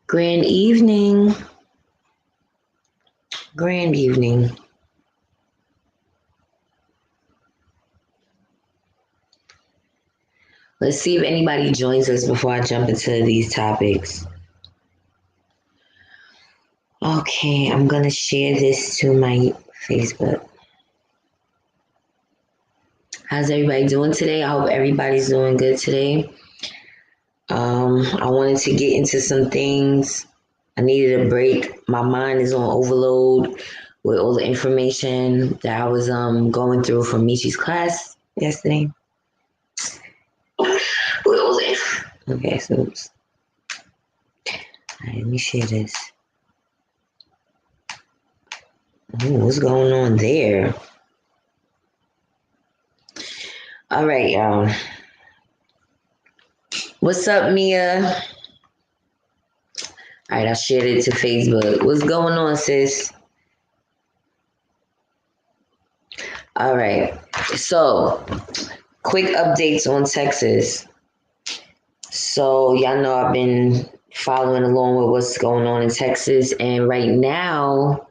Grand evening. Grand evening. Let's see if anybody joins us before I jump into these topics. Okay, I'm going to share this to my Facebook. How's everybody doing today? I hope everybody's doing good today. I wanted to get into some things. I needed a break. My mind is on overload with all the information that I was going through from Michi's class yesterday. Okay, so oops. All right, let me share this. Ooh, what's going on there? All right, y'all. What's up, Mia? All right, I shared it to Facebook. What's going on, sis? All right, so quick updates on Texas. So y'all know I've been following along with what's going on in Texas, and right now,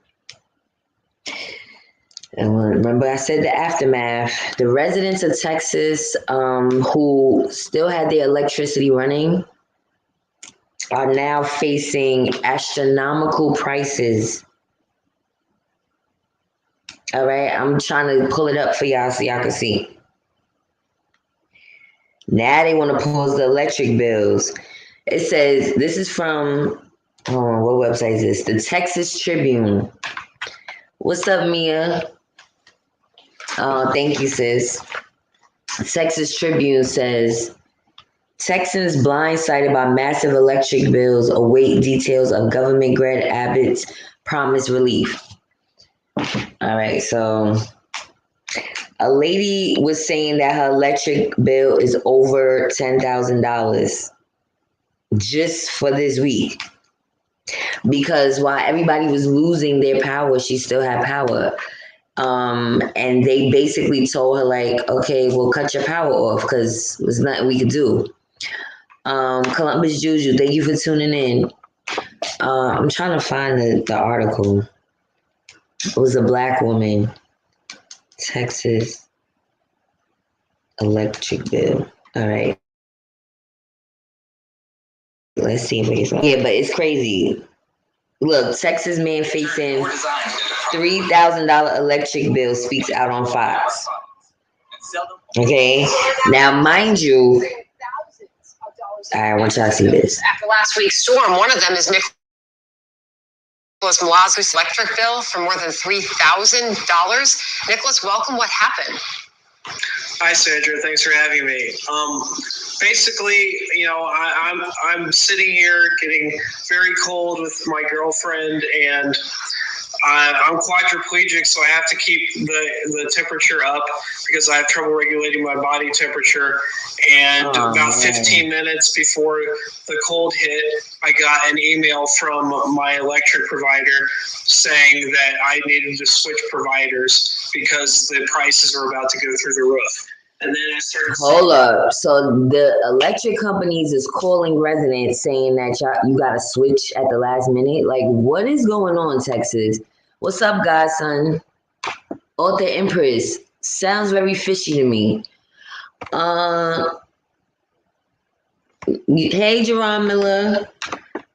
and remember I said the aftermath. The residents of Texas who still had their electricity running are now facing astronomical prices. All right, I'm trying to pull it up for y'all so y'all can see. Now they want to pause the electric bills. It says, this is from, what website is this? The Texas Tribune. What's up, Mia? Thank you, sis. Texas Tribune says, Texans blindsided by massive electric bills await details of government grant Abbott's promised relief. All right, so a lady was saying that her electric bill is over $10,000 just for this week. Because while everybody was losing their power, she still had power. And they basically told her, like, okay, we'll cut your power off because there's nothing we could do. Columbus Juju, thank you for tuning in. I'm trying to find the article. It was a Black woman. Texas electric bill. All right. Let's see if it's yeah, but it's crazy. Look, Texas man facing $3,000 electric bill speaks out on Fox. Okay, now mind you, I want y'all to see this. After last week's storm, one of them is Nicholas Malazzo's electric bill for more than $3,000. Nicholas, welcome. What happened? Hi, Sandra. Thanks for having me. Basically, I'm sitting here getting very cold with my girlfriend, and I'm quadriplegic, so I have to keep the temperature up because I have trouble regulating my body temperature. And about 15 minutes before the cold hit, I got an email from my electric provider saying that I needed to switch providers because the prices were about to go through the roof. And then I started. Hold up. So the electric companies is calling residents saying that you got to switch at the last minute. Like, what is going on, Texas? What's up, godson? Author Empress. Sounds very fishy to me. Hey, Jerron Miller.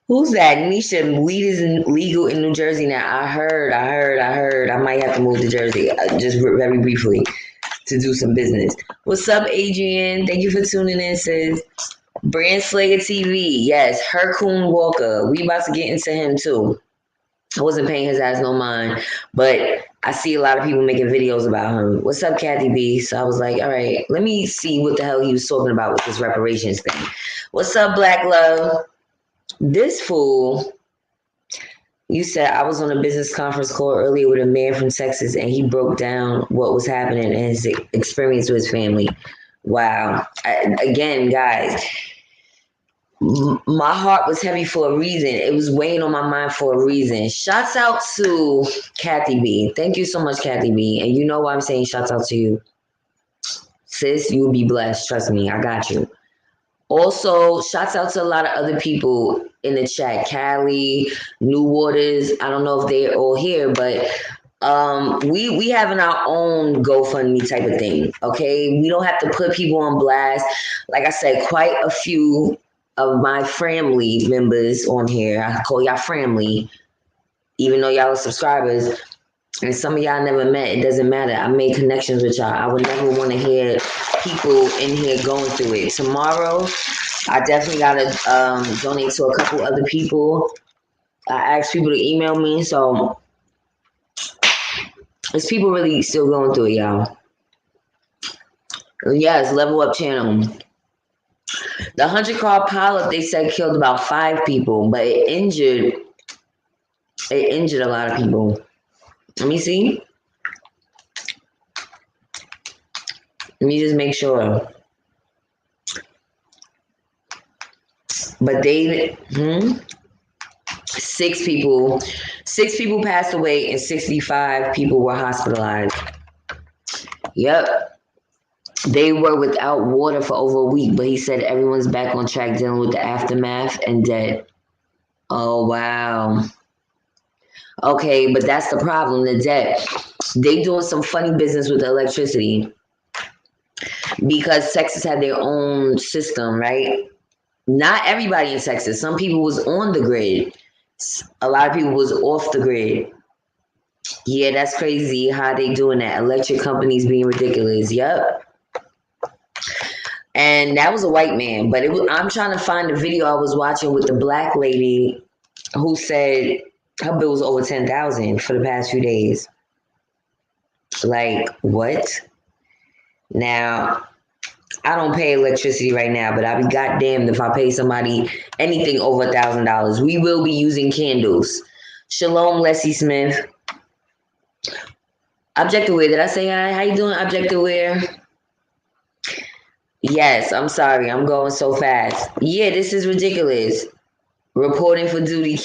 Who's that? Nisha, weed is legal in New Jersey now. I heard. I might have to move to Jersey just very briefly to do some business. What's up, Adrian? Thank you for tuning in, sis. Brand Slayer TV. Yes, Hershey Walker. We about to get into him too. I wasn't paying his ass no mind, but I see a lot of people making videos about him. What's up, Kathy B? So I was like, all right, let me see what the hell he was talking about with this reparations thing. What's up, Black Love? This fool, you said I was on a business conference call earlier with a man from Texas, and he broke down what was happening and his experience with his family. Wow. Again, guys, my heart was heavy for a reason. It was weighing on my mind for a reason. Shouts out to Kathy B. Thank you so much, Kathy B. And you know why I'm saying shouts out to you. Sis, you will be blessed. Trust me, I got you. Also, shouts out to a lot of other people in the chat. Cali, New Waters. I don't know if they're all here, but we having our own GoFundMe type of thing. Okay, we don't have to put people on blast. Like I said, quite a few of my family members on here. I call y'all family, even though y'all are subscribers. And some of y'all never met. It doesn't matter. I made connections with y'all. I would never want to hear people in here going through it. Tomorrow, I definitely gotta donate to a couple other people. I asked people to email me, so there's people really still going through it, y'all. Yes, Level Up channel. The 100 car pileup, they said, killed about 5 people, but it injured a lot of people. Let me see. Let me just make sure. But they, 6 people passed away and 65 people were hospitalized. Yep. They were without water for over a week, but he said everyone's back on track dealing with the aftermath and dead. Oh, wow. Okay, but that's the problem, the debt. They doing some funny business with the electricity because Texas had their own system, right? Not everybody in Texas. Some people was on the grid. A lot of people was off the grid. Yeah, that's crazy how they doing that. Electric companies being ridiculous. Yep. And that was a white man, but I'm trying to find the video I was watching with the black lady who said her bill was over $10,000 for the past few days. Like, what? Now, I don't pay electricity right now, but I'll be goddamned if I pay somebody anything over $1,000. We will be using candles. Shalom, Leslie Smith. Objective Wear, did I say hi? How you doing, Objective Wear? Yes, I'm sorry. I'm going so fast. Yeah, this is ridiculous. Reporting for duty.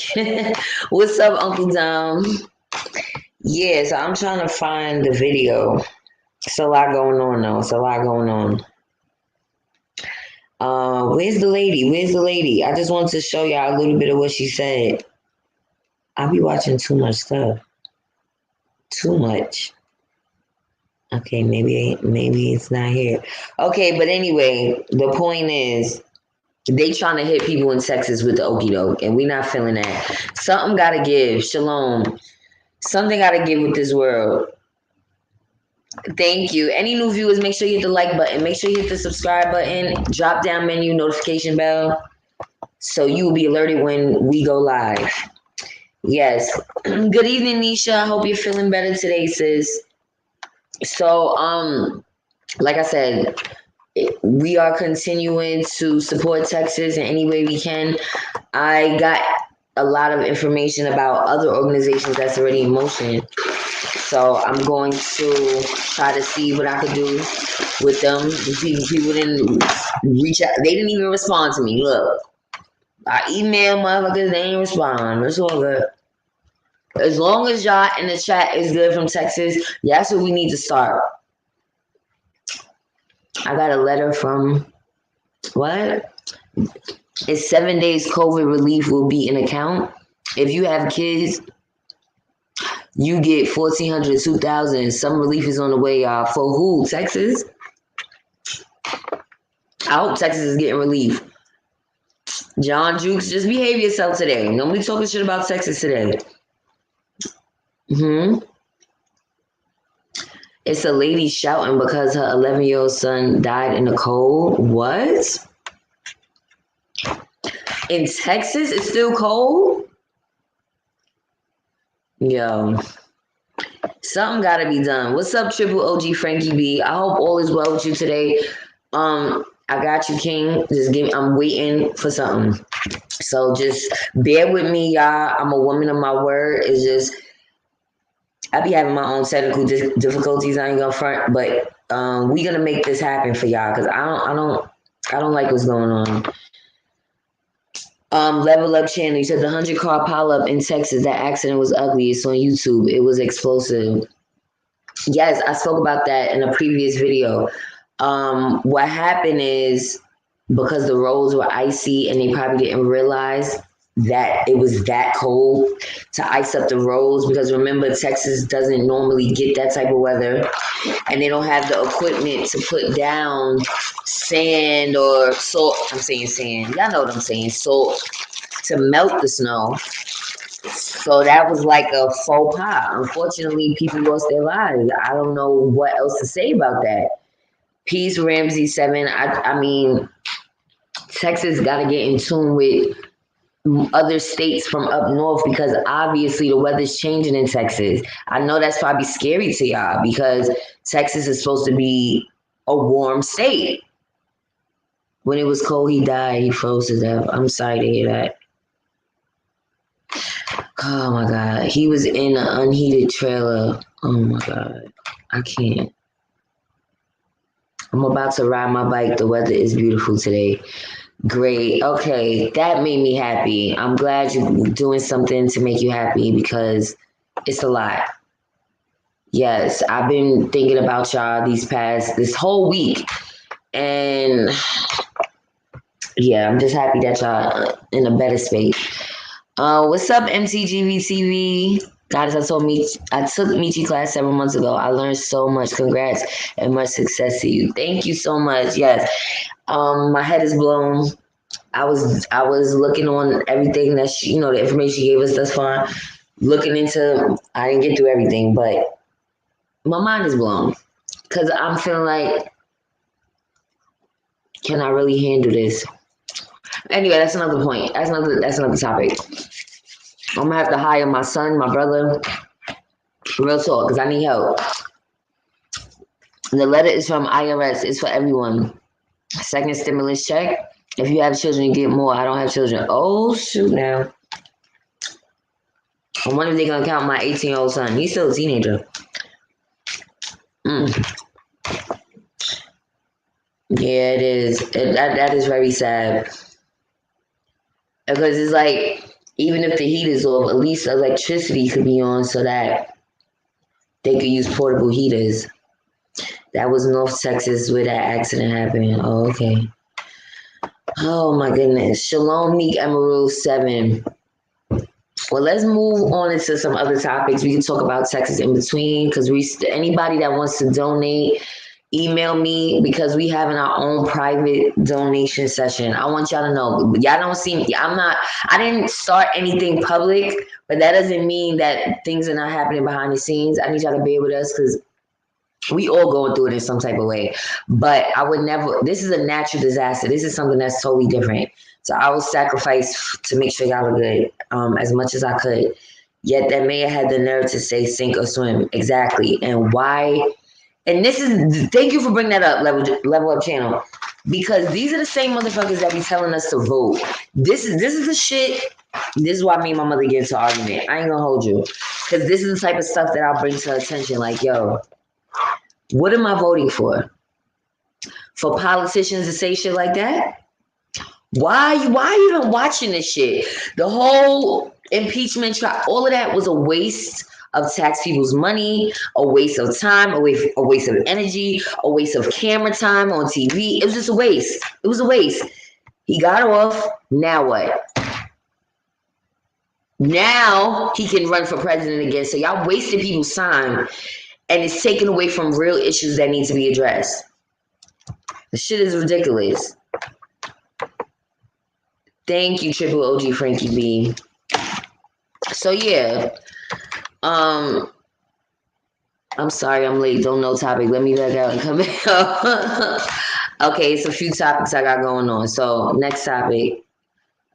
What's up, Uncle Dom? Yeah, so I'm trying to find the video. It's a lot going on, though. It's a lot going on. Where's the lady? Where's the lady? I just wanted to show y'all a little bit of what she said. I be watching too much stuff. Too much. Okay, maybe it's not here. Okay, but anyway, the point is, they trying to hit people in Texas with the okie doke, and we not feeling that. Something gotta give. Shalom. Something gotta give with this world. Thank you. Any new viewers, make sure you hit the like button. Make sure you hit the subscribe button. Drop down menu, notification bell, so you will be alerted when we go live. Yes. Good evening, Nisha. I hope you're feeling better today, sis. So, like I said, we are continuing to support Texas in any way we can. I got a lot of information about other organizations that's already in motion. So I'm going to try to see what I could do with them. People didn't reach out. They didn't even respond to me. Look, I emailed motherfuckers. They didn't respond. It's all good. As long as y'all in the chat is good from Texas, that's what we need to start. I got a letter from, what? It's 7 days COVID relief will be in account. If you have kids, you get $1,400 to $2,000. Some relief is on the way, y'all. For who? Texas? I hope Texas is getting relief. John Jukes, just behave yourself today. Nobody talking shit about Texas today. It's a lady shouting because her 11-year-old son died in the cold. What? In Texas, it's still cold? Yo. Something gotta be done. What's up, Triple OG Frankie B? I hope all is well with you today. I got you, King. I'm waiting for something. So just bear with me, y'all. I'm a woman of my word. It's just, I be having my own technical difficulties. I ain't gonna front, but we gonna make this happen for y'all because I don't like what's going on. Level Up channel. You said the 100 car pileup in Texas. That accident was ugly. It's on YouTube. It was explosive. Yes, I spoke about that in a previous video. What happened is because the roads were icy and they probably didn't realize that it was that cold to ice up the roads, because remember, Texas doesn't normally get that type of weather, and they don't have the equipment to put down sand or salt. I'm saying sand. Y'all know what I'm saying. Salt to melt the snow. So that was like a faux pas. Unfortunately, people lost their lives. I don't know what else to say about that. Peace, Ramsey 7. I mean, Texas got to get in tune with other states from up north, because obviously the weather's changing in Texas. I know that's probably scary to y'all, because Texas is supposed to be a warm state. When it was cold, he died. He froze to death. I'm sorry to hear that. Oh my God. He was in an unheated trailer. Oh my God. I can't. I'm about to ride my bike. The weather is beautiful today. Great. Okay. That made me happy. I'm glad you're doing something to make you happy, because it's a lot. Yes. I've been thinking about y'all this whole week. And yeah, I'm just happy that y'all in a better space. What's up, MTGV TV? Guys, I took Michi class several months ago. I learned so much. Congrats and much success to you. Thank you so much. Yes. My head is blown. I was looking on everything that she, the information she gave us thus far. Looking into, I didn't get through everything, but my mind is blown, because I'm feeling like, can I really handle this? Anyway, that's another point. That's another topic. I'm gonna have to hire my son, my brother. Real talk, because I need help. The letter is from IRS. It's for everyone. Second stimulus check. If you have children, you get more. I don't have children. Oh, shoot now. I wonder if they're going to count my 18-year-old son. He's still a teenager. Yeah, it is. That is very sad. Because it's like, even if the heat is off, at least electricity could be on so that they could use portable heaters. That was North Texas where that accident happened. Oh, okay. Oh, my goodness. Shalom, Meek Emerald 7. Well, let's move on into some other topics. We can talk about Texas in between, because anybody that wants to donate, email me, because we having our own private donation session. I want y'all to know, y'all don't see me. I didn't start anything public, but that doesn't mean that things are not happening behind the scenes. I need y'all to bear with us, because we all going through it in some type of way. But I would never, this is a natural disaster. This is something that's totally different. So I will sacrifice to make sure y'all are good, as much as I could. Yet that mayor had the nerve to say sink or swim. Exactly. And why? And thank you for bringing that up, Level Up channel. Because these are the same motherfuckers that be telling us to vote. This is the shit. This is why me and my mother get into an argument. I ain't gonna hold you. Because this is the type of stuff that I'll bring to her attention. Like, yo, what am I voting for? For politicians to say shit like that? Why are you even watching this shit? The whole impeachment trial, all of that was a waste of tax people's money, a waste of time, a waste of energy, a waste of camera time on TV. It was just a waste. It was a waste. He got off. Now what? Now he can run for president again. So y'all wasted people's time, and it's taken away from real issues that need to be addressed. The shit is ridiculous. Thank you, Triple OG Frankie B. So yeah. I'm sorry I'm late. Don't know topic. Let me back out and come back. Okay, it's a few topics I got going on. So next topic.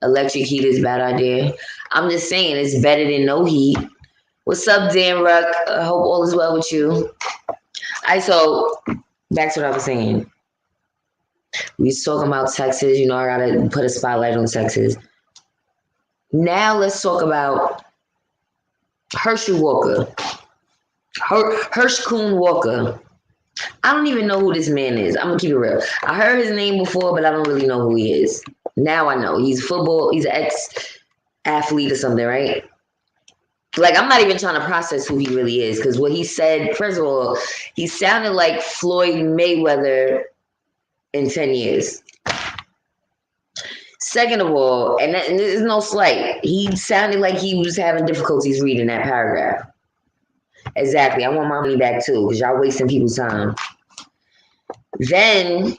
Electric heat is a bad idea. I'm just saying it's better than no heat. What's up, Dan Ruck? I hope all is well with you. So back to what I was saying. We was talking about Texas. I gotta put a spotlight on Texas. Now let's talk about Hershey Walker. Herscoon Walker. I don't even know who this man is. I'm gonna keep it real. I heard his name before, but I don't really know who he is. Now I know. He's an ex-athlete or something, right? Like, I'm not even trying to process who he really is, because what he said, first of all, he sounded like Floyd Mayweather in 10 years. Second of all, and there's no slight, he sounded like he was having difficulties reading that paragraph. Exactly. I want my money back too, because y'all wasting people's time. Then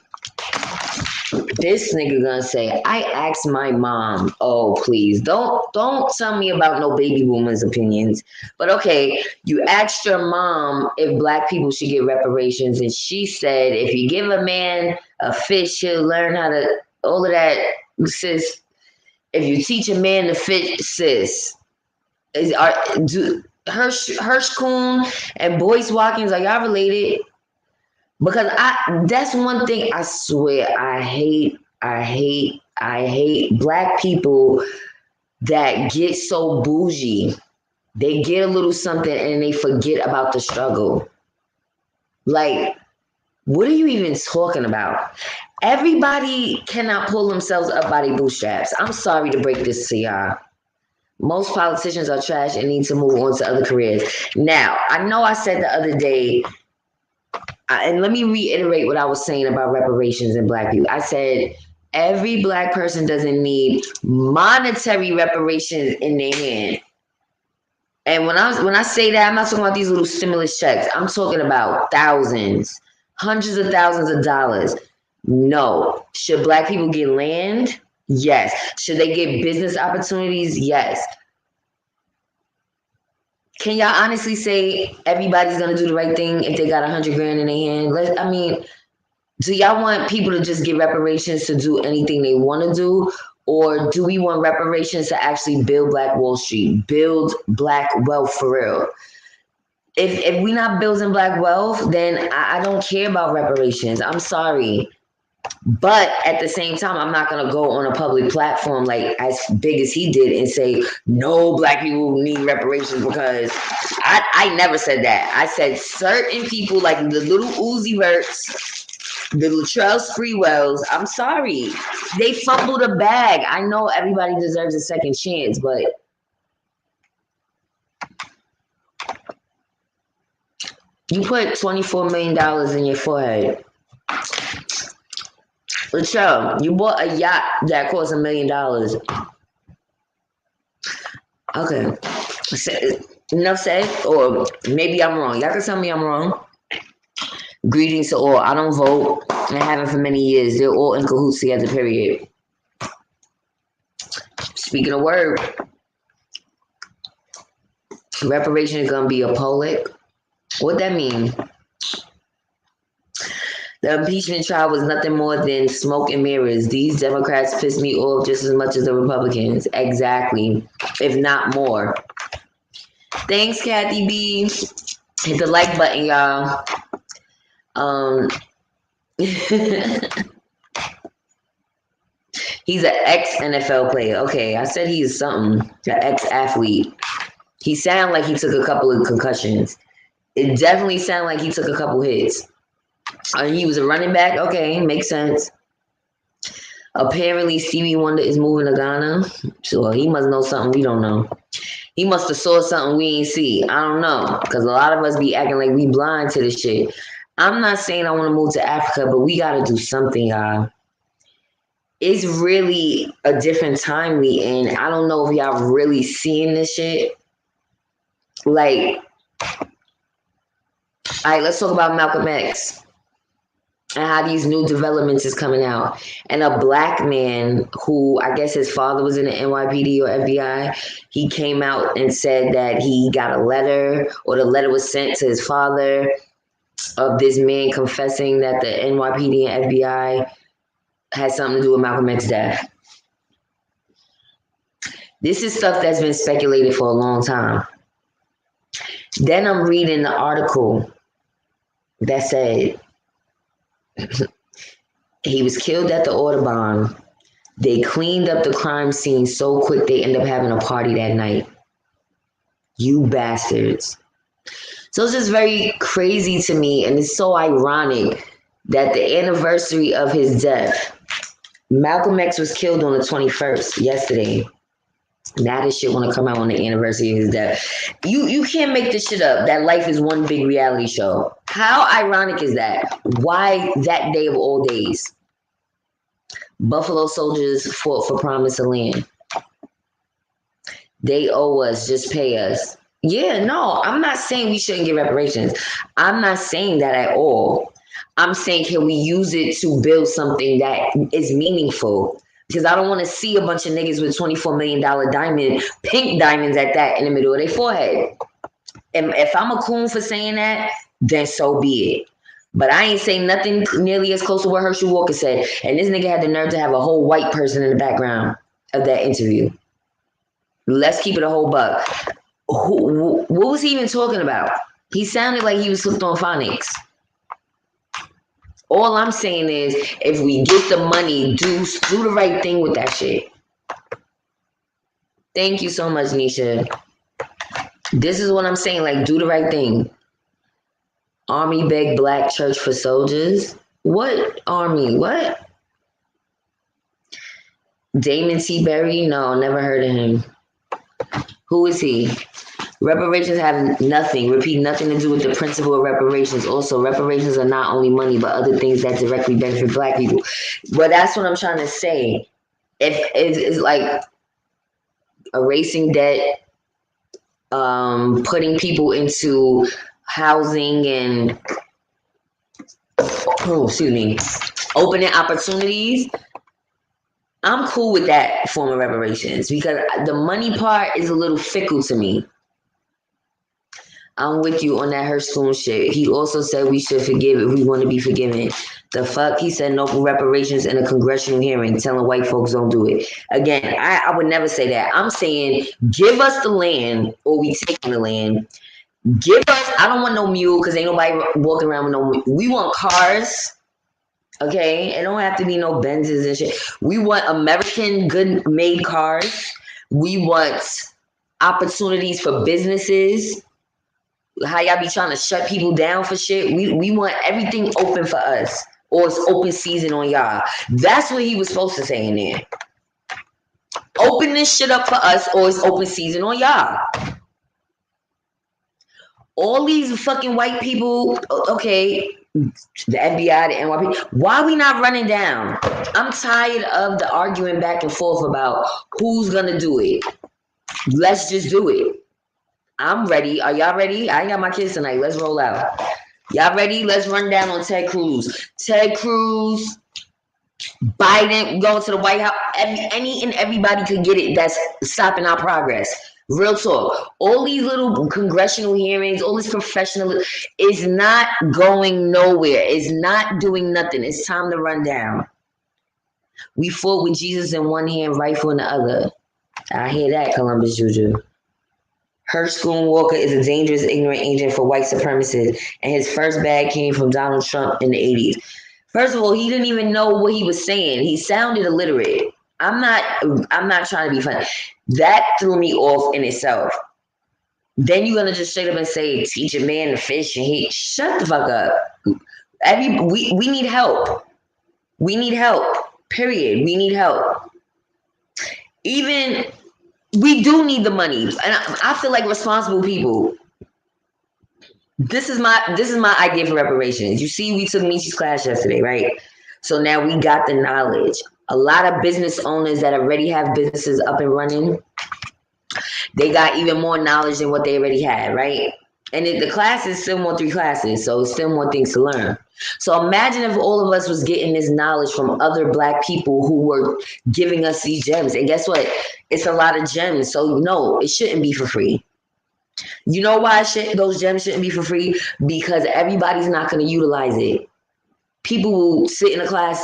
this nigga gonna say, I asked my mom. Oh, please. Don't tell me about no baby boomers' opinions. But okay, you asked your mom if black people should get reparations, and she said if you give a man a fish, he'll learn how to all of that, sis. If you teach a man to fish, sis, Herscoon and Boyce Watkins, are y'all related? Because that's one thing I swear I hate black people that get so bougie. They get a little something and they forget about the struggle. Like, what are you even talking about? Everybody cannot pull themselves up by their bootstraps. I'm sorry to break this to y'all. Most politicians are trash and need to move on to other careers. Now, I know I said the other day, and let me reiterate what I was saying about reparations and black people. I said every black person doesn't need monetary reparations in their hand. And when I say that, I'm not talking about these little stimulus checks. I'm talking about thousands, hundreds of thousands of dollars. No. Should black people get land? Yes. Should they get business opportunities? Yes. Can y'all honestly say everybody's gonna do the right thing if they got $100 grand in their hand? Do y'all want people to just get reparations to do anything they want to do? Or do we want reparations to actually build Black Wall Street, build black wealth for real? If we not building black wealth, then I don't care about reparations. I'm sorry. But at the same time, I'm not going to go on a public platform like as big as he did and say, no, black people need reparations, because I never said that. I said certain people like the little Uzi Verts, the Latrell Sprewells, I'm sorry. They fumbled a bag. I know everybody deserves a second chance, but you put $24 million in your forehead. Latrell, you bought a yacht that cost $1 million. Okay. Enough said, or maybe I'm wrong. Y'all can tell me I'm wrong. Greetings to all. I don't vote, and I haven't for many years. They're all in cahoots together, period. Speaking of word, reparation is going to be a public. What that mean? The impeachment trial was nothing more than smoke and mirrors. These Democrats piss me off just as much as the Republicans. Exactly. If not more. Thanks, Kathy B. Hit the like button, y'all. He's an ex-NFL player. Okay, I said he's something. An ex-athlete. He sounded like he took a couple of concussions. It definitely sounded like he took a couple hits. He was a running back. Okay, makes sense. Apparently, Stevie Wonder is moving to Ghana. So he must know something we don't know. He must have saw something we ain't see. I don't know. Because a lot of us be acting like we blind to this shit. I'm not saying I want to move to Africa, but we got to do something, y'all. It's really a different time we in. I don't know if y'all really seeing this shit. Like, all right, let's talk about Malcolm X and how these new developments is coming out. And a black man who, I guess his father was in the NYPD or FBI, he came out and said that he got a letter, or the letter was sent to his father, of this man confessing that the NYPD and FBI had something to do with Malcolm X's death. This is stuff that's been speculated for a long time. Then I'm reading the article that said he was killed at the Audubon. They cleaned up the crime scene so quick they end up having a party that night. You bastards. So it's just very crazy to me, and it's so ironic that the anniversary of his death, Malcolm X was killed on the 21st, yesterday. Now this shit want to come out on the anniversary of his death. You can't make this shit up, that life is one big reality show. How ironic is that? Why that day of all days? Buffalo soldiers fought for promised land. They owe us, just pay us. Yeah, no, I'm not saying we shouldn't get reparations. I'm not saying that at all. I'm saying, can we use it to build something that is meaningful? Because I don't want to see a bunch of niggas with $24 million pink diamonds at that, in the middle of their forehead. And if I'm a coon for saying that, then so be it. But I ain't saying nothing nearly as close to what Hershey Walker said. And this nigga had the nerve to have a whole white person in the background of that interview. Let's keep it a whole buck. What was he even talking about? He sounded like he was hooked on phonics. All I'm saying is, if we get the money, do the right thing with that shit. Thank you so much, Nisha. This is what I'm saying, like, do the right thing. Army beg black church for soldiers? What army? What? Damon T. Berry? No, never heard of him. Who is he? Reparations have nothing to do with the principle of reparations. Also, reparations are not only money, but other things that directly benefit black people. But that's what I'm trying to say. If it's like erasing debt, putting people into housing and opening opportunities, I'm cool with that form of reparations because the money part is a little fickle to me. I'm with you on that Herscoon shit. He also said we should forgive if we want to be forgiven. The fuck? He said no reparations in a congressional hearing, telling white folks don't do it. Again, I would never say that. I'm saying give us the land or we taking the land. Give us, I don't want no mule because ain't nobody walking around with no mule. We want cars. Okay? It don't have to be no Benzes and shit. We want American good made cars. We want opportunities for businesses. How y'all be trying to shut people down for shit. We want everything open for us. Or it's open season on y'all. That's what he was supposed to say in there. Open this shit up for us or it's open season on y'all. All these fucking white people, okay, the FBI, the NYPD, why we not running down? I'm tired of the arguing back and forth about who's gonna do it. Let's just do it. I'm ready. Are y'all ready? I ain't got my kids tonight. Let's roll out. Y'all ready? Let's run down on Ted Cruz. Ted Cruz, Biden going to the White House. Any and everybody could get it that's stopping our progress. Real talk. All these little congressional hearings, all this professional is not going nowhere. It's not doing nothing. It's time to run down. We fought with Jesus in one hand, rifle in the other. I hear that, Columbus Juju. Hershey Walker is a dangerous, ignorant agent for white supremacists, and his first bag came from Donald Trump in the 80s. First of all, he didn't even know what he was saying. He sounded illiterate. I'm not trying to be funny. That threw me off in itself. Then you're gonna just straight up and say, teach a man to fish, and he shut the fuck up. We need help. We need help. Period. We need help. Even we do need the money, and I feel like responsible people. This is my idea for reparations. You see, we took Michi's class yesterday, right? So now we got the knowledge. A lot of business owners that already have businesses up and running, they got even more knowledge than what they already had, right? And the class is still more 3 classes, so it's still more things to learn. So imagine if all of us was getting this knowledge from other black people who were giving us these gems. And guess what? It's a lot of gems. So no, it shouldn't be for free. You know why those gems shouldn't be for free? Because everybody's not going to utilize it. People will sit in a class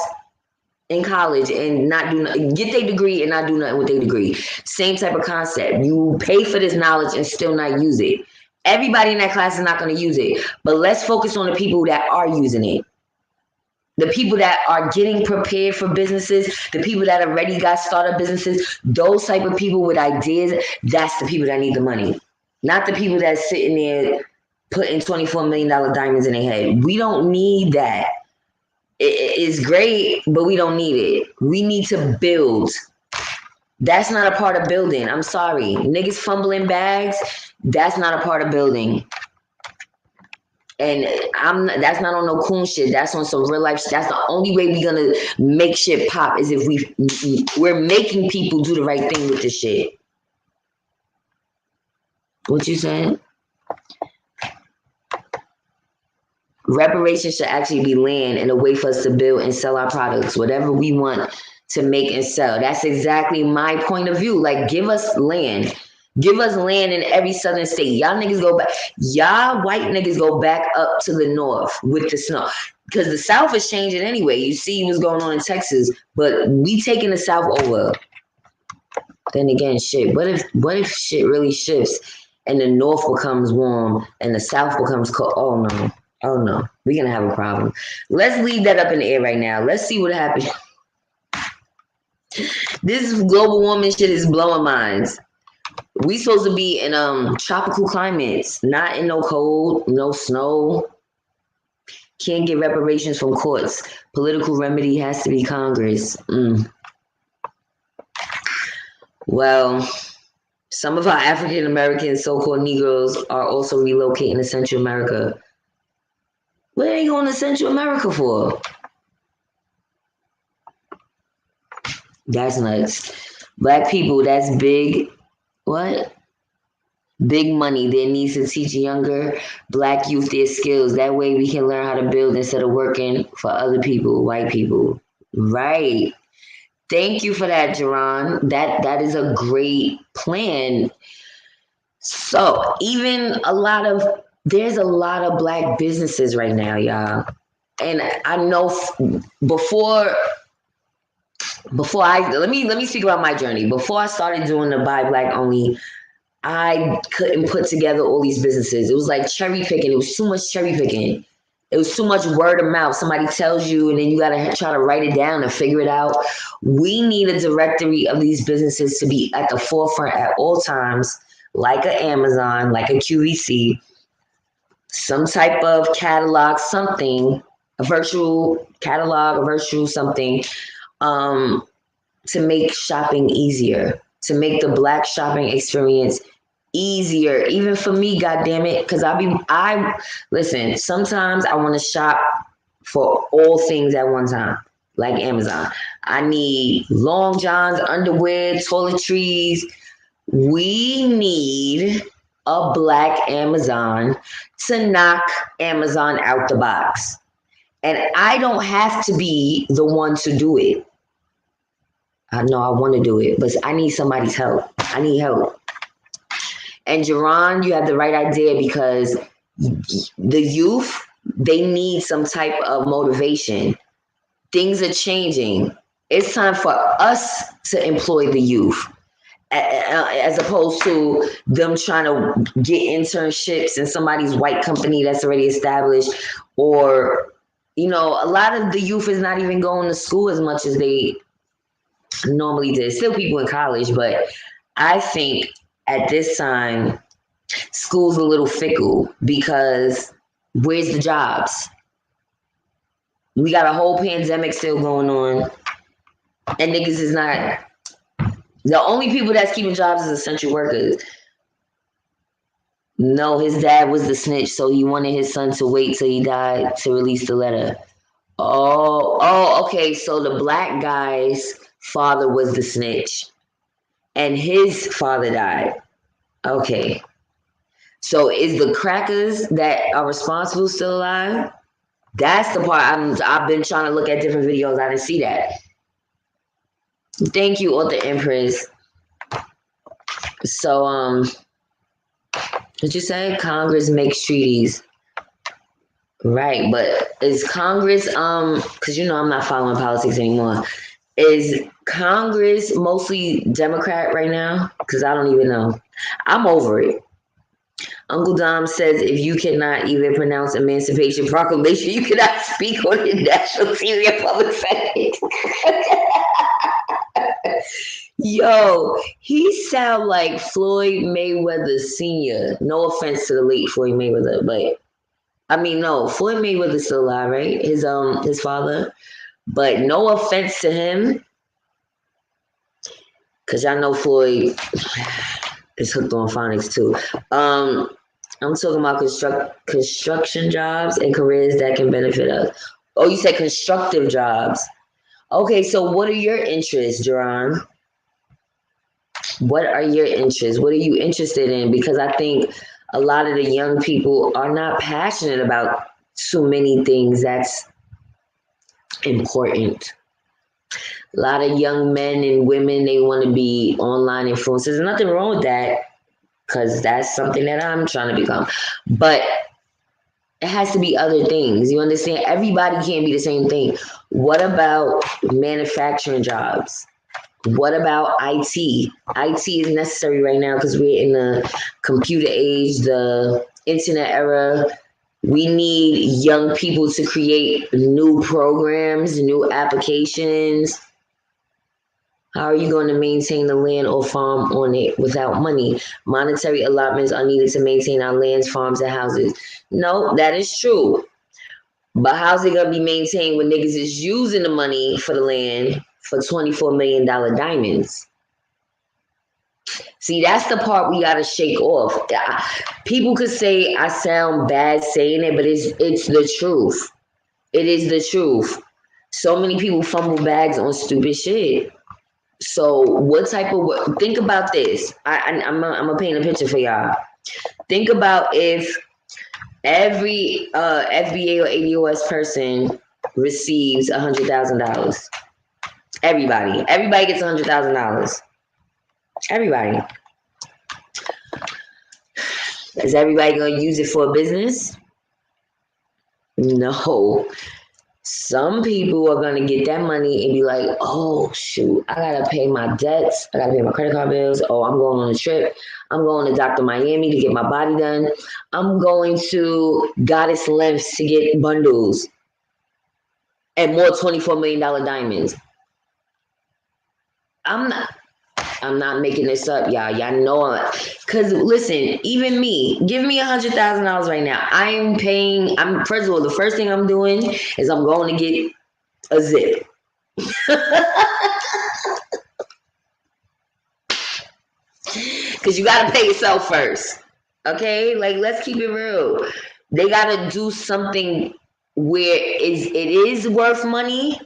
in college and not get their degree and not do nothing with their degree. Same type of concept. You pay for this knowledge and still not use it. Everybody in that class is not going to use it. But let's focus on the people that are using it. The people that are getting prepared for businesses, the people that already got startup businesses, those type of people with ideas, that's the people that need the money. Not the people that's sitting there putting $24 million diamonds in their head. We don't need that. It's great, but we don't need it. We need to build. That's not a part of building. I'm sorry. Niggas fumbling bags, that's not a part of building. And that's not on no coon shit. That's on some real life shit. That's the only way we're gonna make shit pop is if we're making people do the right thing with this shit. What you saying? Reparations should actually be land and a way for us to build and sell our products, whatever we want to make and sell. That's exactly my point of view. Like, give us land. Give us land in every southern state. Y'all niggas go back. Y'all white niggas go back up to the north with the snow. Because the South is changing anyway. You see what's going on in Texas, but we taking the South over. Then again, shit. What if shit really shifts and the North becomes warm and the South becomes cold? Oh no. Oh no. We're gonna have a problem. Let's leave that up in the air right now. Let's see what happens. This global warming shit is blowing minds. We supposed to be in tropical climates, not in no cold, no snow. Can't get reparations from courts. Political remedy has to be Congress. Well, some of our African American so-called Negroes are also relocating to Central America. What are they going to Central America for? That's nuts. Black people, that's big. What? Big money. There needs to teach younger Black youth their skills. That way we can learn how to build instead of working for other people, white people. Right. Thank you for that, Jerron. That is a great plan. So even there's a lot of Black businesses right now, y'all. And I know let me speak about my journey. Before I started doing the Buy Black Only, I couldn't put together all these businesses. It was like cherry picking. It was too much cherry picking. It was too much word of mouth. Somebody tells you and then you got to try to write it down and figure it out. We need a directory of these businesses to be at the forefront at all times, like an Amazon, like a QVC, some type of catalog, something, a virtual catalog, a virtual something, to make shopping easier, to make the Black shopping experience easier, even for me, goddammit, because listen, sometimes I want to shop for all things at one time, like Amazon. I need long johns, underwear, toiletries. We need a Black Amazon to knock Amazon out the box. And I don't have to be the one to do it. I know I want to do it, but I need somebody's help. I need help. And Jerron, you have the right idea because the youth, they need some type of motivation. Things are changing. It's time for us to employ the youth as opposed to them trying to get internships in somebody's white company that's already established. Or, a lot of the youth is not even going to school as much as they normally did. Still people in college, but I think at this time, school's a little fickle because where's the jobs? We got a whole pandemic still going on, and niggas is not. The only people that's keeping jobs is essential workers. No, his dad was the snitch, so he wanted his son to wait till he died to release the letter. Oh, okay. So the Black guy's father was the snitch, and his father died. Okay. So is the crackers that are responsible still alive? That's the part I've been trying to look at different videos. I didn't see that. Thank you, Author Empress. So, what you say? Congress makes treaties. Right, but is Congress, because I'm not following politics anymore. Is Congress mostly Democrat right now? Because I don't even know. I'm over it. Uncle Dom says if you cannot even pronounce Emancipation Proclamation, you cannot speak on the national TV and public setting. Yo, he sound like Floyd Mayweather Sr. No offense to the late Floyd Mayweather, but no, Floyd Mayweather's still alive, right? His father. But no offense to him, because y'all know Floyd is hooked on phonics too. I'm talking about construction jobs and careers that can benefit us. Oh, you said constructive jobs. Okay, so what are your interests, Jerron? What are your interests? What are you interested in? Because I think a lot of the young people are not passionate about too many things that's important. A lot of young men and women, they want to be online influencers. There's nothing wrong with that because that's something that I'm trying to become. But it has to be other things. You understand? Everybody can't be the same thing. What about manufacturing jobs? What about IT? IT is necessary right now because we're in the computer age, the internet era. We need young people to create new programs, new applications. How are you going to maintain the land or farm on it without money? Monetary allotments are needed to maintain our lands, farms, and houses. No, that is true. But how's it going to be maintained when niggas is using the money for the land for $24 million diamonds? See, that's the part we got to shake off. People could say I sound bad saying it, but it's the truth. It is the truth. So many people fumble bags on stupid shit. So what type of think about this? I'm gonna paint a picture for y'all. Think about if every FBA or ADOS person receives $100,000. Everybody gets $100,000. Everybody. Is everybody gonna use it for a business? No. Some people are gonna get that money and be like, oh shoot, I gotta pay my debts, I gotta pay my credit card bills, oh, I'm going on a trip, I'm going to Dr. Miami to get my body done, I'm going to Goddess Lengths to get bundles and more $24 million diamonds. I'm not making this up, y'all. Y'all know it. Cause listen, even me, give me $100,000 right now. I'm first of all, the first thing I'm doing is I'm going to get a zip. Cause you gotta pay yourself first. Okay? Like let's keep it real. They gotta do something where it is worth money,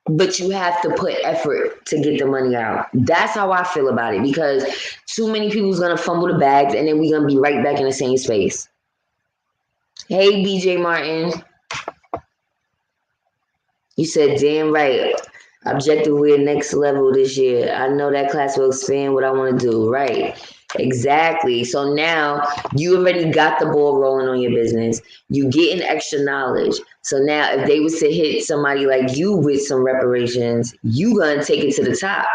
but you have to put effort to get the money out. That's how I feel about it because too many people's gonna fumble the bags and then we're gonna be right back in the same space. Hey, BJ Martin. You said, damn right. Objective, we're next level this year. I know that class will expand what I want to do. Right. Exactly. So now you already got the ball rolling on your business. You getting extra knowledge. So now if they was to hit somebody like you with some reparations, you gonna take it to the top.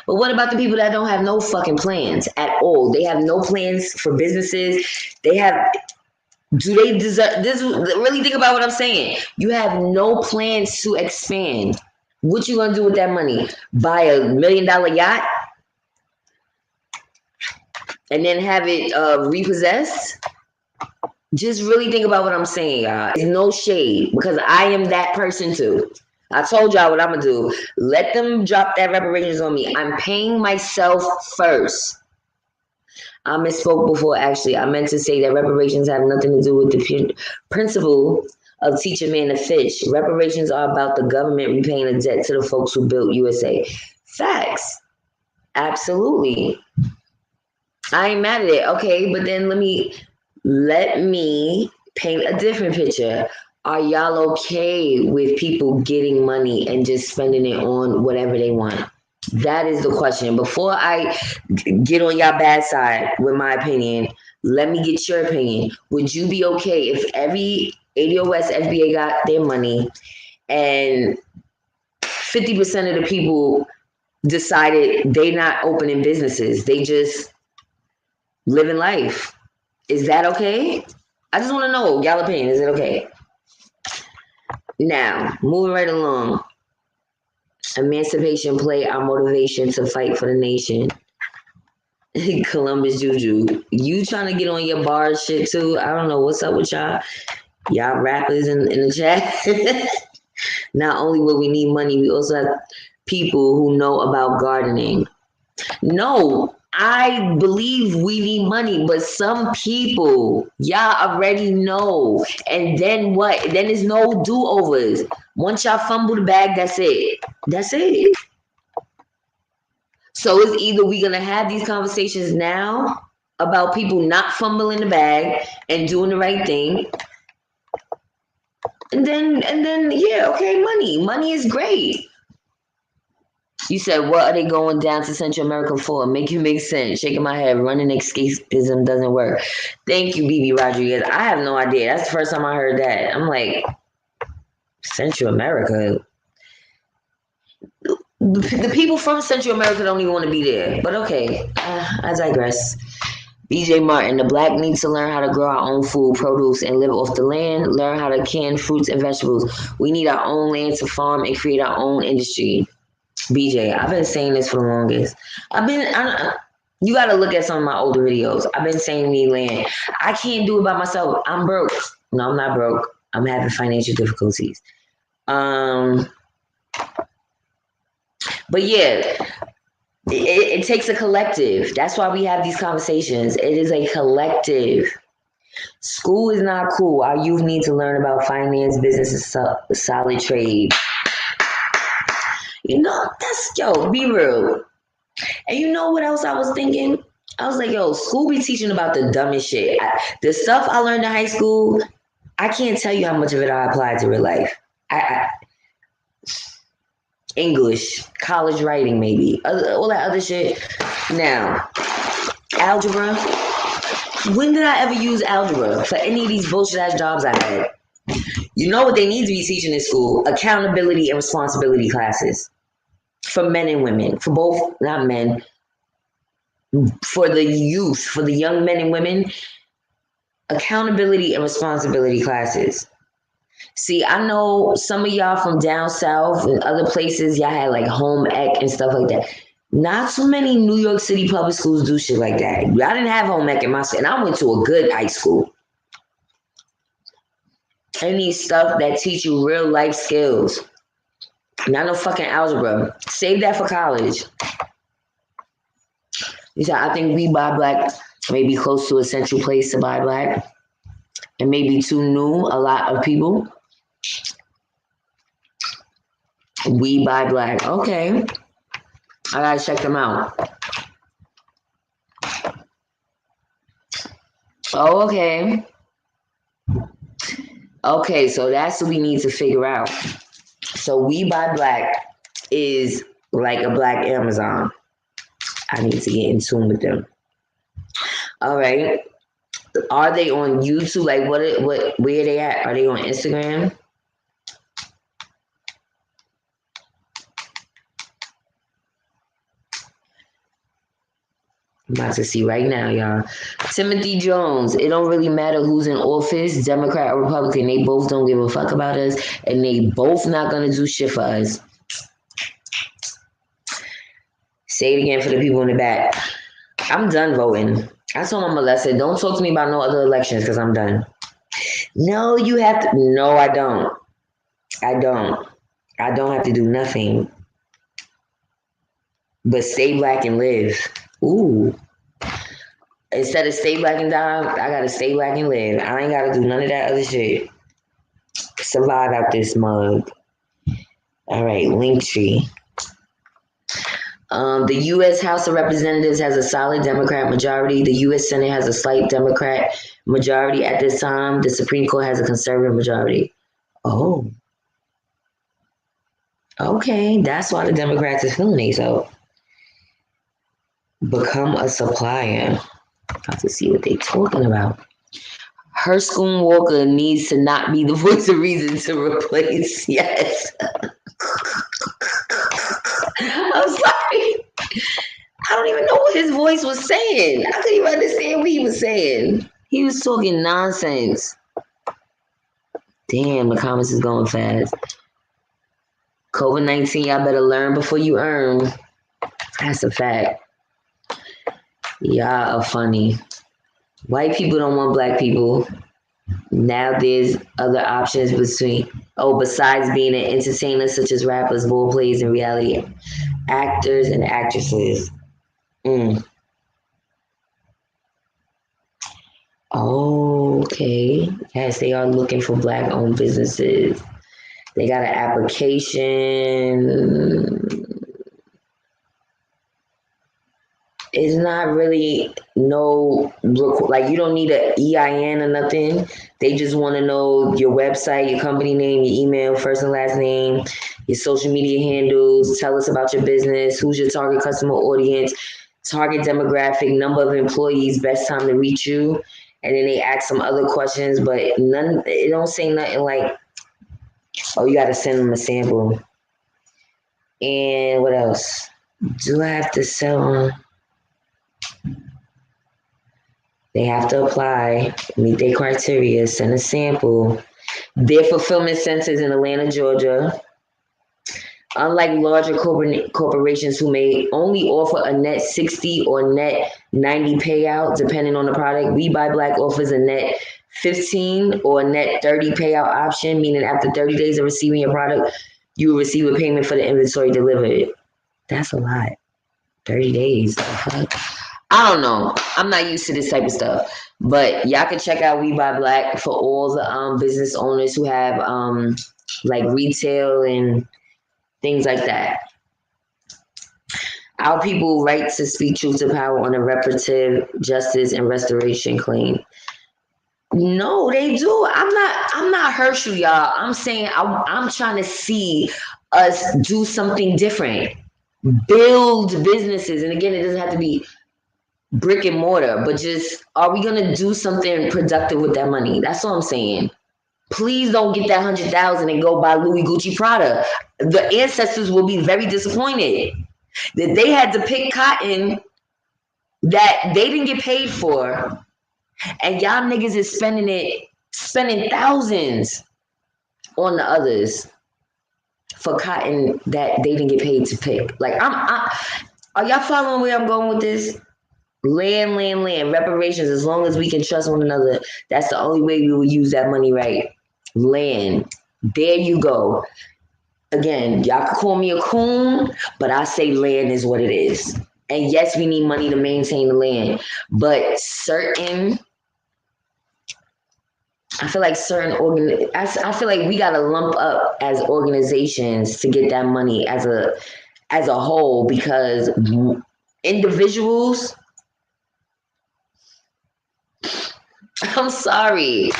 But what about the people that don't have no fucking plans at all? They have no plans for businesses. Do they deserve this? Really think about what I'm saying. You have no plans to expand. What you gonna do with that money? Buy $1 million yacht? And then have it repossessed? Just really think about what I'm saying, y'all. It's no shade because I am that person too. I told y'all what I'm gonna do. Let them drop that reparations on me. I'm paying myself first. I misspoke before, actually. I meant to say that reparations have nothing to do with the principle of teach a man to fish. Reparations are about the government repaying a debt to the folks who built USA. Facts. Absolutely. I ain't mad at it. Okay, but then let me paint a different picture. Are y'all okay with people getting money and just spending it on whatever they want? That is the question. Before I get on y'all bad side with my opinion, let me get your opinion. Would you be okay if every ADOS FBA got their money and 50% of the people decided they not opening businesses? They just living life. Is that okay? I just want to know y'all opinion. Is it okay? Now, moving right along. Emancipation play our motivation to fight for the nation. Columbus Juju. You trying to get on your bar shit too? I don't know what's up with y'all. Y'all rappers in the chat. Not only will we need money, we also have people who know about gardening. No, I believe we need money, but some people, y'all already know. And then what? Then there's no do-overs. Once y'all fumble the bag, that's it. That's it. So it's either we're gonna have these conversations now about people not fumbling the bag and doing the right thing. And then yeah, okay, money. Money is great. You said, what are they going down to Central America for? Make you make sense. Shaking my head. Running escapism doesn't work. Thank you, BB Rodriguez. I have no idea. That's the first time I heard that. I'm like, Central America? The people from Central America don't even want to be there. But okay, I digress. BJ Martin, the black needs to learn how to grow our own food, produce, and live off the land. Learn how to can fruits and vegetables. We need our own land to farm and create our own industry. BJ, I've been saying this for the longest. You got to look at some of my older videos. I've been saying we need land. I can't do it by myself. I'm broke. No, I'm not broke. I'm having financial difficulties. But yeah, it takes a collective. That's why we have these conversations. It is a collective. School is not cool. Our youth need to learn about finance, business, and solid trade. You know, be real. And you know what else I was thinking? I was like, school be teaching about the dumbest shit. The stuff I learned in high school, I can't tell you how much of it I applied to real life. English, college writing, maybe. All that other shit. Now, algebra. When did I ever use algebra for any of these bullshit-ass jobs I had? You know what they need to be teaching in school? Accountability and responsibility classes. For men and women. For both, not men. For the youth. For the young men and women. Accountability and responsibility classes. See, I know some of y'all from down south and other places, y'all had like home ec and stuff like that. Not too many New York City public schools do shit like that. I didn't have home ec in my school, and I went to a good high school. Any stuff that teach you real life skills. Not no fucking algebra. Save that for college. He said, I think We Buy Black may be close to a central place to buy black. It may be too new, a lot of people. We Buy Black. Okay. I gotta check them out. Oh, okay. Okay, so that's what we need to figure out. So We Buy Black is like a black Amazon. I need to get in tune with them. All right. Are they on YouTube? Like where are they at? Are they on Instagram? I'm about to see right now, y'all. Timothy Jones. It don't really matter who's in office, Democrat or Republican. They both don't give a fuck about us, and they both not gonna do shit for us. Say it again for the people in the back. I'm done voting. I told my Melissa, don't talk to me about no other elections because I'm done. No, you have to. No, I don't. I don't have to do nothing but stay black and live. Ooh. Instead of stay black and die, I gotta stay black and live. I ain't gotta do none of that other shit. Survive out this mug. All right, Linktree. The U.S. House of Representatives has a solid Democrat majority. The U.S. Senate has a slight Democrat majority at this time. The Supreme Court has a conservative majority. Oh. Okay, that's why the Democrats are feeling it. So, become a supplier. Have to see what they're talking about. Hershey Walker needs to not be the voice of reason to replace. Yes. I'm sorry. I don't even know what his voice was saying. I couldn't even understand what he was saying. He was talking nonsense. Damn, the comments is going fast. COVID-19, y'all better learn before you earn. That's a fact. Y'all are funny. White people don't want black people. Now there's other options besides being an entertainer, such as rappers, ball players, and reality actors and actresses. Oh, okay. Yes, they are looking for Black-owned businesses. They got an application. It's not really like you don't need an EIN or nothing. They just want to know your website, your company name, your email, first and last name, your social media handles. Tell us about your business. Who's your target customer audience? Target demographic, number of employees, best time to reach you. And then they ask some other questions, but it don't say nothing like, oh, you got to send them a sample. And what else? Do I have to sell on? They have to apply, meet their criteria, send a sample. Their fulfillment centers in Atlanta, Georgia. Unlike larger corporations who may only offer a net 60 or net 90 payout, depending on the product, We Buy Black offers a net 15 or net 30 payout option, meaning after 30 days of receiving your product, you will receive a payment for the inventory delivered. That's a lot. 30 days. I don't know. I'm not used to this type of stuff. But y'all can check out We Buy Black for all the business owners who have like retail and things like that. Our people right to speak truth to power on a reparative justice and restoration claim. No, they do. I'm not Hershey, y'all. I'm saying I'm trying to see us do something different. Build businesses. And again, it doesn't have to be brick and mortar, but just, are we gonna do something productive with that money? That's all I'm saying. Please don't get that 100,000 and go buy Louis, Gucci, Prada. The ancestors will be very disappointed that they had to pick cotton that they didn't get paid for, and y'all niggas is spending thousands on the others for cotton that they didn't get paid to pick. Like, are y'all following where I'm going with this? Land, reparations, as long as we can trust one another, that's the only way we will use that money right. Land. There you go. Again, y'all can call me a coon, but I say land is what it is. And yes, we need money to maintain the land, but I feel like I feel like we gotta lump up as organizations to get that money as a whole, because individuals, I'm sorry.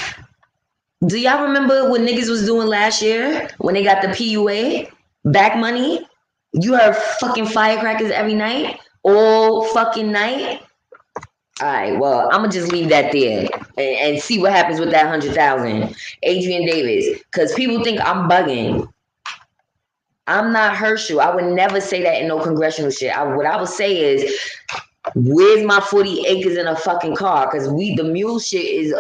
Do y'all remember what niggas was doing last year when they got the PUA back money? You heard fucking firecrackers every night, all fucking night. All right, well, I'm gonna just leave that there and see what happens with that 100,000, Adrian Davis, because people think I'm bugging. I'm not Herschel. I would never say that in no congressional shit. What I would say is, where's my 40 acres in a fucking car? Because the mule shit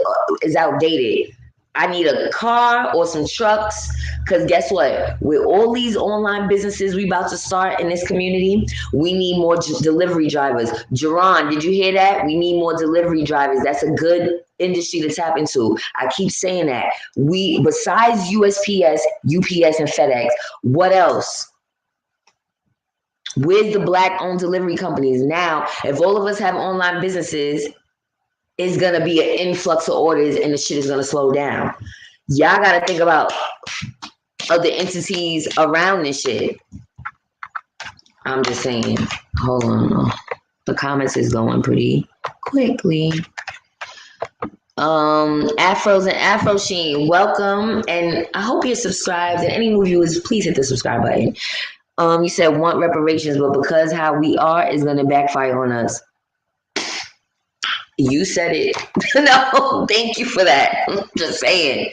is outdated. I need a car or some trucks, because guess what? With all these online businesses we about to start in this community, we need more delivery drivers. Jerron, did you hear that? We need more delivery drivers. That's a good industry to tap into. I keep saying that. Besides USPS, UPS, and FedEx, what else? Where's the Black-owned delivery companies? Now, if all of us have online businesses, it's going to be an influx of orders and the shit is going to slow down. Y'all got to think about other entities around this shit. I'm just saying. Hold on. The comments is going pretty quickly. Afros and Afro Sheen, welcome. And I hope you're subscribed. And any new viewers, please hit the subscribe button. You said want reparations, but because how we are is going to backfire on us. You said it. No, thank you for that. Just saying.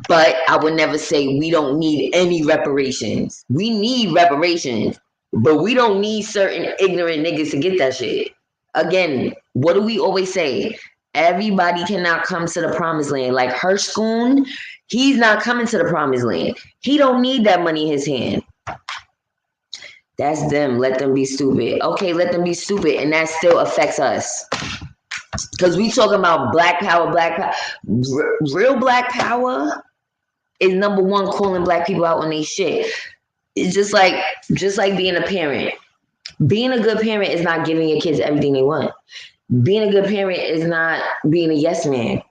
But I would never say we don't need any reparations. We need reparations, but we don't need certain ignorant niggas to get that shit. Again, what do we always say? Everybody cannot come to the promised land. Like Herscoon, he's not coming to the promised land. He don't need that money in his hand. That's them. Let them be stupid. Okay, let them be stupid, and that still affects us. Because we talking about black power. Real black power is number one, calling black people out on their shit. It's just like being a parent. Being a good parent is not giving your kids everything they want. Being a good parent is not being a yes man.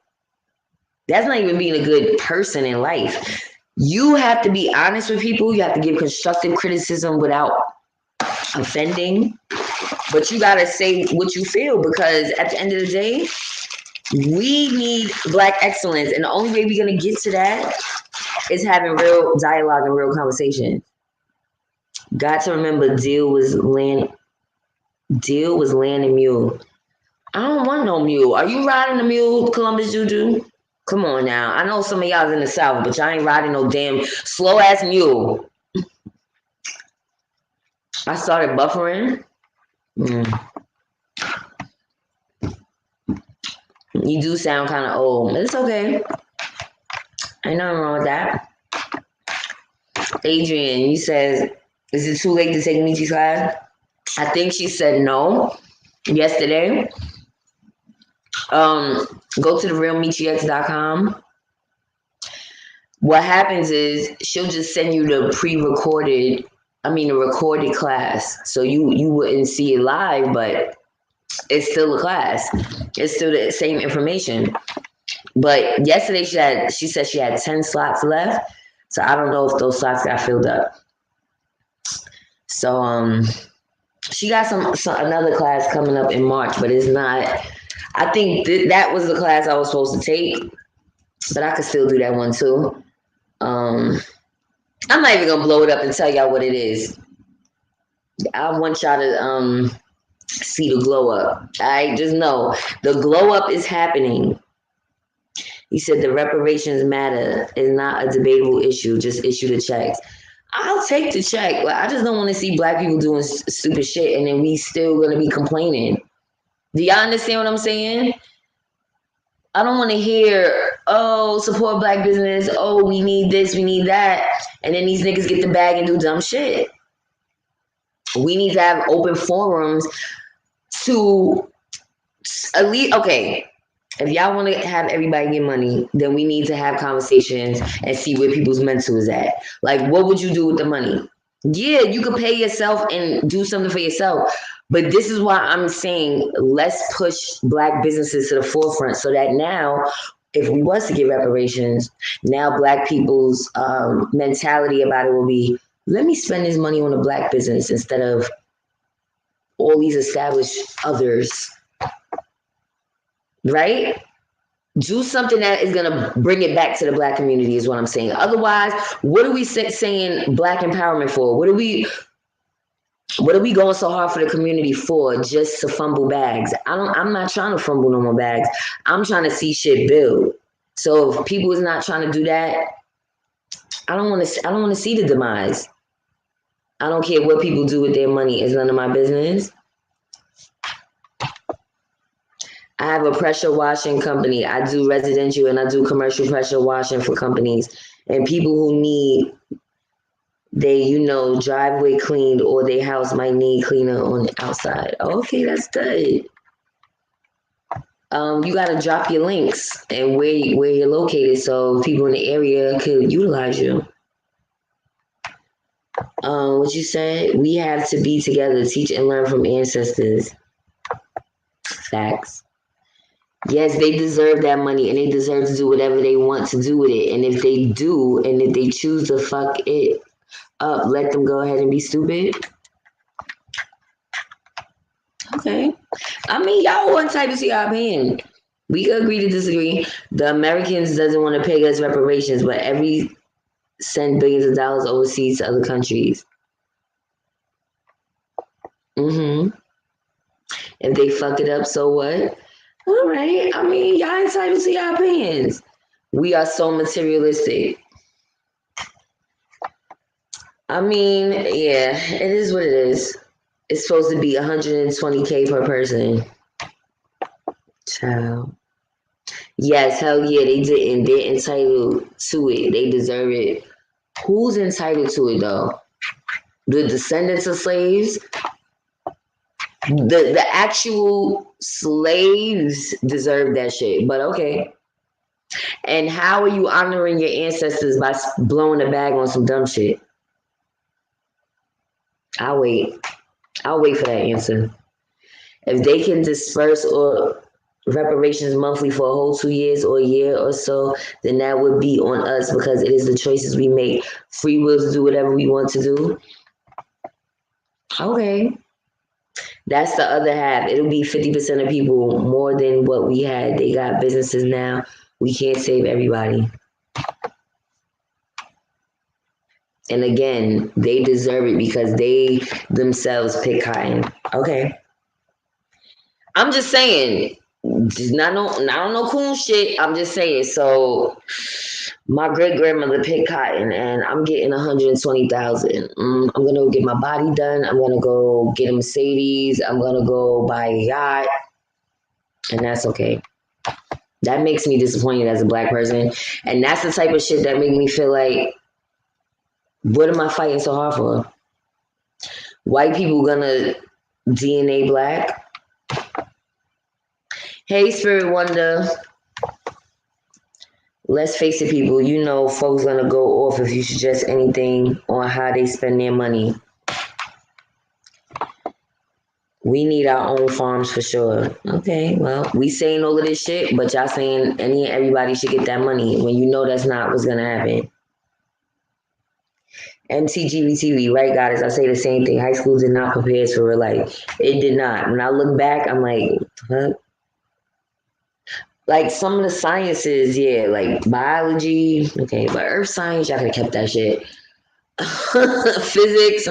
That's not even being a good person in life. You have to be honest with people. You have to give constructive criticism without offending. But you got to say what you feel, because at the end of the day, we need Black excellence. And the only way we're going to get to that is having real dialogue and real conversation. Got to remember, deal was land and mule. I don't want no mule. Are you riding a mule, Columbus Juju? Come on now. I know some of y'all's in the South, but y'all ain't riding no damn slow ass mule. I started buffering. You do sound kind of old, but it's okay. Ain't nothing wrong with that. Adrian, you said, is it too late to take Michi's class? I think she said no yesterday. Go to therealmichix.com. What happens is she'll just send you the recorded class. So you wouldn't see it live, but it's still a class. It's still the same information. But yesterday she said she had 10 slots left. So I don't know if those slots got filled up. So she got some another class coming up in March, but it's not. I think that was the class I was supposed to take, but I could still do that one too. I'm not even gonna blow it up and tell y'all what it is. I want y'all to see the glow up. I just know the glow up is happening. He said the reparations matter is not a debatable issue. Just issue the checks. I'll take the check, but I just don't want to see Black people doing stupid shit and then we still gonna be complaining. Do y'all understand what I'm saying? I don't want to hear, oh, support Black business. Oh, we need this, we need that. And then these niggas get the bag and do dumb shit. We need to have open forums to at least, okay, if y'all want to have everybody get money, then we need to have conversations and see where people's mental is at. Like, what would you do with the money? Yeah, you could pay yourself and do something for yourself. But this is why I'm saying let's push Black businesses to the forefront so that now, if we was to get reparations, now Black people's mentality about it will be, let me spend this money on a Black business instead of all these established others. Right? Do something that is going to bring it back to the Black community is what I'm saying. Otherwise, what are we saying Black empowerment for? What are we going so hard for the community for? Just to fumble bags? I'm not trying to fumble no more bags. I'm trying to see shit build. So if people is not trying to do that, I don't want to see the demise. I don't care what people do with their money. It's none of my business. I have a pressure washing company. I do residential and I do commercial pressure washing for companies and people who need driveway cleaned or their house might need cleaner on the outside. Okay, that's good. You gotta drop your links and where you're located so people in the area could utilize you. What you said? We have to be together, teach and learn from ancestors. Facts. Yes, they deserve that money and they deserve to do whatever they want to do with it. And if they do, and if they choose to fuck it up, let them go ahead and be stupid. Okay. I mean, y'all want entitled to your opinion. We could agree to disagree. The Americans doesn't want to pay us reparations, but send billions of dollars overseas to other countries. If they fuck it up, so what? All right. I mean, y'all entitled to your opinions. We are so materialistic. I mean, yeah, it is what it is. It's supposed to be $120K per person. Child. Yes, hell yeah, they didn't. They're entitled to it. They deserve it. Who's entitled to it though? The descendants of slaves? The actual slaves deserve that shit, but okay. And how are you honoring your ancestors by blowing the bag on some dumb shit? I'll wait for that answer. If they can disperse or reparations monthly for a whole 2 years or a year or so, then that would be on us because it is the choices we make. Free will to do whatever we want to do. Okay. That's the other half. It'll be 50% of people more than what we had. They got businesses now. We can't save everybody. And again, they deserve it because they themselves pick cotton. Okay. I'm just saying, just not no cool shit. I'm just saying. So my great grandmother picked cotton, and I'm getting 120,000. I'm gonna go get my body done. I'm gonna go get a Mercedes. I'm gonna go buy a yacht, and that's okay. That makes me disappointed as a Black person, and that's the type of shit that make me feel like, what am I fighting so hard for? White people gonna DNA Black? Hey, Spirit Wonder. Let's face it, people. You know, folks gonna go off if you suggest anything on how they spend their money. We need our own farms for sure. Okay, well, we saying all of this shit, but y'all saying any and everybody should get that money when you know that's not what's gonna happen. MTGBTV, right, guys? I say the same thing. High school did not prepare us for real life. It did not. When I look back, I'm like, what? Like some of the sciences, yeah, like biology, okay, but earth science, y'all could have kept that shit. Physics,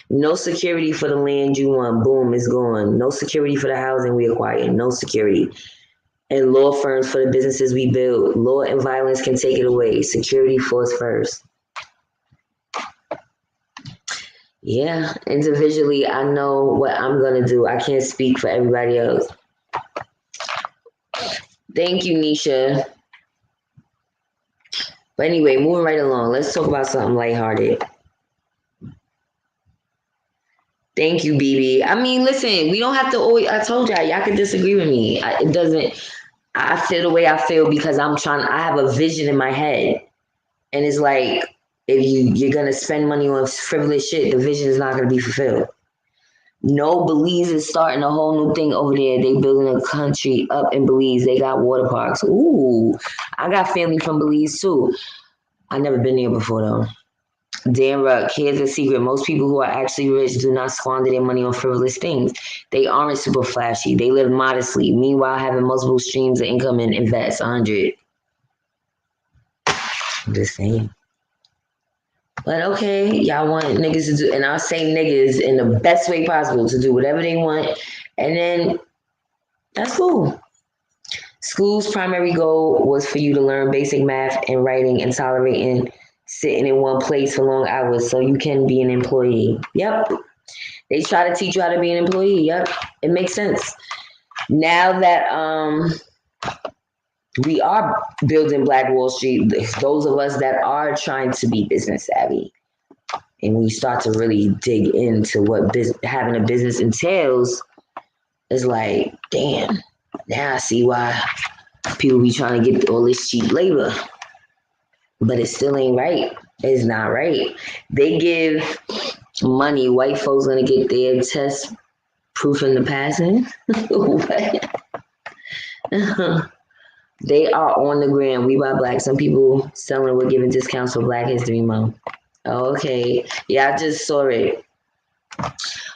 no security for the land you want. Boom, it's gone. No security for the housing we acquire. No security. And law firms for the businesses we build. Law and violence can take it away. Security force first. Yeah, individually, I know what I'm gonna do. I can't speak for everybody else. Thank you, Nisha. But anyway, moving right along. Let's talk about something lighthearted. Thank you, BB. I mean, listen, we don't have to always, I told y'all can disagree with me. It doesn't, I feel the way I feel because I have a vision in my head. And it's like, if you're going to spend money on frivolous shit, the vision is not going to be fulfilled. No, Belize is starting a whole new thing over there. They building a country up in Belize. They got water parks. Ooh, I got family from Belize too. I never been there before though. Dan Ruck, here's a secret. Most people who are actually rich do not squander their money on frivolous things. They aren't super flashy. They live modestly. Meanwhile, having multiple streams of income and invest 100. I'm just saying. But okay, y'all want niggas to do, and I'll say niggas in the best way possible to do whatever they want. And then that's cool. School's primary goal was for you to learn basic math and writing and tolerating sitting in one place for long hours so you can be an employee. Yep. They try to teach you how to be an employee. Yep. It makes sense. Now that we are building Black Wall Street, those of us that are trying to be business savvy, and we start to really dig into what having a business entails, it's like, damn, now I see why people be trying to get all this cheap labor. But it still ain't right. It's not right. They give money, white folks gonna get their test proof in the passing. They are on the gram. We buy Black. Some people selling we're giving discounts for Black History Month. Okay. Yeah, I just saw it.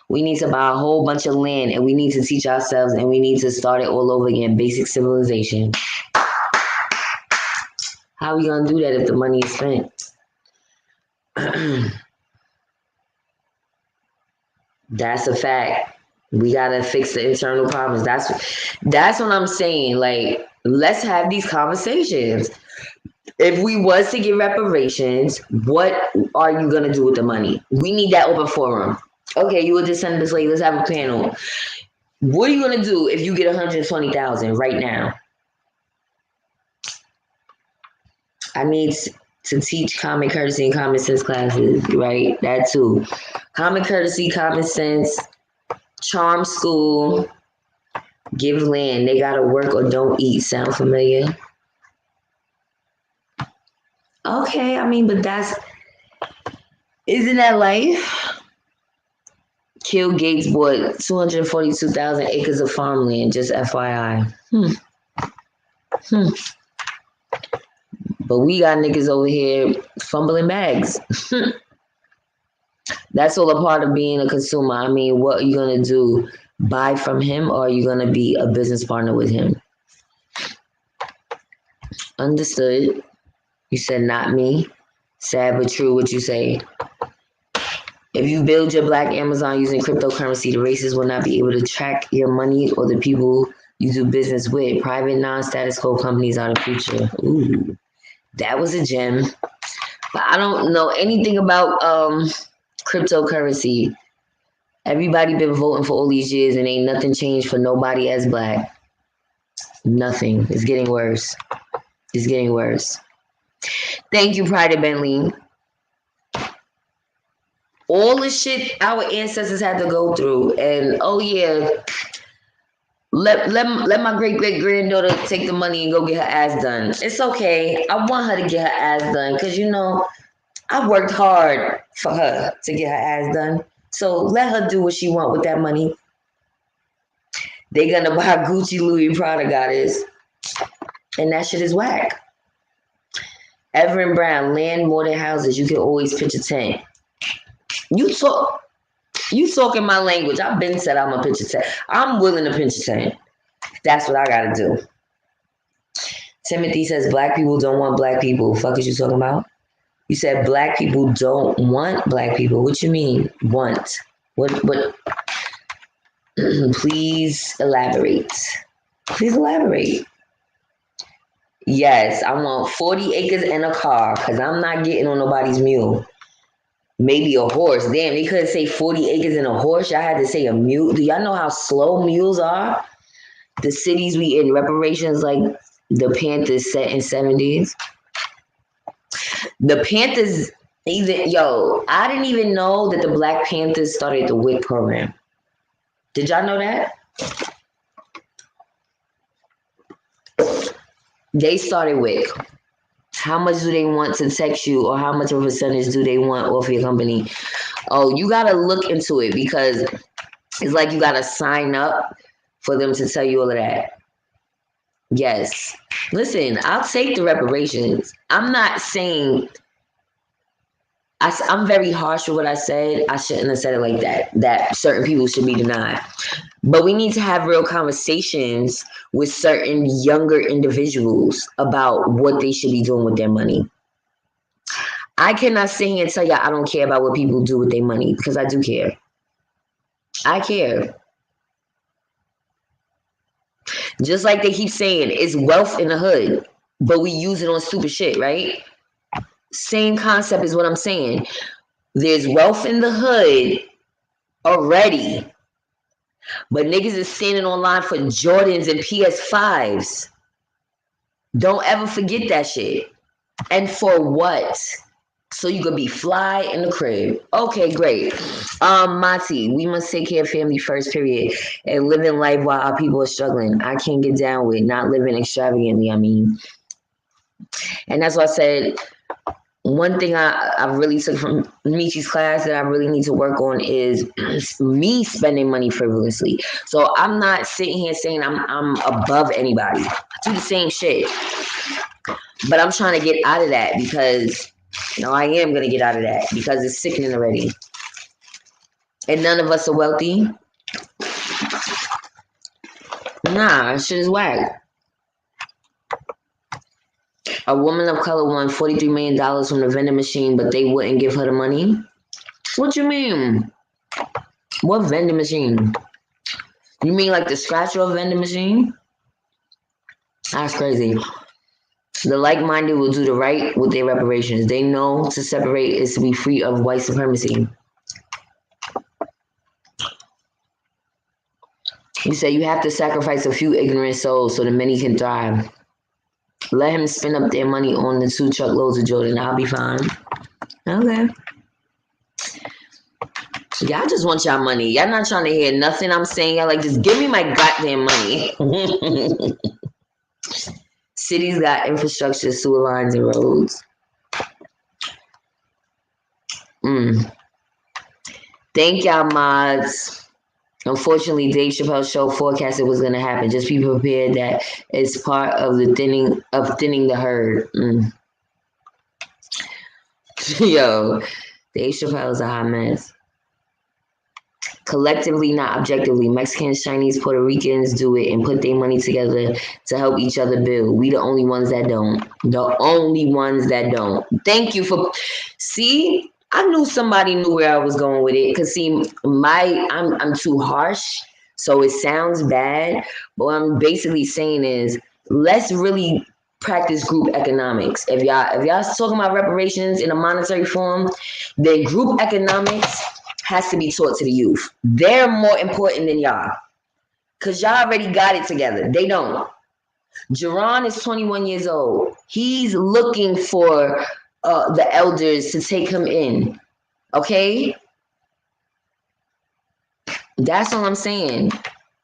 We need to buy a whole bunch of land and we need to teach ourselves and we need to start it all over again. Basic civilization. How are we gonna do that if the money is spent? That's a fact. We gotta fix the internal problems. That's what I'm saying. Like, let's have these conversations. If we was to get reparations, what are you gonna do with the money? We need that open forum. Okay, you a descendant of slaves. Let's have a panel. What are you gonna do if you get 120,000 right now? I need to teach common courtesy and common sense classes, right? That too. Common courtesy, common sense, charm school, give land. They gotta work or don't eat. Sound familiar? Okay, I mean, but isn't that life? Kill Gates bought 242,000 acres of farmland, just FYI. But we got niggas over here fumbling bags. That's all a part of being a consumer. I mean, what are you going to do? Buy from him, or are you going to be a business partner with him? Understood. You said not me. Sad but true what you say. If you build your black Amazon using cryptocurrency, the racists will not be able to track your money or the people you do business with. Private non-status quo companies are the future. Ooh, that was a gem. But I don't know anything about cryptocurrency. Everybody been voting for all these years and ain't nothing changed for nobody as black. Nothing. It's getting worse. It's getting worse. Thank you, Pride Bentley. All the shit our ancestors had to go through, and oh yeah, let my great-great-granddaughter take the money and go get her ass done. It's okay. I want her to get her ass done because, you know, I worked hard for her to get her ass done. So let her do what she want with that money. They gonna buy Gucci, Louis, Prada, goddess. And that shit is whack. Everett Brown, land more than houses. You can always pitch a tent. You talking my language. I've been said I'm a pitch a tent. I'm willing to pitch a tent. That's what I gotta do. Timothy says black people don't want black people. Fuck is you talking about? You said black people don't want black people. What you mean want? What please elaborate. Please elaborate. Yes, I want 40 acres and a car because I'm not getting on nobody's mule. Maybe a horse. Damn, they couldn't say 40 acres and a horse. Y'all had to say a mule. Do y'all know how slow mules are? The cities we in, reparations like the Panthers set in 70s. The Panthers, I didn't even know that the Black Panthers started the WIC program. Did y'all know that? They started WIC. How much do they want to text you, or how much of a percentage do they want off your company? Oh, you got to look into it because it's like you got to sign up for them to tell you all of that. Yes. Listen, I'll take the reparations. I'm not saying... I'm very harsh with what I said. I shouldn't have said it like that certain people should be denied. But we need to have real conversations with certain younger individuals about what they should be doing with their money. I cannot sit here and tell y'all I don't care about what people do with their money because I do care. I care. Just like they keep saying, it's wealth in the hood, but we use it on stupid shit, right? Same concept is what I'm saying. There's wealth in the hood already, but niggas is standing online for Jordans and PS5s. Don't ever forget that shit. And for what? So you could be fly in the crib. Okay, great. Mati, we must take care of family first, period. And living life while our people are struggling. I can't get down with not living extravagantly, I mean. And that's why I said, one thing I really took from Michi's class that I really need to work on is me spending money frivolously. So I'm not sitting here saying I'm above anybody. I do the same shit. But I'm trying to get out of that because, I am going to get out of that because it's sickening already. And none of us are wealthy. Nah, shit is whack. A woman of color won $43 million from the vending machine, but they wouldn't give her the money? What you mean? What vending machine? You mean like the scratch-off vending machine? That's crazy. The like-minded will do the right with their reparations. They know to separate is to be free of white supremacy. You say you have to sacrifice a few ignorant souls so the many can thrive. Let him spend up their money on the 2 truckloads of Jordan. I'll be fine. Okay. Y'all just want y'all money. Y'all not trying to hear nothing I'm saying. Y'all like, just give me my goddamn money. Cities got infrastructure, sewer lines, and roads. Thank y'all, mods. Unfortunately, Dave Chappelle's show forecasted was going to happen. Just be prepared that it's part of the thinning the herd. Yo, Dave Chappelle's a hot mess. Collectively, not objectively, Mexicans, Chinese, Puerto Ricans do it and put their money together to help each other build. We the only ones that don't. The only ones that don't. Thank you for... See, I knew somebody knew where I was going with it. Because, see, I'm too harsh, so it sounds bad. But what I'm basically saying is, let's really practice group economics. If y'all talking about reparations in a monetary form, then group economics has to be taught to the youth. They're more important than y'all. Because y'all already got it together. They don't. Jerron is 21 years old. He's looking for the elders to take him in. Okay? That's all I'm saying.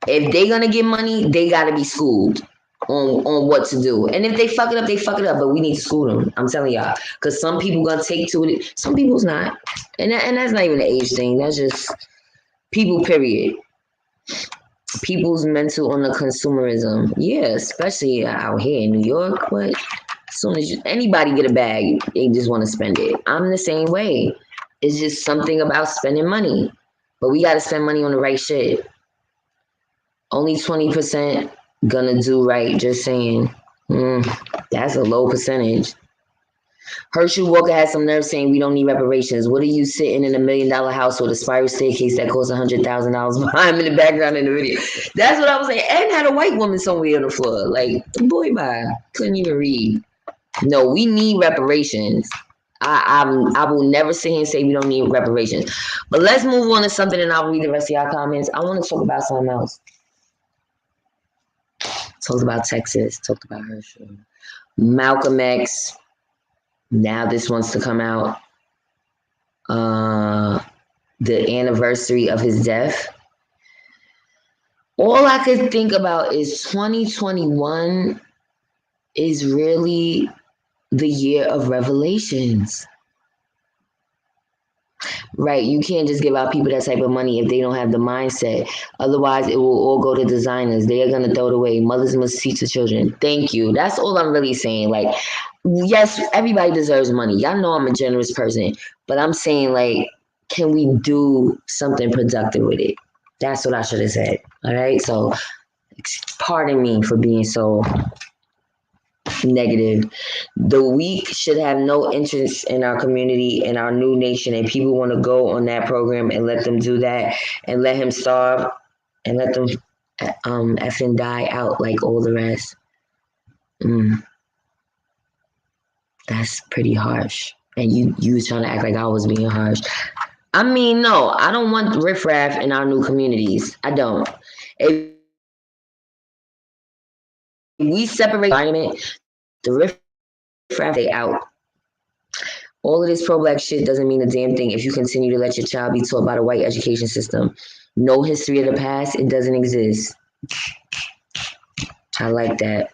If they gonna get money, they gotta be schooled on what to do. And if they fuck it up, they fuck it up. But we need to school them. I'm telling y'all. Because some people gonna take to it. Some people's not. And that's not even an age thing. That's just people, period. People's mental on the consumerism. Yeah, especially out here in New York. But as soon as anybody get a bag, they just want to spend it. I'm the same way. It's just something about spending money. But we got to spend money on the right shit. Only 20% gonna do right. Just saying. That's a low percentage. Hershey Walker has some nerve saying we don't need reparations. What are you sitting in $1 million house with a spiral staircase that costs $100,000 behind him in the background in the video? That's what I was saying. And had a white woman somewhere on the floor. Like, boy, bye. Couldn't even read. No, we need reparations. I will never sit here and say we don't need reparations. But let's move on to something and I'll read the rest of y'all comments. I want to talk about something else. Talked about Texas. Talked about Hershey. Malcolm X. Now this wants to come out. The anniversary of his death. All I could think about is 2021 is really the year of revelations. Right, you can't just give out people that type of money if they don't have the mindset. Otherwise, it will all go to designers. They are going to throw it away. Mothers must teach the children. Thank you. That's all I'm really saying. Like, yes, everybody deserves money. Y'all know I'm a generous person. But I'm saying, like, can we do something productive with it? That's what I should have said. All right? So, pardon me for being so negative. The weak should have no interest in our community and our new nation, and people want to go on that program and let them do that and let him starve and let them effing die out like all the rest. That's pretty harsh. And you was trying to act like I was being harsh. I mean, no, I don't want riffraff in our new communities. I don't. If we separate the environment, the riffraff, they out. All of this pro-black shit doesn't mean a damn thing if you continue to let your child be taught by the white education system. No history of the past, it doesn't exist. I like that.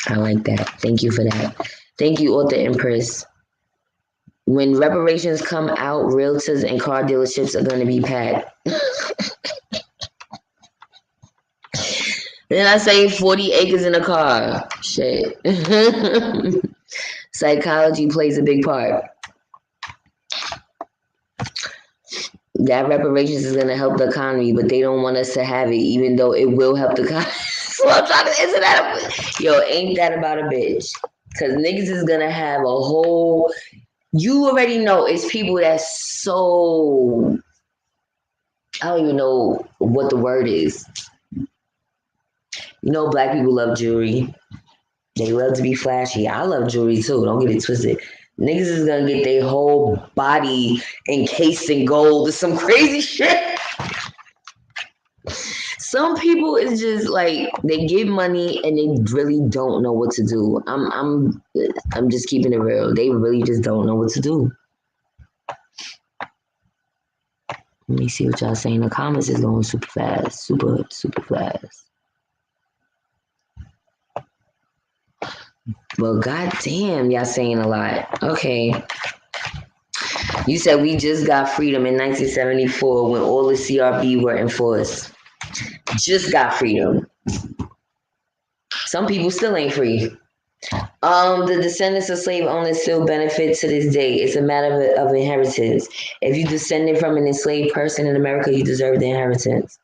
I like that. Thank you for that. Thank you, Author Empress. When reparations come out, realtors and car dealerships are going to be packed. Then I say 40 acres in a car. Shit. Psychology plays a big part. That reparations is going to help the economy, but they don't want us to have it, even though it will help the economy. So I'm trying to, isn't that ain't that about a bitch? Because niggas is going to have a whole, you already know it's people that's so, I don't even know what the word is. You know, black people love jewelry. They love to be flashy. I love jewelry too. Don't get it twisted. Niggas is gonna get their whole body encased in gold or some crazy shit. Some people is just like they give money and they really don't know what to do. I'm just keeping it real. They really just don't know what to do. Let me see what y'all saying. The comments is going super fast, super fast. Well, goddamn, y'all saying a lot. Okay. You said we just got freedom in 1974 when all the CRB were enforced. Just got freedom. Some people still ain't free. The descendants of slave owners still benefit to this day. It's a matter of inheritance. If you descended from an enslaved person in America, you deserve the inheritance.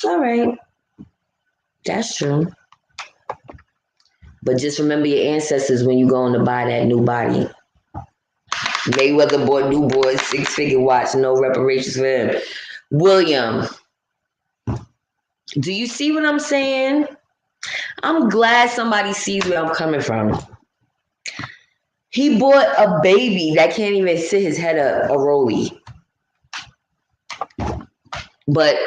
All right. That's true. But just remember your ancestors when you going to buy that new body. Mayweather bought new boy, 6-figure watch, no reparations for him. William, do you see what I'm saying? I'm glad somebody sees where I'm coming from. He bought a baby that can't even sit his head up, a rollie. But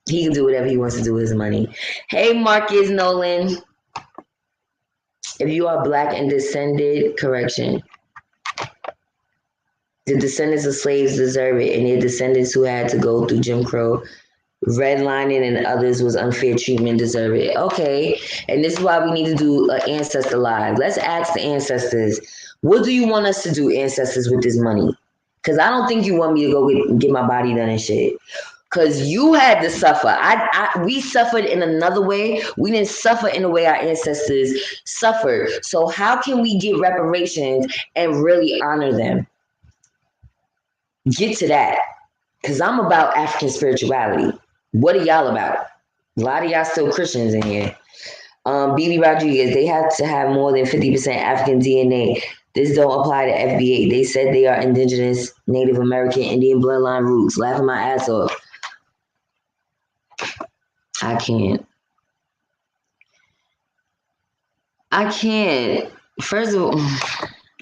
he can do whatever he wants to do with his money. Hey, Marcus Nolan. If you are black and descended, correction. The descendants of slaves deserve it, and their descendants who had to go through Jim Crow, redlining, and others was unfair treatment deserve it. Okay, and this is why we need to do an ancestor live. Let's ask the ancestors, what do you want us to do, ancestors, with this money? Because I don't think you want me to go get my body done and shit. Because you had to suffer. We suffered in another way. We didn't suffer in the way our ancestors suffered. So how can we get reparations and really honor them? Get to that. Because I'm about African spirituality. What are y'all about? A lot of y'all still Christians in here. BB Rodriguez, they have to have more than 50% African DNA. This don't apply to FBA. They said they are indigenous, Native American, Indian bloodline roots. Laughing my ass off. I can't. First of all,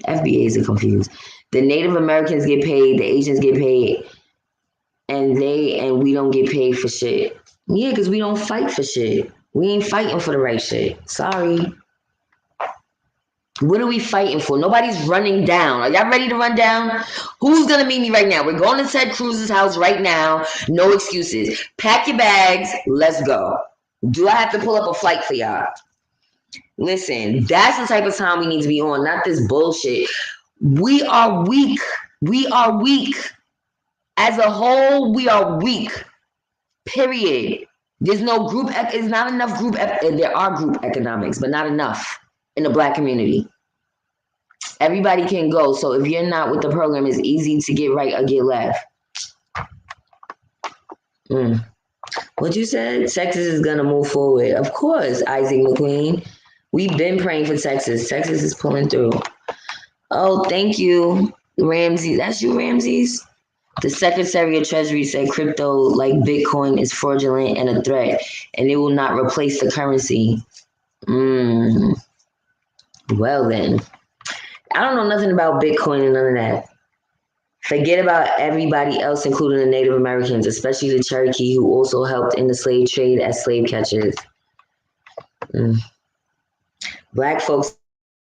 FBAs are confused. The Native Americans get paid, the Asians get paid, and we don't get paid for shit. Yeah, because we don't fight for shit. We ain't fighting for the right shit. Sorry. What are we fighting for? Nobody's running down. Are y'all ready to run down? Who's going to meet me right now? We're going to Ted Cruz's house right now. No excuses. Pack your bags. Let's go. Do I have to pull up a flight for y'all? Listen, that's the type of time we need to be on, not this bullshit. We are weak. We are weak. As a whole, we are weak. Period. There's no group. It's not enough group. There are group economics, but not enough in the black community. Everybody can go. So if you're not with the program, it's easy to get right or get left. What you said? Texas is going to move forward. Of course, Isaac McQueen. We've been praying for Texas. Texas is pulling through. Oh, thank you, Ramsey. That's you, Ramses? The Secretary of Treasury said crypto, like Bitcoin, is fraudulent and a threat, and it will not replace the currency. Well, then. I don't know nothing about Bitcoin and none of that. Forget about everybody else, including the Native Americans, especially the Cherokee, who also helped in the slave trade as slave catchers. Black folks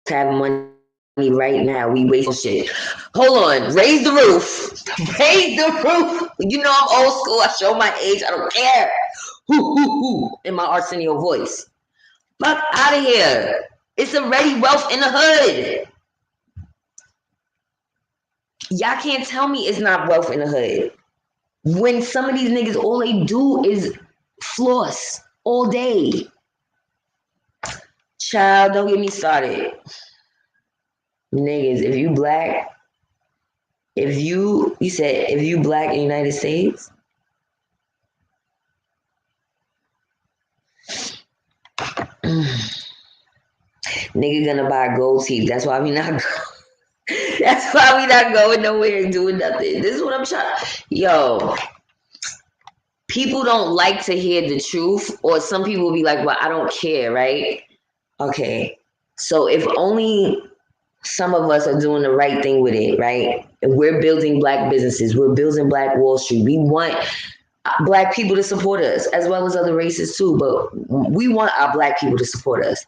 have money right now. We waste shit. Hold on. Raise the roof. Raise the roof. You know I'm old school. I show my age. I don't care. Hoo, in my Arsenio voice. Fuck out of here. It's already wealth in the hood. Y'all can't tell me it's not wealth in the hood. When some of these niggas, all they do is floss all day. Child, don't get me started. Niggas, if you black, you said if you black in the United States, nigga gonna buy gold teeth. That's why we not going nowhere and doing nothing. This is what I'm trying. Yo, people don't like to hear the truth, or some people will be like, well, I don't care, right? Okay, so if only some of us are doing the right thing with it, right? We're building black businesses. We're building Black Wall Street. We want black people to support us, as well as other races too, but we want our black people to support us.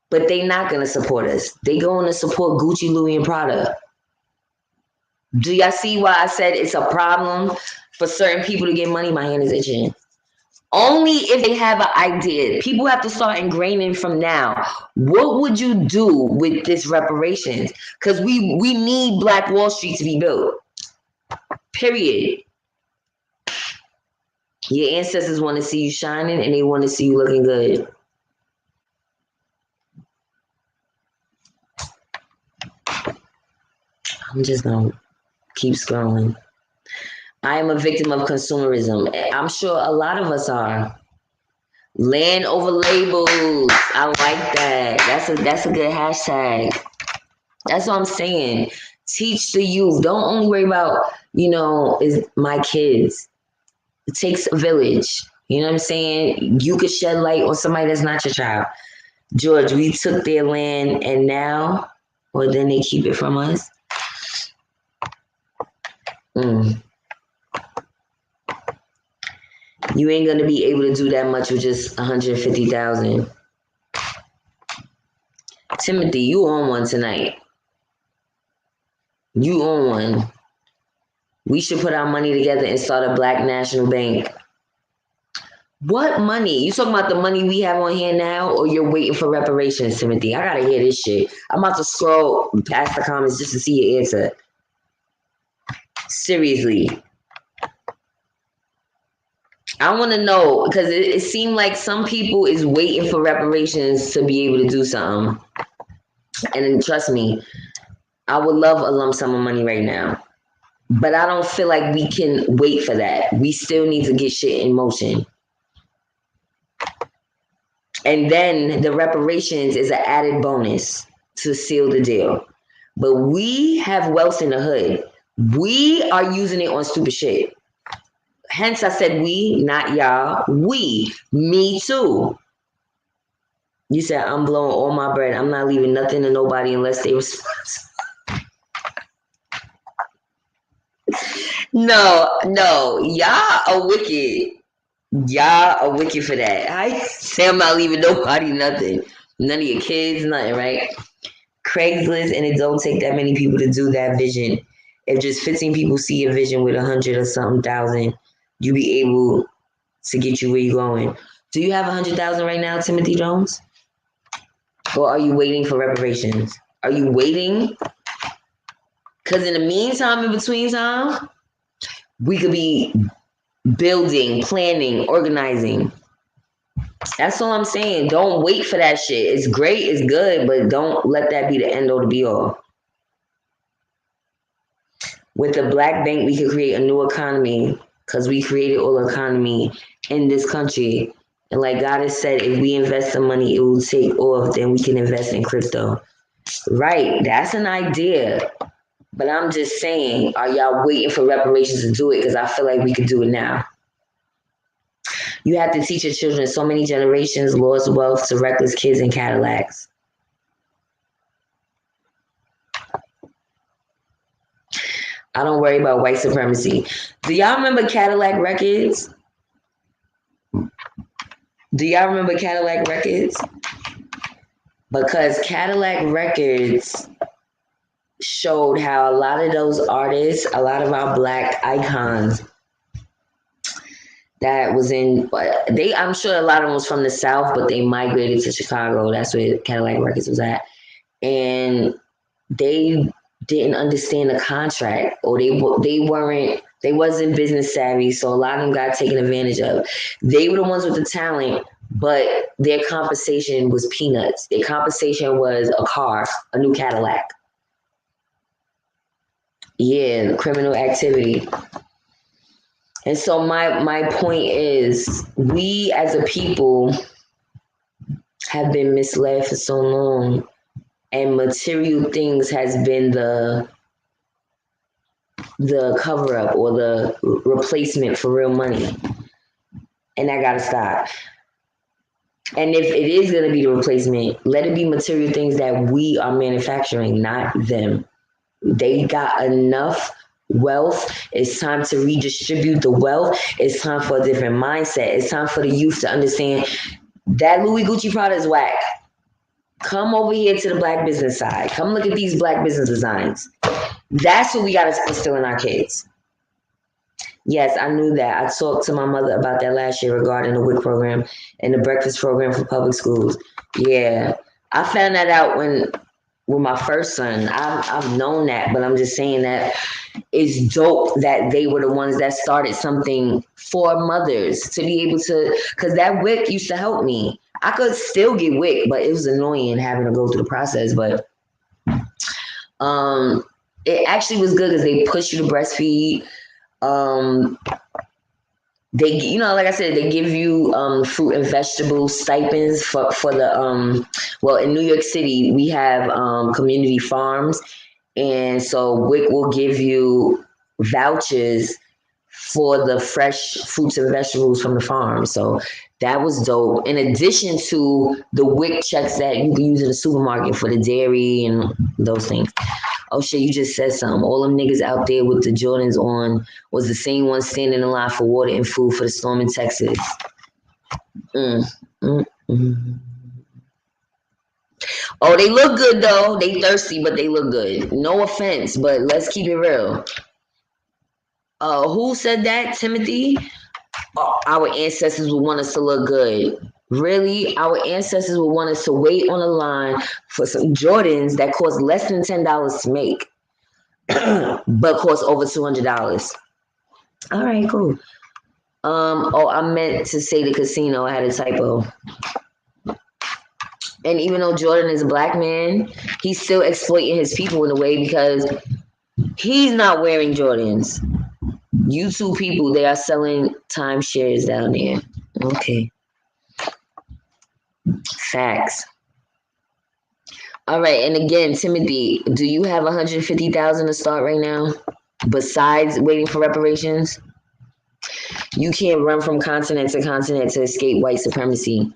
But they not going to support us. They going to support Gucci, Louis, and Prada. Do y'all see why I said it's a problem for certain people to get money? My hand is itching. Only if they have an idea. People have to start ingraining from now. What would you do with this reparations? Because we need Black Wall Street to be built. Period. Your ancestors want to see you shining and they want to see you looking good. I'm just going to keep scrolling. I am a victim of consumerism. I'm sure a lot of us are. Land over labels. I like that. That's a good hashtag. That's what I'm saying. Teach the youth. Don't only worry about, is my kids. It takes a village. You know what I'm saying? You could shed light on somebody that's not your child. George, we took their land and now, or then they keep it from us. You ain't gonna be able to do that much with just 150,000. Timothy, you on one tonight. You on one. We should put our money together and start a Black National Bank. What money? You talking about the money we have on hand now, or you're waiting for reparations, Timothy? I gotta hear this shit. I'm about to scroll past the comments just to see your answer. Seriously. I want to know, because it seemed like some people is waiting for reparations to be able to do something. And trust me, I would love a lump sum of money right now. But I don't feel like we can wait for that. We still need to get shit in motion. And then the reparations is an added bonus to seal the deal. But we have wealth in the hood. We are using it on stupid shit. Hence, I said we, not y'all. We. Me too. You said, I'm blowing all my bread. I'm not leaving nothing to nobody unless they responsible. No. Y'all are wicked. Y'all are wicked for that. I say I'm not leaving nobody nothing. None of your kids, nothing, right? Craigslist, and it don't take that many people to do that vision. If just 15 people see a vision with 100 or something thousand, you be able to get you where you're going. Do you have 100,000 right now, Timothy Jones? Or are you waiting for reparations? Are you waiting? Because in the meantime, in between time, we could be building, planning, organizing. That's all I'm saying. Don't wait for that shit. It's great, it's good, but don't let that be the end all to be all. With the Black Bank, we could create a new economy because we created all the economy in this country. And like God has said, if we invest the money, it will take off. Then we can invest in crypto. Right. That's an idea. But I'm just saying, are y'all waiting for reparations to do it? Because I feel like we could do it now. You have to teach your children so many generations lost wealth to reckless kids in Cadillacs. I don't worry about white supremacy. Do y'all remember Cadillac Records? Because Cadillac Records showed how a lot of those artists, a lot of our Black icons that was I'm sure a lot of them was from the South, but they migrated to Chicago. That's where Cadillac Records was at. And they didn't understand the contract, or they wasn't business savvy, so a lot of them got taken advantage of. They were the ones with the talent, but their compensation was peanuts. Their compensation was a car, a new Cadillac. Yeah, criminal activity. And so my point is, we as a people have been misled for so long, and material things has been the cover up or the replacement for real money. And that gotta stop. And if it is gonna be the replacement, let it be material things that we are manufacturing, not them. They got enough wealth. It's time to redistribute the wealth. It's time for a different mindset. It's time for the youth to understand that Louis Gucci Prada is whack. Come over here to the Black business side. Come look at these Black business designs. That's what we got to instill in our kids. Yes, I knew that. I talked to my mother about that last year regarding the WIC program and the breakfast program for public schools. Yeah, I found that out when with my first son. I've known that, but I'm just saying that it's dope that they were the ones that started something for mothers to be able to, because that WIC used to help me. I could still get WIC, but it was annoying having to go through the process. But it actually was good because they push you to breastfeed. They, you know, like I said, they give you fruit and vegetable stipends for the well, in New York City we have community farms, and so WIC will give you vouchers for the fresh fruits and vegetables from the farm. So that was dope. In addition to the WIC checks that you can use in the supermarket for the dairy and those things. Oh shit, you just said something. All them niggas out there with the Jordans on was the same ones standing in line for water and food for the storm in Texas. Mm. Oh, they look good though. They thirsty, but they look good. No offense, but let's keep it real. Who said that, Timothy? Oh, our ancestors would want us to look good. Really? Our ancestors would want us to wait on a line for some Jordans that cost less than $10 to make, but cost over $200. All right, cool. I meant to say the casino. I had a typo. And even though Jordan is a black man, he's still exploiting his people in a way because he's not wearing Jordans. You two people, they are selling timeshares down there. Okay. Facts. All right, and again, Timothy, do you have 150,000 to start right now? Besides waiting for reparations? You can't run from continent to continent to escape white supremacy.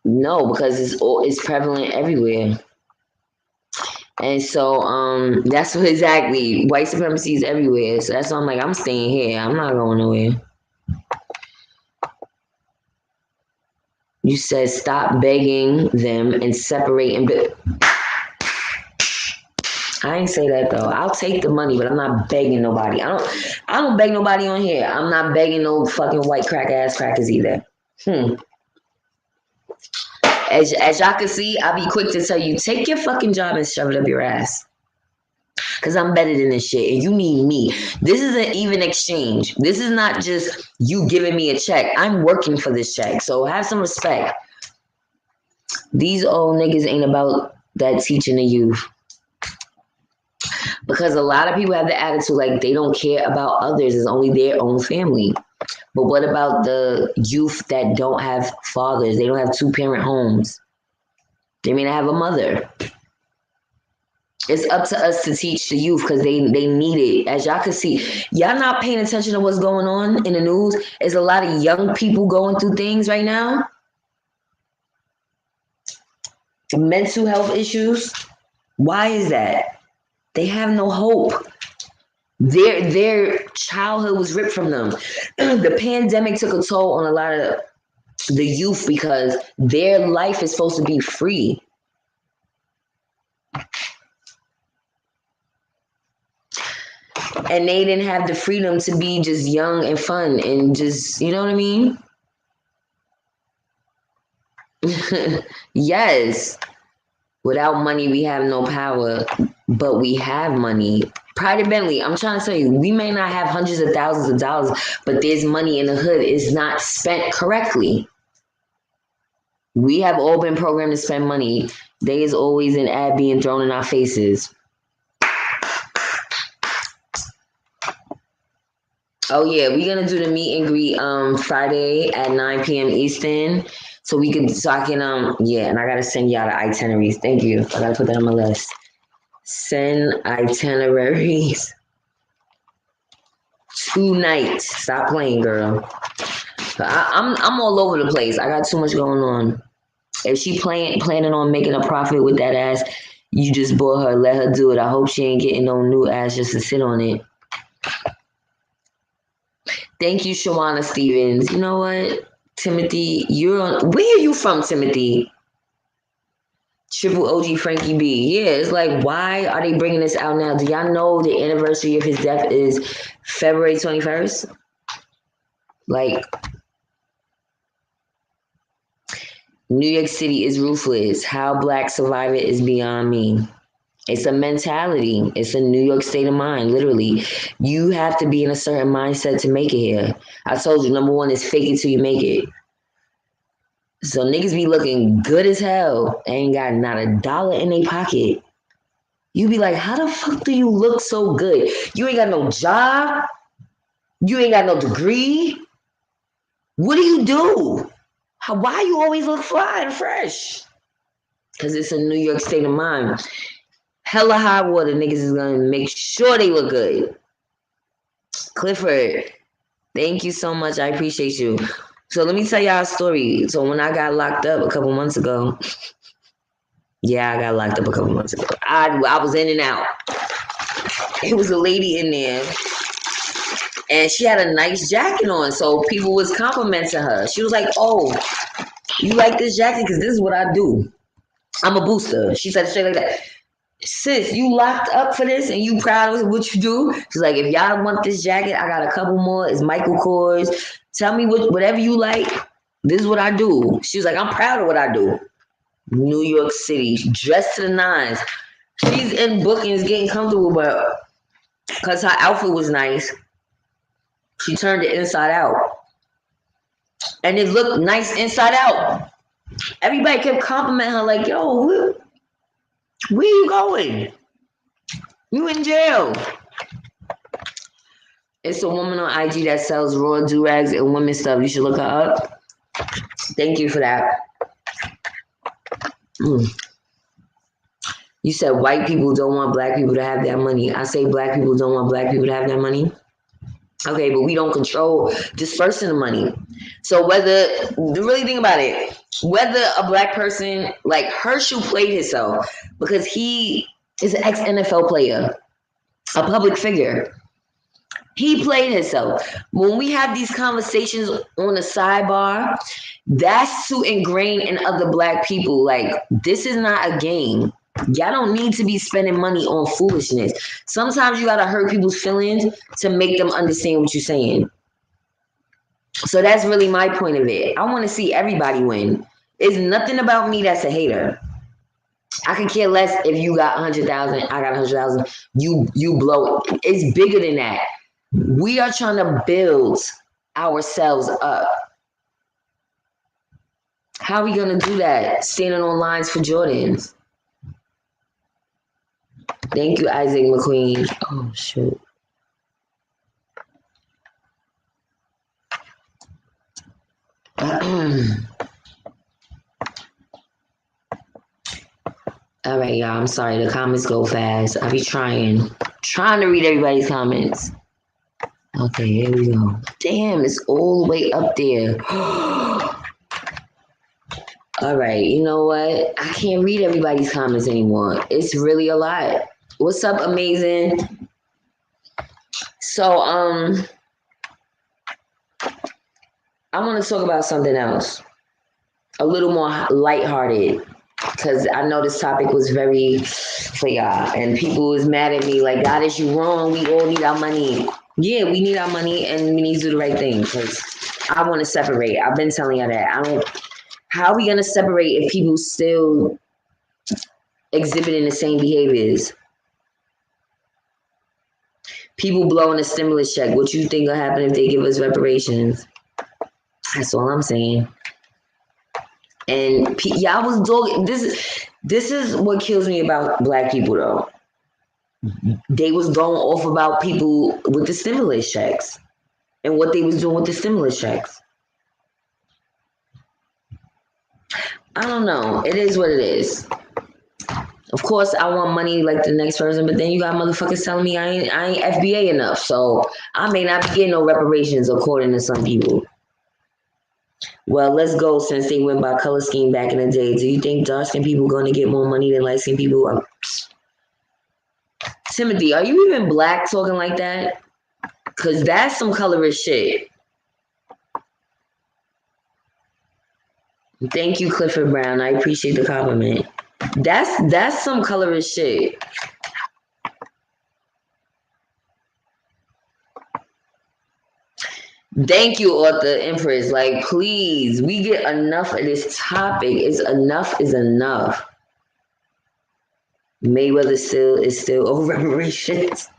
No, because it's prevalent everywhere. And so that's what exactly, white supremacy is everywhere. So that's why I'm like, I'm staying here. I'm not going nowhere. You said stop begging them and separate and I ain't say that though. I'll take the money, but I'm not begging nobody. I don't beg nobody on here. I'm not begging no fucking white crack ass crackers either. As y'all can see, I'll be quick to tell you, take your fucking job and shove it up your ass. Cause I'm better than this shit and you need me. This is an even exchange. This is not just you giving me a check. I'm working for this check. So have some respect. These old niggas ain't about that teaching the youth. Because a lot of people have the attitude like they don't care about others. It's only their own family. But what about the youth that don't have fathers? They don't have 2-parent homes. They may not have a mother. It's up to us to teach the youth because they need it. As y'all can see, y'all not paying attention to what's going on in the news. There's a lot of young people going through things right now. Mental health issues. Why is that? They have no hope. Their childhood was ripped from them. The pandemic took a toll on a lot of the youth because their life is supposed to be free. And they didn't have the freedom to be just young and fun and just, you know what I mean? Yes. Without money, we have no power, but we have money. Pride and Bentley, I'm trying to tell you, we may not have hundreds of thousands of dollars, but there's money in the hood. It's not spent correctly. We have all been programmed to spend money. There is always an ad being thrown in our faces. Oh yeah, we're gonna do the meet and greet Friday at 9 p.m. Eastern. So I can and I gotta send y'all the itineraries. Thank you. I gotta put that on my list. Send itineraries tonight. Stop playing, girl. I'm all over the place. I got too much going on. If she planning on making a profit with that ass, you just bought her. Let her do it. I hope she ain't getting no new ass just to sit on it. Thank you, Shawana Stevens. You know what, Timothy? Where are you from, Timothy? Triple OG Frankie B. Yeah, it's like, why are they bringing this out now? Do y'all know the anniversary of his death is February 21st? Like, New York City is ruthless. How black survive it is beyond me. It's a mentality. It's a New York state of mind, literally. You have to be in a certain mindset to make it here. I told you, number one is fake it till you make it. So niggas be looking good as hell, ain't got not a dollar in their pocket. You be like, how the fuck do you look so good? You ain't got no job. You ain't got no degree. What do you do? Why you always look fly and fresh? Because it's a New York state of mind. Hella high water, niggas is gonna make sure they look good. Clifford, thank you so much. I appreciate you. So let me tell y'all a story. So when I got locked up a couple months ago, I got locked up a couple months ago. I was in and out. It was a lady in there, and she had a nice jacket on, so people was complimenting her. She was like, "Oh, you like this jacket? Because this is what I do. I'm a booster." She said straight like that. Sis, you locked up for this and you proud of what you do? She's like, if y'all want this jacket, I got a couple more. It's Michael Kors. Tell me whatever you like. This is what I do. She was like, I'm proud of what I do. New York City, dressed to the nines. She's in bookings, getting comfortable, but because her outfit was nice, she turned it inside out. And it looked nice inside out. Everybody kept complimenting her like, yo, where you going? You in jail. It's a woman on IG that sells RHOA do-rags and women's stuff. You should look her up. Thank you for that. You said white people don't want black people to have that money. I say black people don't want black people to have that money. Okay, but we don't control dispersing the money. So really think about it, whether a black person, like Hershey played himself because he is an ex-NFL player, a public figure. He played himself. When we have these conversations on the sidebar, that's to ingrain in other black people. Like, this is not a game. Y'all don't need to be spending money on foolishness. Sometimes you gotta hurt people's feelings to make them understand what you're saying. So that's really my point of it. I want to see everybody win. It's nothing about me that's a hater. I could care less if you got 100,000, I got 100,000. You blow it. It's bigger than that. We are trying to build ourselves up. How are we gonna do that? Standing on lines for Jordans. Thank you, Isaac McQueen. Oh, shoot. All right, y'all. I'm sorry. The comments go fast. I be trying to read everybody's comments. Okay, here we go. Damn, it's all the way up there. All right, you know what? I can't read everybody's comments anymore. It's really a lot. What's up, amazing? So, I want to talk about something else. A little more lighthearted. Because I know this topic was very for y'all. And people was mad at me like, God, is you wrong? We all need our money. Yeah, we need our money and we need to do the right thing. Because I want to separate. I've been telling y'all that. How are we going to separate if people still exhibiting the same behaviors? People blowing a stimulus check. What you think will happen if they give us reparations? That's all I'm saying. And y'all was dogging. This is what kills me about black people, though. They was going off about people with the stimulus checks and what they was doing with the stimulus checks. I don't know. It is what it is. Of course, I want money like the next person, but then you got motherfuckers telling me I ain't FBA enough, so I may not be getting no reparations according to some people. Well, let's go since they went by color scheme back in the day. Do you think dark-skinned people going to get more money than light-skinned people? Timothy, are you even black talking like that? Because that's some colorist shit. Thank you, Clifford Brown. I appreciate the compliment. That's some colorist shit. Thank you, author Empress. Like, please, we get enough of this topic. It's enough is enough. Mayweather is still over reparations.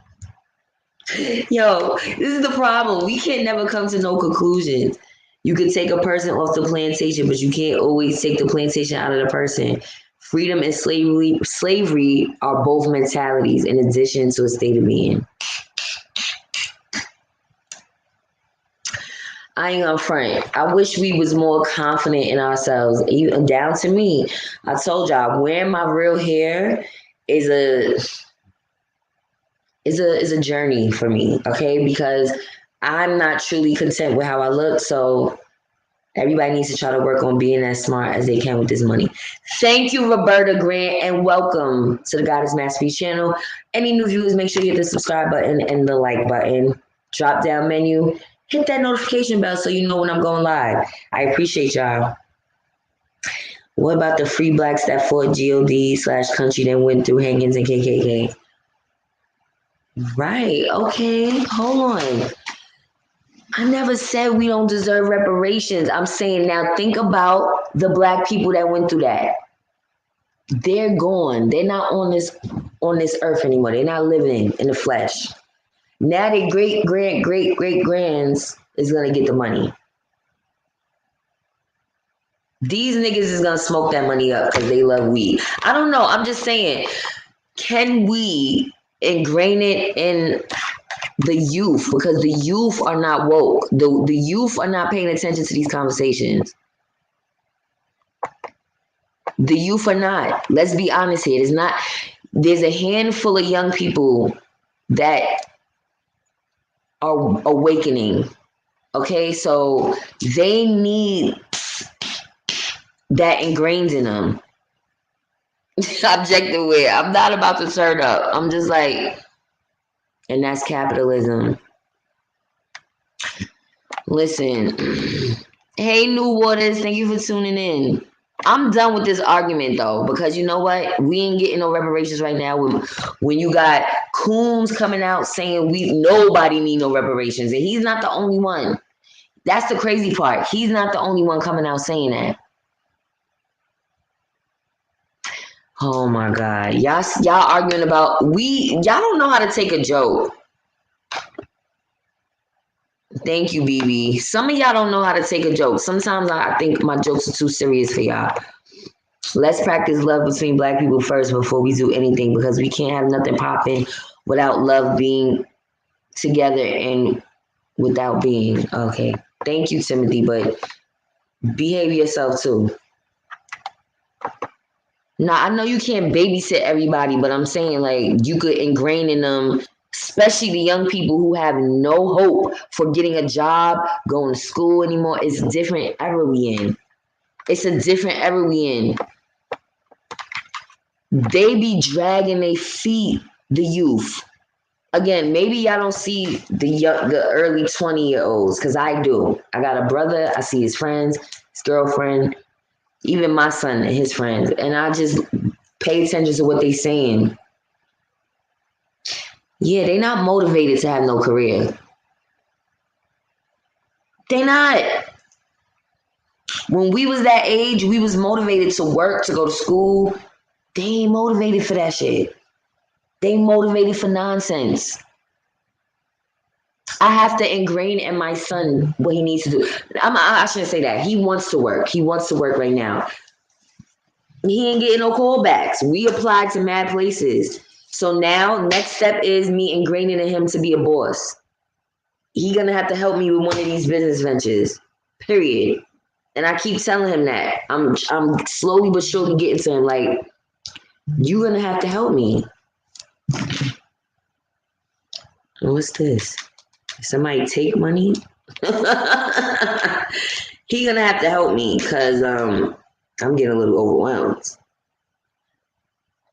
Yo, this is the problem. We can't never come to no conclusions. You could take a person off the plantation, but you can't always take the plantation out of the person. Freedom and slavery are both mentalities in addition to a state of being. I ain't gonna front. I wish we was more confident in ourselves. Even down to me. I told y'all, wearing my real hair is a journey for me, okay? Because I'm not truly content with how I look, so everybody needs to try to work on being as smart as they can with this money. Thank you, Roberta Grant, and welcome to the Goddess Masterpiece channel. Any new viewers, make sure you hit the subscribe button and the like button. Drop down menu. Hit that notification bell so you know when I'm going live. I appreciate y'all. What about the free blacks that fought GOD/country then went through hangings and KKK? Right. Okay. Hold on. I never said we don't deserve reparations. I'm saying now think about the black people that went through that. They're gone. They're not on this earth anymore. They're not living in the flesh. Now their great-grands is gonna get the money. These niggas is gonna smoke that money up because they love weed. I don't know. I'm just saying, can we ingrain it in the youth? Because the youth are not woke. The youth are not paying attention to these conversations. The youth are not. Let's be honest here. It's not. There's a handful of young people that are awakening. Okay, so they need that ingrained in them. Objective way. I'm not about to turn up. I'm just like, and that's capitalism. Listen, hey, New Waters, thank you for tuning in. I'm done with this argument though, because you know what? We ain't getting no reparations right now. When you got Coombs coming out saying nobody need no reparations, and he's not the only one. That's the crazy part. He's not the only one coming out saying that. Oh my God, y'all arguing about y'all don't know how to take a joke. Thank you, BB. Some of y'all don't know how to take a joke. Sometimes I think my jokes are too serious for y'all. Let's practice love between black people first before we do anything, because we can't have nothing popping without love being together and without being. Okay. Thank you, Timothy, but behave yourself too. Now, I know you can't babysit everybody, but I'm saying like you could ingrain in them, especially the young people who have no hope for getting a job, going to school anymore. It's different era we in. It's a different era we in. They be dragging their feet, the youth. Again, maybe y'all don't see the early 20-year-olds, because I do. I got a brother, I see his friends, his girlfriend, even my son and his friends, and I just pay attention to what they saying. Yeah, they not motivated to have no career. They not. When we was that age, we was motivated to work, to go to school. They ain't motivated for that shit. They motivated for nonsense. I have to ingrain in my son what he needs to do. I shouldn't say that. He wants to work. He wants to work right now. He ain't getting no callbacks. We applied to mad places. So now, next step is me ingraining in him to be a boss. He gonna have to help me with one of these business ventures. Period. And I keep telling him that. I'm slowly but surely getting to him. Like, you're gonna have to help me. What's this? Somebody take money? He gonna have to help me because I'm getting a little overwhelmed.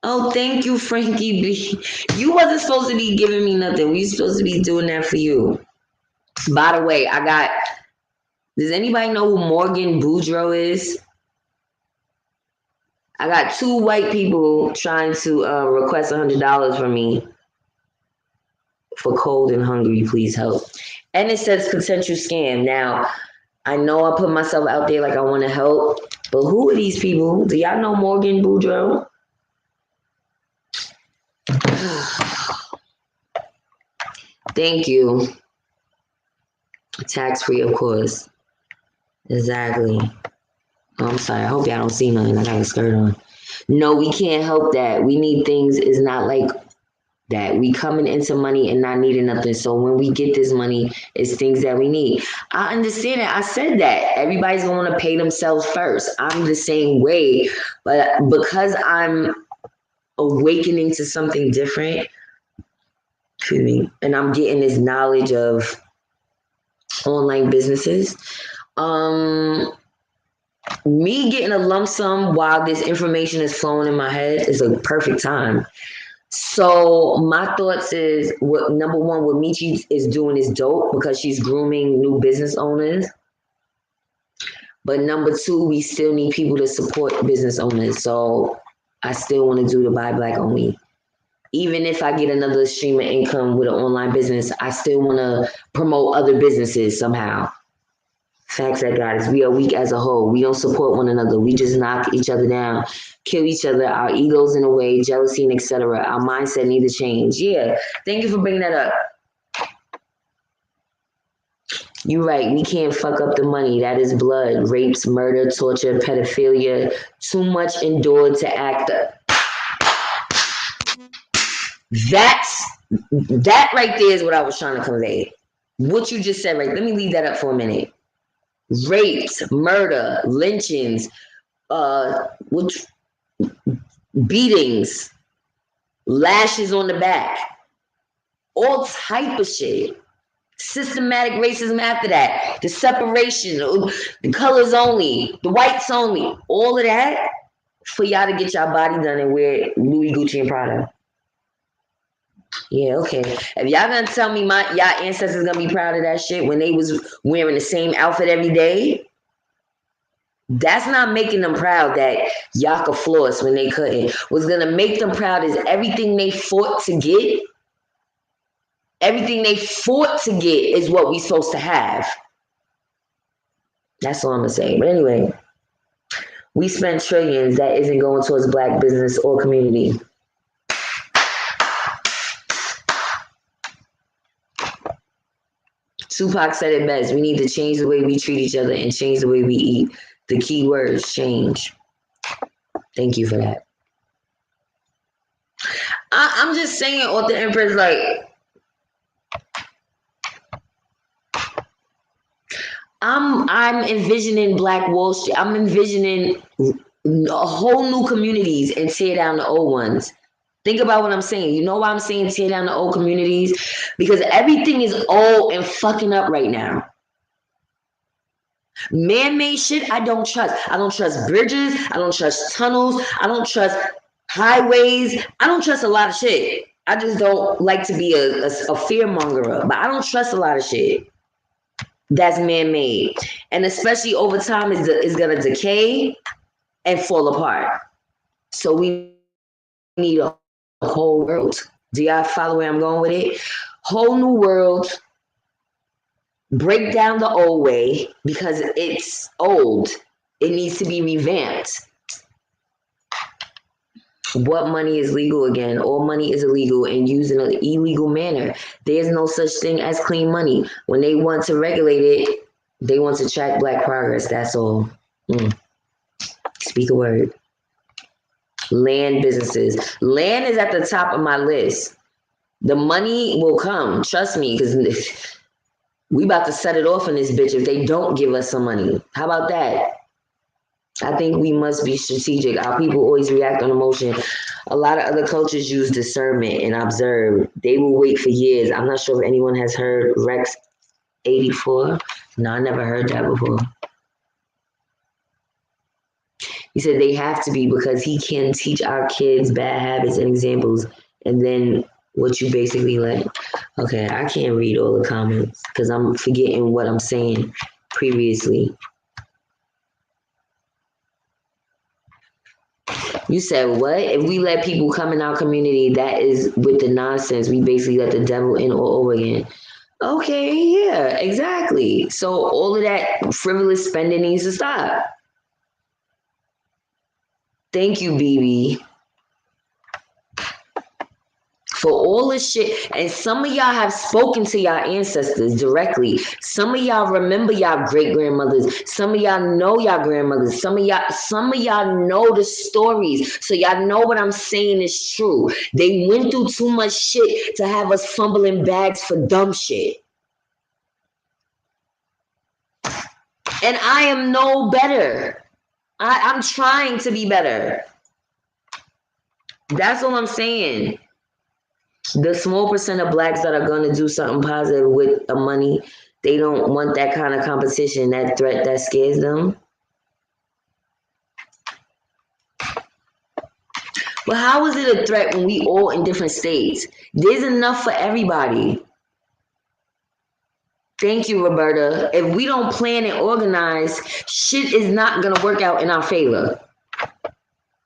Oh, thank you, Frankie B. You wasn't supposed to be giving me nothing. We supposed to be doing that for you. By the way, does anybody know who Morgan Boudreaux is? I got 2 white people trying to request $100 from me. For cold and hungry, please help. And it says potential scam. Now, I know I put myself out there like I want to help, but who are these people? Do y'all know Morgan Boudreaux? Thank you. Tax-free, of course. Exactly. Oh, I'm sorry. I hope y'all don't see nothing. I got a skirt on. No, we can't help that. We need things. It's not like that. We coming into money and not needing nothing. So when we get this money, it's things that we need. I understand it. I said that. Everybody's going to pay themselves first. I'm the same way. But because I'm awakening to something different, excuse me, and I'm getting this knowledge of online businesses, me getting a lump sum while this information is flowing in my head is a perfect time. So my thoughts is, what number one, what Michi is doing is dope because she's grooming new business owners. But number two, we still need people to support business owners. So I still want to do the Buy Black Only. Even if I get another stream of income with an online business, I still want to promote other businesses somehow. Facts that guys, we are weak as a whole. We don't support one another. We just knock each other down, kill each other, our egos in a way, jealousy, and etc. Our mindset need to change. Yeah, thank you for bringing that up. You're right. We can't fuck up the money. That is blood, rapes, murder, torture, pedophilia. Too much endured to act up. That right there is what I was trying to convey. What you just said, right? Let me leave that up for a minute. Rapes, murder, lynchings, beatings, lashes on the back, all type of shit. Systematic racism after that, the separation, the colors only, the whites only, all of that for y'all to get y'all body done and wear Louis, Gucci, and Prada. Yeah, okay. If y'all gonna tell me y'all ancestors gonna be proud of that shit when they was wearing the same outfit every day, that's not making them proud that y'all could floss when they couldn't. What's gonna make them proud is everything they fought to get. Everything they fought to get is what we supposed to have. That's all I'm gonna say. But anyway, we spent trillions that isn't going towards Black business or community. Tupac said it best. We need to change the way we treat each other and change the way we eat. The key word is change. Thank you for that. I'm just saying, Author Empress, like, I'm envisioning Black Wall Street. I'm envisioning whole new communities and tear down the old ones. Think about what I'm saying. You know why I'm saying tear down the old communities? Because everything is old and fucking up right now. Man-made shit, I don't trust. I don't trust bridges. I don't trust tunnels. I don't trust highways. I don't trust a lot of shit. I just don't like to be a fearmonger, but I don't trust a lot of shit that's man-made. And especially over time, is going to decay and fall apart. So we need a whole world. Do y'all follow where I'm going with it? Whole new world. Break down the old way because it's old. It needs to be revamped. What money is legal again? All money is illegal and used in an illegal manner. There's no such thing as clean money. When they want to regulate it, they want to track Black progress. That's all. Speak a word. Land businesses. Land is at the top of my list. The money will come. Trust me, because we about to set it off in this bitch if they don't give us some money. How about that? I think we must be strategic. Our people always react on emotion. A lot of other cultures use discernment and observe. They will wait for years. I'm not sure if anyone has heard Rex 84. No, I never heard that before. He said they have to be because he can teach our kids bad habits and examples. And then what you basically like. Okay, I can't read all the comments because I'm forgetting what I'm saying previously. You said what? If we let people come in our community, that is with the nonsense. We basically let the devil in all over again. Okay, yeah, exactly. So all of that frivolous spending needs to stop. Thank you, BB, for all the shit. And some of y'all have spoken to y'all ancestors directly. Some of y'all remember y'all great grandmothers. Some of y'all know y'all grandmothers. Some of y'all know the stories. So y'all know what I'm saying is true. They went through too much shit to have us fumbling bags for dumb shit. And I am no better. I'm trying to be better. That's all I'm saying. The small percent of blacks that are going to do something positive with the money, they don't want that kind of competition, that threat that scares them. But how is it a threat when we all in different states? There's enough for everybody. Thank you, Roberta. If we don't plan and organize, shit is not going to work out in our favor.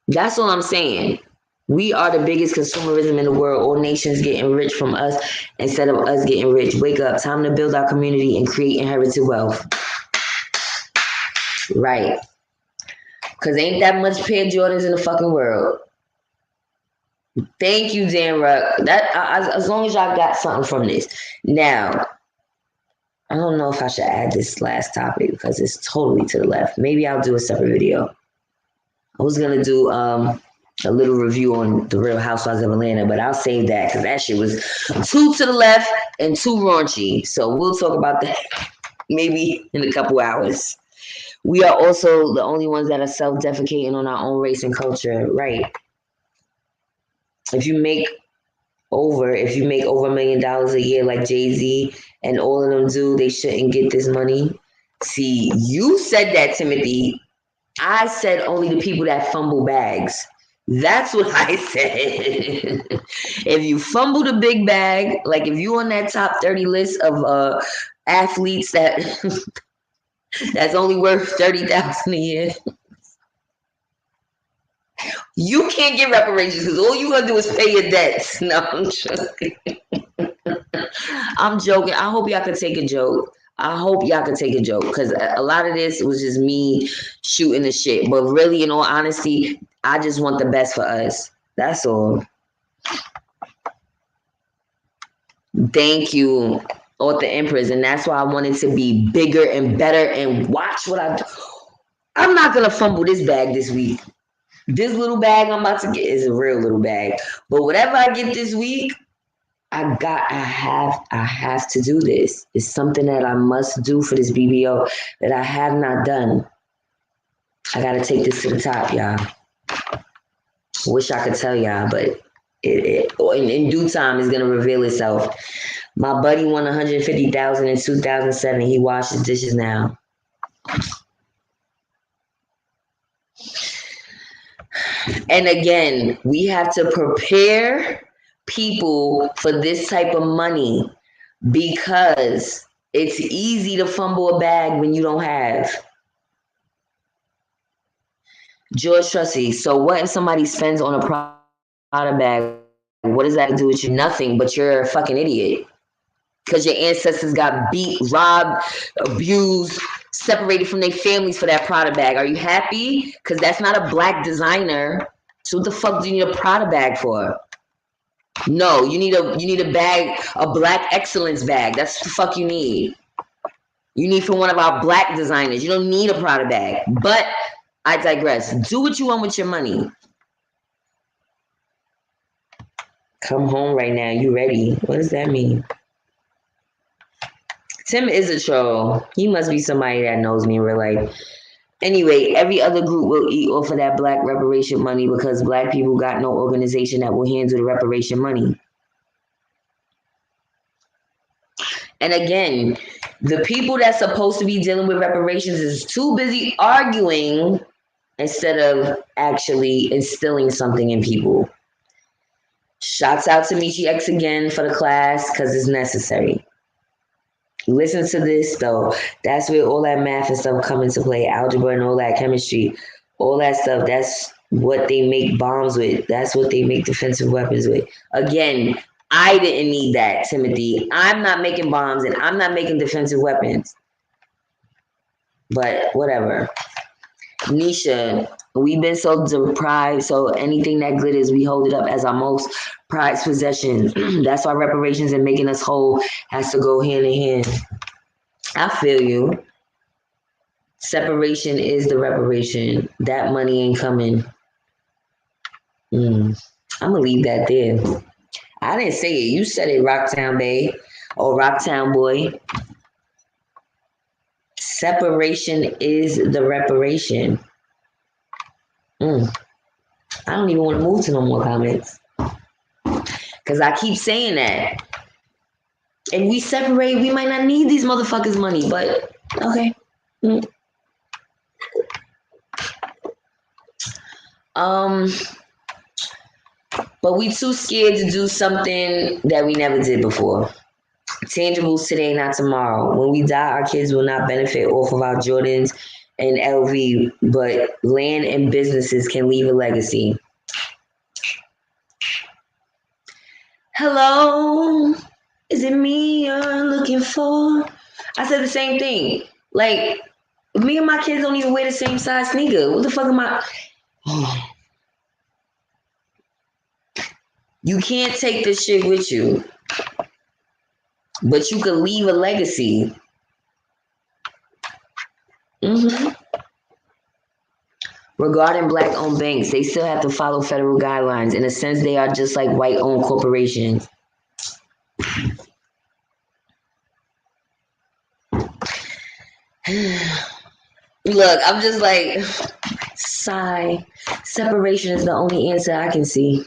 That's all I'm saying. We are the biggest consumerism in the world. All nations getting rich from us instead of us getting rich. Wake up. Time to build our community and create inherited wealth. Right. Because ain't that much pair of Jordans in the fucking world. Thank you, Dan Ruck. As long as y'all got something from this. Now, I don't know if I should add this last topic because it's totally to the left. Maybe I'll do a separate video. I was going to do a little review on the Real Housewives of Atlanta, but I'll save that because that shit was too to the left and too raunchy. So we'll talk about that maybe in a couple hours. We are also the only ones that are self-defecating on our own race and culture, right? If you make over $1 million a year like Jay-Z and all of them do, they shouldn't get this money. See, you said that, Timothy. I said only the people that fumble bags. That's what I said. If you fumble the big bag, like if you on that top 30 list of athletes that's only worth $30,000 a year, you can't get reparations because all you gonna do is pay your debts. No, I'm joking. I'm joking. I hope y'all can take a joke. Because a lot of this was just me shooting the shit. But really, in all honesty, I just want the best for us. That's all. Thank you, Author Empress. And that's why I wanted to be bigger and better and watch what I do. I'm not going to fumble this bag this week. This little bag I'm about to get is a real little bag. But whatever I get this week, I have to do this. It's something that I must do for this BBO that I have not done. I got to take this to the top, y'all. Wish I could tell y'all, but in due time, it's going to reveal itself. My buddy won $150,000 in 2007. He washes dishes now. And again, we have to prepare people for this type of money because it's easy to fumble a bag when you don't have. George Trusty, so what if somebody spends on a Prada bag? What does that do with you? Nothing, but you're a fucking idiot. Because your ancestors got beat, robbed, abused, separated from their families for that Prada bag. Are you happy? Because that's not a black designer. So what the fuck do you need a Prada bag for? No, you need a bag, a black excellence bag. That's the fuck you need. You need from one of our black designers. You don't need a Prada bag. But I digress. Do what you want with your money. Come home right now. You ready? What does that mean? Tim is a troll. He must be somebody that knows me in real life. Anyway, every other group will eat off of that black reparation money because black people got no organization that will handle the reparation money. And again, the people that's supposed to be dealing with reparations is too busy arguing instead of actually instilling something in people. Shouts out to Michi X again for the class because it's necessary. Listen to this though. That's where all that math and stuff come into play. Algebra and all that chemistry. All that stuff. That's what they make bombs with. That's what they make defensive weapons with. Again, I didn't need that, Timothy. I'm not making bombs and I'm not making defensive weapons. But whatever. Nisha, we've been so deprived, so anything that glitters, we hold it up as our most prized possession. That's why reparations and making us whole has to go hand in hand. I feel you. Separation is the reparation. That money ain't coming. I'm gonna leave that there. I didn't say it. You said it, Rocktown Bay or Rocktown Boy. Separation is the reparation. I don't even want to move to no more comments. Because I keep saying that. If we separate, we might not need these motherfuckers' money, but okay. But we too scared to do something that we never did before. Tangibles today, not tomorrow. When we die, our kids will not benefit off of our Jordans and LV, but land and businesses can leave a legacy. Hello, is it me you're looking for? I said the same thing. Like, me and my kids don't even wear the same size sneaker. What the fuck am I? You can't take this shit with you, but you can leave a legacy. Regarding black-owned banks, they still have to follow federal guidelines. In a sense, they are just like white-owned corporations. Look, I'm just like, sigh. Separation is the only answer I can see.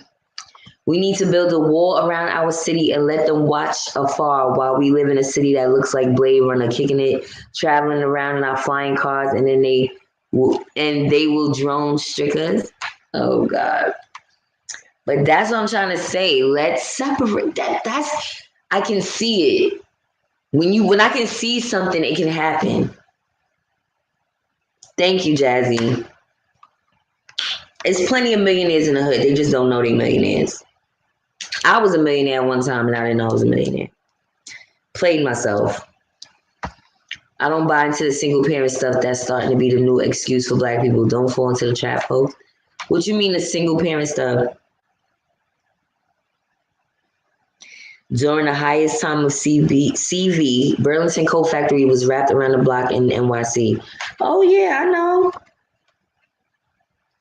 We need to build a wall around our city and let them watch afar while we live in a city that looks like Blade Runner, kicking it, traveling around in our flying cars, and then they will drone strike us. Oh God! But that's what I'm trying to say. Let's separate that. That's I can see it. When I can see something, it can happen. Thank you, Jazzy. There's plenty of millionaires in the hood. They just don't know they millionaires. I was a millionaire one time and I didn't know I was a millionaire. Played myself. I don't buy into the single parent stuff that's starting to be the new excuse for black people. Don't fall into the trap, folks. What you mean the single parent stuff? During the highest time of CV, Burlington Coat Factory was wrapped around the block in NYC. Oh yeah, I know.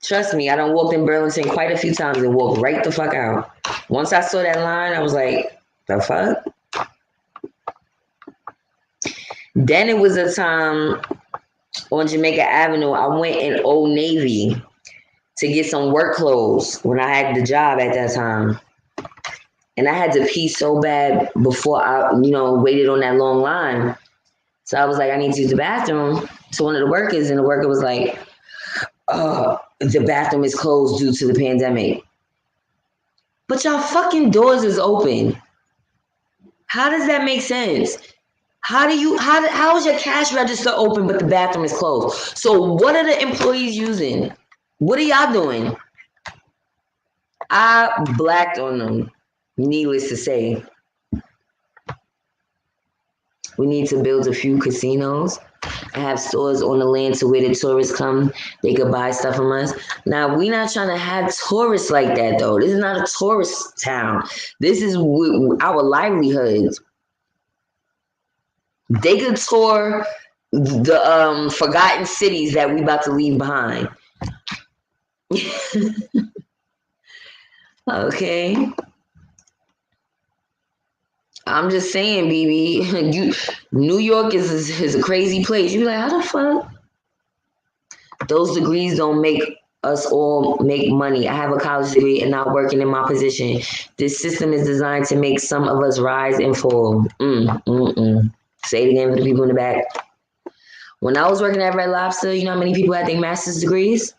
Trust me, I done walked in Burlington quite a few times and walked right the fuck out. Once I saw that line, I was like, the fuck? Then it was a time on Jamaica Avenue, I went in Old Navy to get some work clothes when I had the job at that time. And I had to pee so bad before I, waited on that long line. So I was like, I need to use the bathroom to one of the workers. And the worker was like, the bathroom is closed due to the pandemic. But y'all fucking doors is open. How does that make sense? How is your cash register open but the bathroom is closed? So what are the employees using? What are y'all doing? I blacked on them, needless to say. We need to build a few casinos and have stores on the land to where the tourists come, they could buy stuff from us. Now, we're not trying to have tourists like that, though. This is not a tourist town. This is our livelihoods. They could tour the forgotten cities that we about to leave behind. Okay. I'm just saying, BB, New York is a crazy place. You like, how the fuck? Those degrees don't make us all make money. I have a college degree and not working in my position. This system is designed to make some of us rise and fall. Say it again for the people in the back. When I was working at Red Lobster, you know how many people had their master's degrees?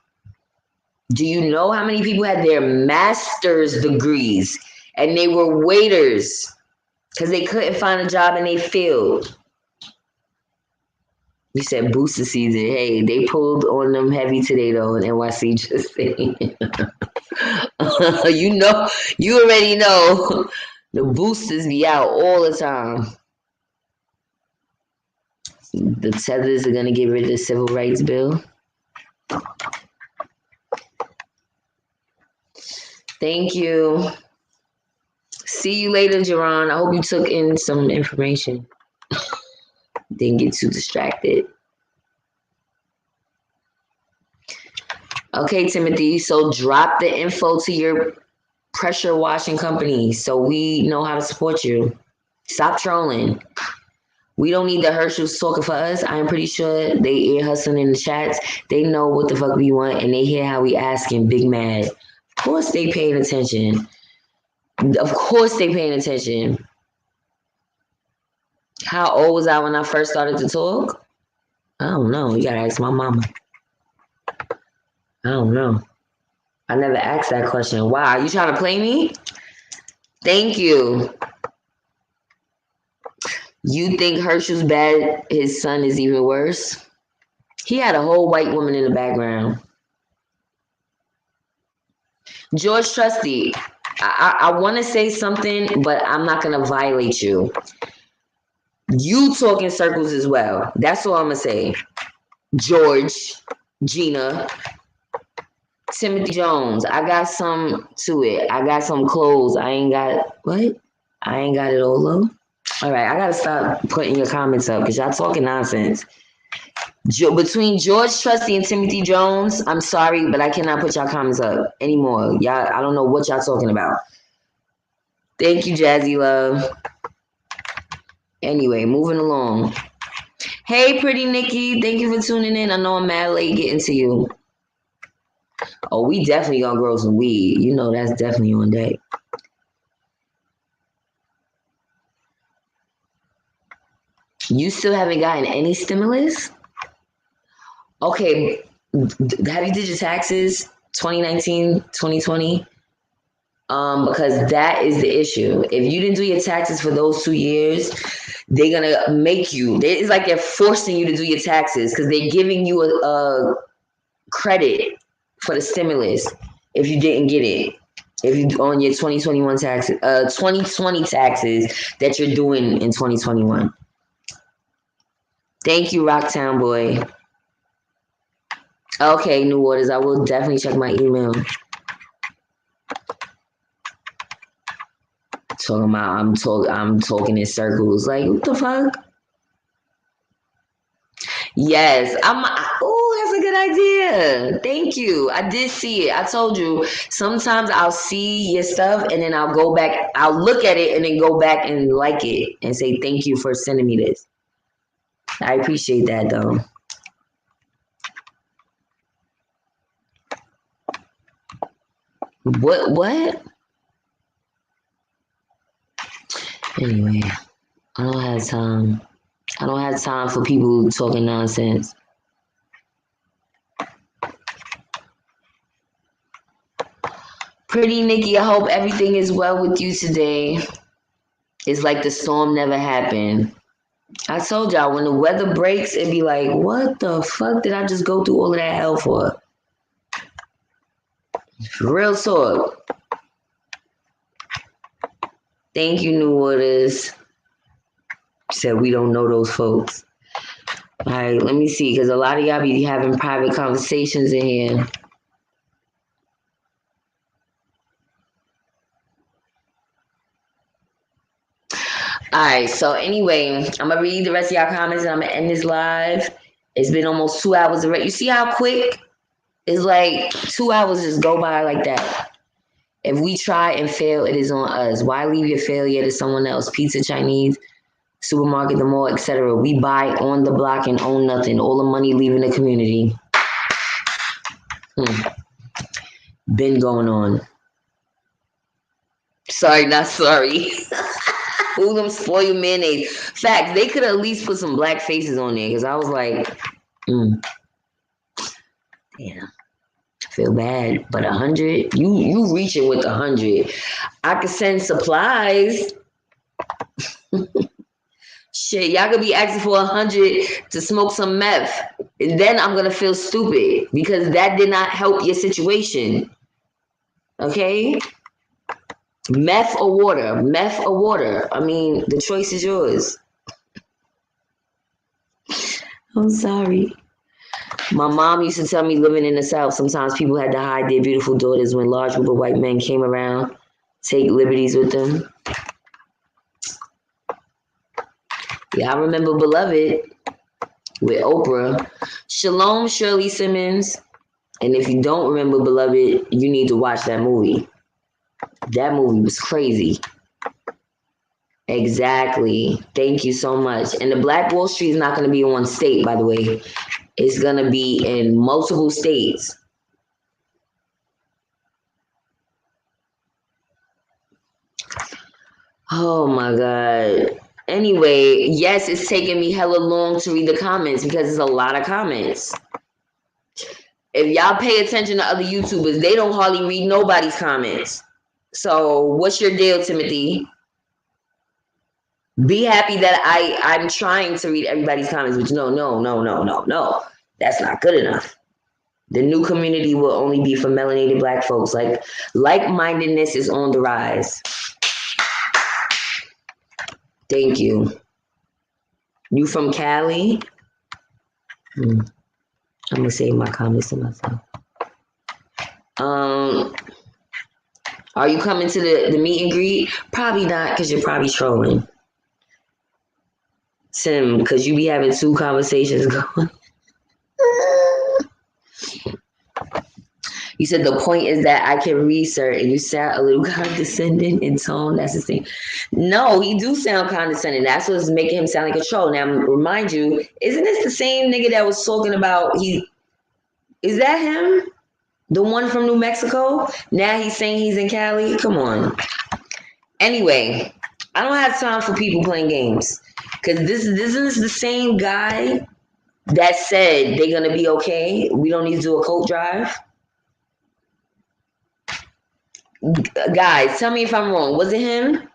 Do you know how many people had their master's degrees and they were waiters because they couldn't find a job in their field? You said booster season. Hey, they pulled on them heavy today though in NYC, just saying. You already know. The boosters be out all the time. The Tethers are gonna get rid of the civil rights bill. Thank you. See you later, Jerron. I hope you took in some information. Didn't get too distracted. Okay, Timothy. So drop the info to your pressure washing company so we know how to support you. Stop trolling. We don't need the Herschels talking for us. I'm pretty sure they ear hustling in the chats. They know what the fuck we want and they hear how we asking big mad. Of course they paying attention. Of course they paying attention. How old was I when I first started to talk? I don't know. You gotta ask my mama. I don't know. I never asked that question. Why? You trying to play me? Thank you. You think Herschel's bad? His son is even worse? He had a whole white woman in the background. George Trusty, I want to say something, but I'm not going to violate you. You talk in circles as well. That's all I'm going to say. George, Gina, Timothy Jones. I got some to it. I got some clothes. I ain't got, what? I ain't got it all though. All right, I got to stop putting your comments up because y'all talking nonsense. Between George Trusty and Timothy Jones, I'm sorry, but I cannot put y'all comments up anymore. Y'all, I don't know what y'all talking about. Thank you, Jazzy Love. Anyway, moving along. Hey, pretty Nikki. Thank you for tuning in. I know I'm mad late getting to you. Oh, we definitely gonna grow some weed. You know that's definitely on deck. You still haven't gotten any stimulus? Okay, have you did your taxes 2019, 2020? Because that is the issue. If you didn't do your taxes for those 2 years, they're gonna make you. It's like they're forcing you to do your taxes because they're giving you a credit for the stimulus if you didn't get it. If you on your 2021 taxes, 2020 taxes that you're doing in 2021. Thank you, Rocktown Boy. Okay, New Waters, I will definitely check my email. Talking about I'm talking in circles. Like, what the fuck? Yes, that's a good idea. Thank you. I did see it. I told you sometimes I'll see your stuff and then I'll go back, I'll look at it and then go back and like it and say thank you for sending me this. I appreciate that though. What? Anyway, I don't have time. I don't have time for people talking nonsense. Pretty Nikki, I hope everything is well with you today. It's like the storm never happened. I told y'all, when the weather breaks, it'd be like, what the fuck did I just go through all of that hell for? Real talk. Thank you, New Waters. Said we don't know those folks. All right, let me see, because a lot of y'all be having private conversations in here. All right, so anyway, I'm going to read the rest of y'all comments and I'm going to end this live. It's been almost 2 hours already. You see how quick? It's like 2 hours just go by like that. If we try and fail, it is on us. Why leave your failure to someone else? Pizza, Chinese, supermarket, the mall, etc. We buy on the block and own nothing. All the money leaving the community. Been going on. Sorry, not sorry. Who them spoiled mayonnaise? Facts, they could at least put some black faces on there because I was like, damn. Feel bad, but 100, you reaching with 100. I could send supplies. Shit, y'all could be asking for 100 to smoke some meth. And then I'm gonna feel stupid because that did not help your situation. Okay? Meth or water? Meth or water? I mean, the choice is yours. I'm sorry. My mom used to tell me living in the South, sometimes people had to hide their beautiful daughters when large group of white men came around, take liberties with them. Yeah, I remember Beloved with Oprah. Shalom, Shirley Simmons. And if you don't remember Beloved, you need to watch that movie. That movie was crazy. Exactly. Thank you so much. And the Black Wall Street is not going to be in one state, by the way. It's going to be in multiple states. Oh my God. Anyway, yes, it's taking me hella long to read the comments because there's a lot of comments. If y'all pay attention to other YouTubers, they don't hardly read nobody's comments. So what's your deal, Timothy? Be happy that I'm trying to read everybody's comments, but no. That's not good enough. The new community will only be for melanated Black folks. Like-mindedness is on the rise. Thank you. You from Cali? I'm gonna save my comments to myself. Are you coming to the meet and greet? Probably not, because you're probably trolling. Tim, because you be having two conversations going. You said the point is that I can research, and you sound a little condescending in tone. That's the thing. No, he do sound condescending. That's what's making him sound like a troll. Now, remind you, isn't this the same nigga that was talking about is that him? The one from New Mexico? Now he's saying he's in Cali? Come on. Anyway, I don't have time for people playing games. Because this is the same guy that said they're going to be okay. We don't need to do a coat drive. Guys, tell me if I'm wrong. Was it him?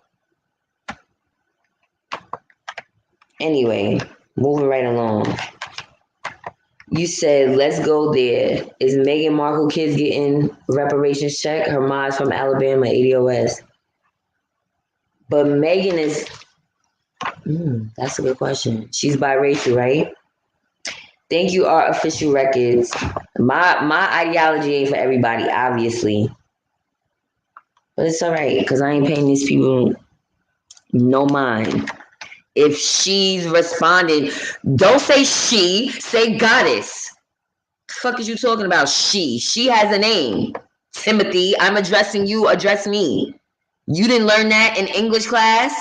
Anyway, moving right along. You said, let's go there. Is Meghan Markle kids getting reparations check? Her mom's from Alabama, ADOS. But Meghan is... that's a good question. She's biracial, right? Thank you, Art Official Records. My ideology ain't for everybody, obviously. But it's all right, because I ain't paying these people no mind. If she's responding, don't say she, say goddess. The fuck is you talking about? She has a name. Timothy, I'm addressing you, address me. You didn't learn that in English class?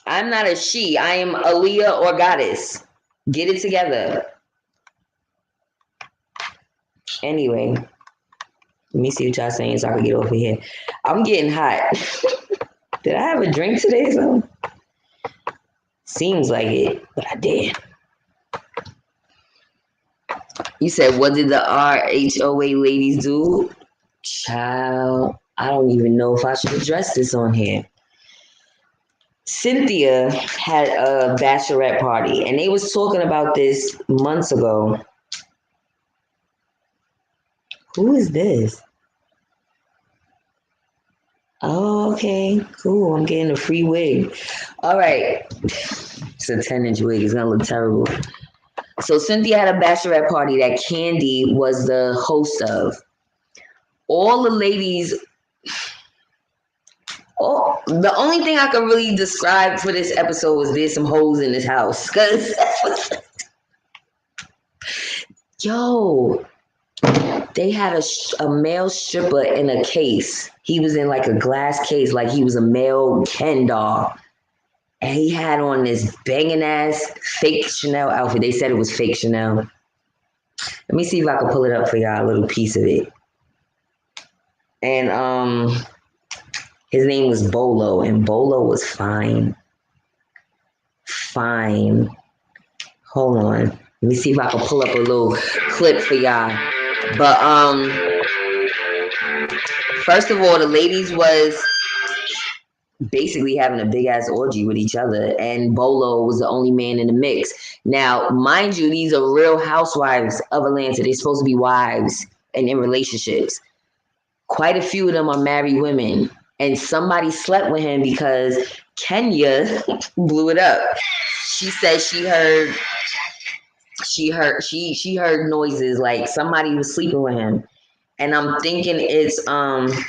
I'm not a she. I am Aaliyah or goddess. Get it together. Anyway, let me see what y'all saying so I can get over here. I'm getting hot. Did I have a drink today? So seems like it, but I did. You said, what did the RHOA ladies do? Child, I don't even know if I should address this on here. Cynthia had a bachelorette party, and they was talking about this months ago. Who is this? Oh, okay, cool. I'm getting a free wig. All right. It's a 10-inch wig. It's going to look terrible. So Cynthia had a bachelorette party that Candy was the host of. All the ladies... Oh, the only thing I can really describe for this episode was there's some hoes in this house. Cause yo, they had a male stripper in a case. He was in like a glass case, like he was a male Ken doll. And he had on this banging ass fake Chanel outfit. They said it was fake Chanel. Let me see if I can pull it up for y'all, a little piece of it. And his name was Bolo, and Bolo was fine. Fine. Hold on. Let me see if I can pull up a little clip for y'all. But first of all, the ladies was basically having a big ass orgy with each other, and Bolo was the only man in the mix. Now, mind you, these are real housewives of Atlanta. They're supposed to be wives and in relationships. Quite a few of them are married women. And somebody slept with him because Kenya blew it up. She said she heard noises like somebody was sleeping with him. And I'm thinking it's the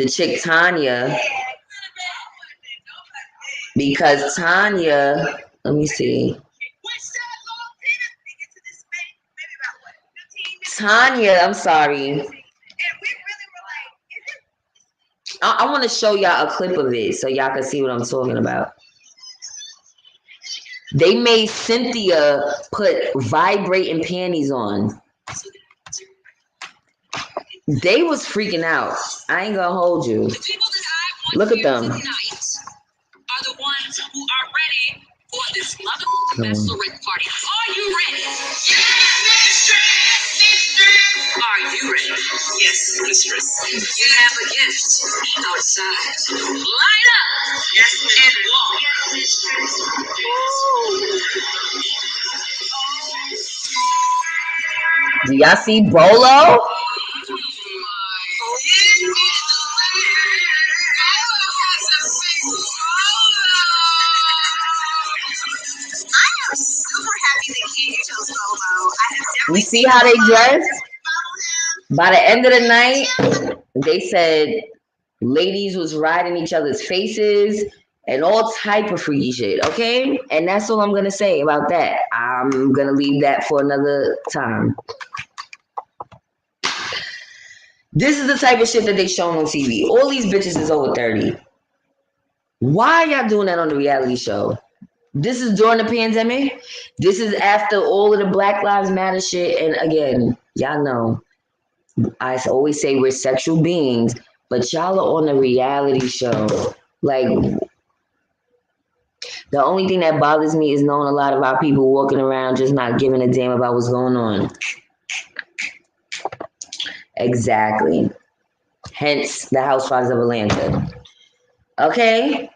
chick Tanya, because Tanya, let me see. Tanya, I'm sorry. I want to show y'all a clip of it so y'all can see what I'm talking about. They made Cynthia put vibrating panties on. They was freaking out. I ain't gonna hold you. Look at them. Are the ones who are ready for this bachelorette party. Are you ready? Yes, mistress. Are you ready? Yes, mistress. You have a gift outside. Line up. Yes, and walk. Yes, mistress. Do y'all see Bolo? I am super happy that King chose Bolo. You see how they dress? By the end of the night, they said ladies was riding each other's faces and all type of freaky shit, okay? And that's all I'm gonna say about that. I'm gonna leave that for another time. This is the type of shit that they showing on TV. All these bitches is over 30. Why are y'all doing that on the reality show? This is during the pandemic. This is after all of the Black Lives Matter shit. And again, y'all know, I always say we're sexual beings, but y'all are on a reality show. Like, the only thing that bothers me is knowing a lot of our people walking around just not giving a damn about what's going on. Exactly. Hence the Housewives of Atlanta. Okay.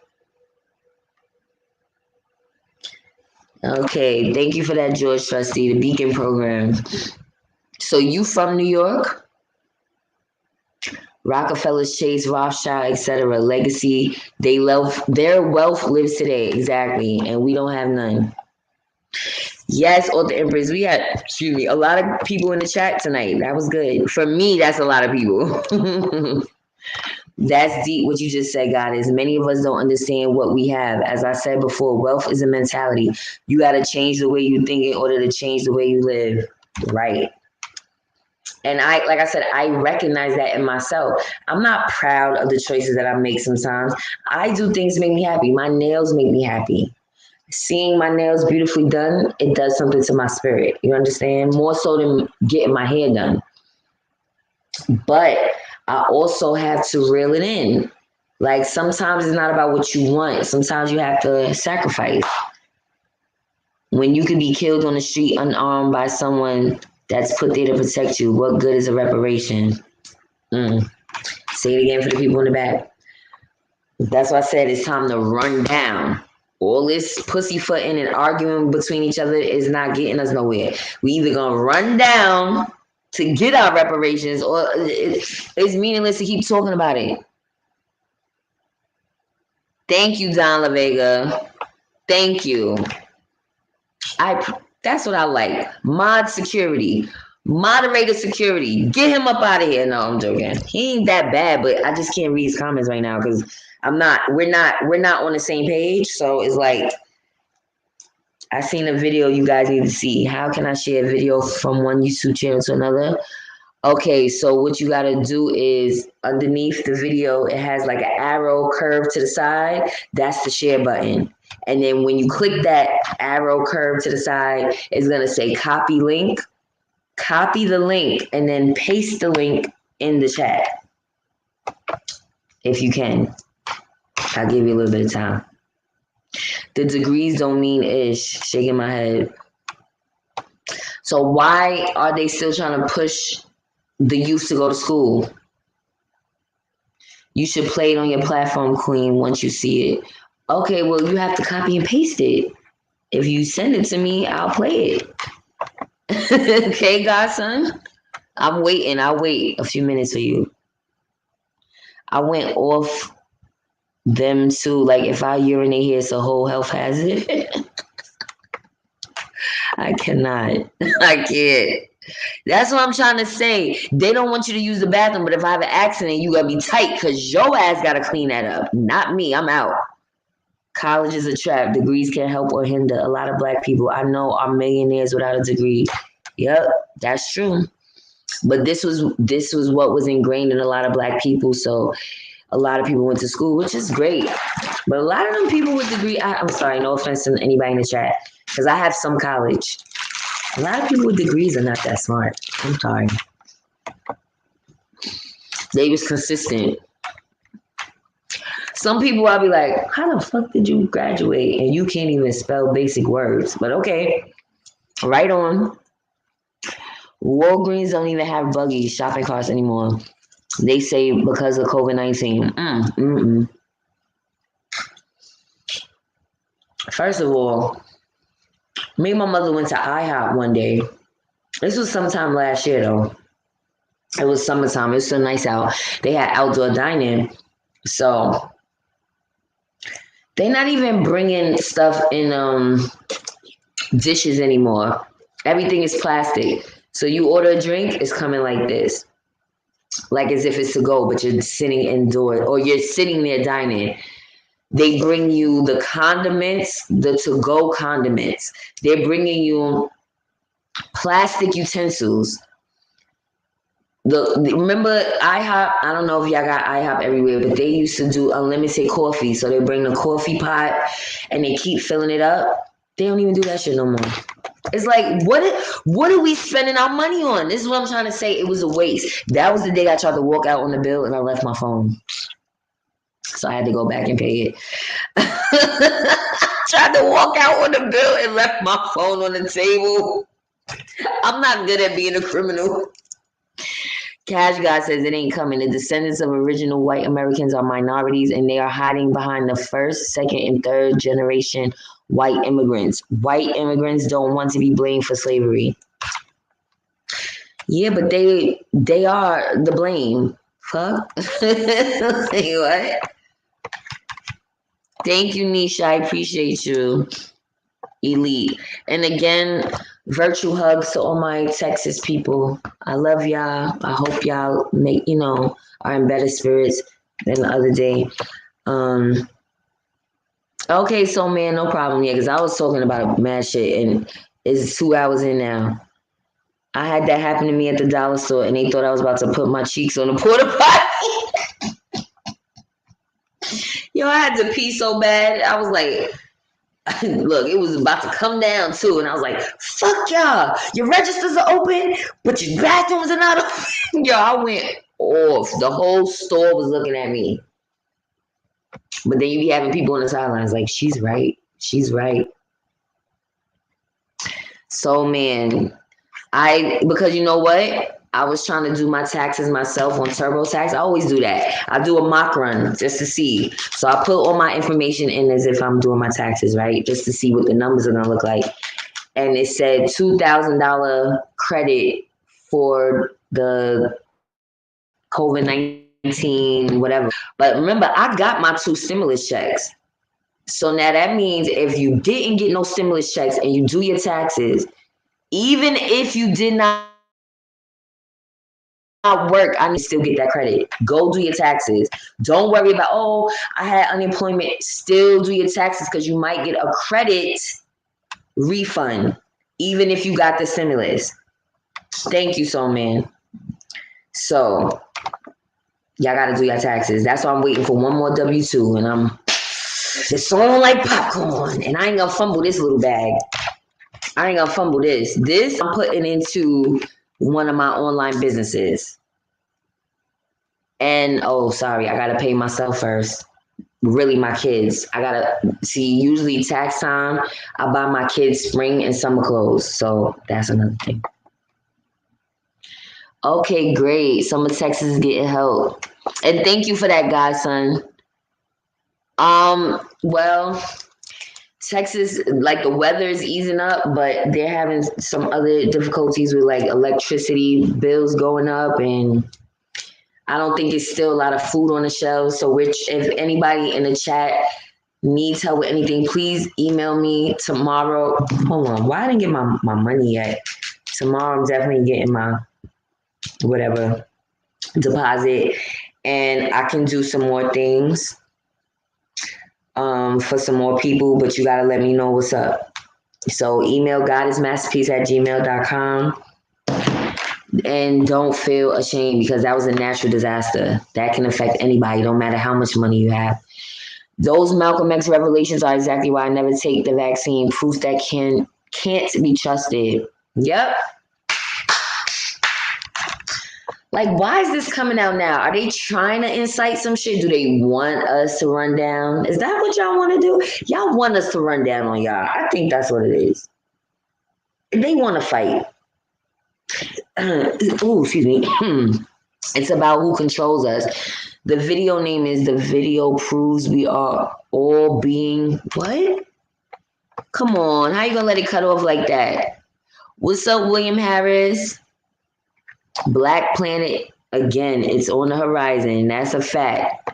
Okay. Thank you for that, George Trustee, the Beacon program. So you from New York? Rockefellers, Chase, Rothschild, etc. Legacy. Their wealth lives today. Exactly. And we don't have none. Yes, Author Empress. We had, a lot of people in the chat tonight. That was good. For me, that's a lot of people. That's deep what you just said, Goddess. Many of us don't understand what we have. As I said before, wealth is a mentality. You got to change the way you think in order to change the way you live. Right. And like I said, I recognize that in myself. I'm not proud of the choices that I make sometimes. I do things that make me happy. My nails make me happy. Seeing my nails beautifully done, it does something to my spirit. You understand? More so than getting my hair done. But I also have to reel it in. Like, sometimes it's not about what you want. Sometimes you have to sacrifice. When you can be killed on the street unarmed by someone that's put there to protect you, what good is a reparation? Say it again for the people in the back. That's why I said it's time to run down. All this pussyfooting and arguing between each other is not getting us nowhere. We either gonna run down to get our reparations, or it's meaningless to keep talking about it. Thank you, Don La Vega. Thank you. That's what I like. Mod security. Moderator security. Get him up out of here. No, I'm joking. He ain't that bad, but I just can't read his comments right now because we're not on the same page. So it's like, I seen a video you guys need to see. How can I share a video from one YouTube channel to another? Okay, so what you got to do is underneath the video, it has like an arrow curve to the side. That's the share button. And then when you click that arrow curve to the side, it's going to say copy link. Copy the link and then paste the link in the chat. If you can. I'll give you a little bit of time. The degrees don't mean ish. Shaking my head. So why are they still trying to push the youth to go to school? You should play it on your platform, Queen, once you see it. Okay, well, you have to copy and paste it. If you send it to me, I'll play it. Okay, Godson? I'm waiting. I'll wait a few minutes for you. I went off them too. Like if I urinate here, it's a whole health hazard. I cannot. I can't. That's what I'm trying to say. They don't want you to use the bathroom, but if I have an accident, you gotta be tight because your ass gotta clean that up. Not me. I'm out. College is a trap. Degrees can help or hinder. A lot of black people I know are millionaires without a degree. Yep, that's true. But this was what was ingrained in a lot of black people. So a lot of people went to school, which is great. But a lot of them people with degree, I'm sorry, no offense to anybody in the chat, because I have some college. A lot of people with degrees are not that smart. I'm sorry. They was consistent. Some people I'll be like, how the fuck did you graduate and you can't even spell basic words? But okay, right on. Walgreens don't even have buggies, shopping carts anymore. They say because of COVID-19. First of all, me and my mother went to IHOP one day. This was sometime last year though. It was summertime. It was so nice out. They had outdoor dining. So they're not even bringing stuff in dishes anymore. Everything is plastic. So you order a drink, it's coming like this. Like as if it's to go, but you're sitting indoors or you're sitting there dining. They bring you the condiments, the to-go condiments. They're bringing you plastic utensils. Remember IHOP? I don't know if y'all got IHOP everywhere, but they used to do unlimited coffee. So they bring the coffee pot and they keep filling it up. They don't even do that shit no more. It's like, what are we spending our money on? This is what I'm trying to say. It was a waste. That was the day I tried to walk out on the bill and I left my phone. So I had to go back and pay it. Tried to walk out on the bill and left my phone on the table. I'm not good at being a criminal. Cash God says it ain't coming. The descendants of original white Americans are minorities and they are hiding behind the first, second, and third generation white immigrants. White immigrants don't want to be blamed for slavery. Yeah, but they are the blame. Fuck. What? Thank you, Nisha. I appreciate you. Elite. And again, virtual hugs to all my Texas people. I love y'all. I hope y'all are in better spirits than the other day. Okay, so man, no problem. Yeah, because I was talking about mad shit and it's 2 hours in now. I had that happen to me at the dollar store and they thought I was about to put my cheeks on the porta potty. Yo, I had to pee so bad. I was like, look, it was about to come down too. And I was like, fuck y'all. Your registers are open, but your bathrooms are not open. Yo, I went off. The whole store was looking at me. But then you be having people on the sidelines like, she's right. She's right. So, man, because you know what? I was trying to do my taxes myself on TurboTax. I always do that. I do a mock run just to see. So I put all my information in as if I'm doing my taxes, right? Just to see what the numbers are going to look like. And it said $2,000 credit for the COVID-19, whatever. But remember, I got my 2 stimulus checks. So now that means if you didn't get no stimulus checks and you do your taxes, even if you did not work, I need to still get that credit. Go do your taxes. Don't worry about, I had unemployment. Still do your taxes because you might get a credit refund, even if you got the stimulus. Thank you, so man. So y'all got to do your taxes. That's why I'm waiting for one more W-2 and it's on like popcorn and I ain't gonna fumble this little bag. I ain't gonna fumble this. This I'm putting into one of my online businesses. And sorry, I gotta pay myself first. Really, my kids. I gotta see. Usually, tax time, I buy my kids spring and summer clothes. So that's another thing. Okay, great. Some of Texas is getting help, and thank you for that, godson. Well, Texas, like the weather is easing up, but they're having some other difficulties with like electricity bills going up, and I don't think it's still a lot of food on the shelves. So, if anybody in the chat needs help with anything, please email me tomorrow. Hold on, why I didn't get my money yet? Tomorrow, I'm definitely getting my whatever deposit, and I can do some more things for some more people, but you gotta let me know what's up. So email goddessmasterpiece@gmail.com, and don't feel ashamed because that was a natural disaster that can affect anybody, no matter how much money you have. Those Malcolm X revelations are exactly why I never take the vaccine. Proof that can't be trusted. Yep. Like, why is this coming out now? Are they trying to incite some shit? Do they want us to run down? Is that what y'all want to do? Y'all want us to run down on y'all. I think that's what it is. They want to fight. Oh, excuse me. It's about who controls us. The video name is "The Video Proves We Are All Being..." What? Come on. How you going to let it cut off like that? What's up, William Harris? Black Planet, again, it's on the horizon. That's a fact.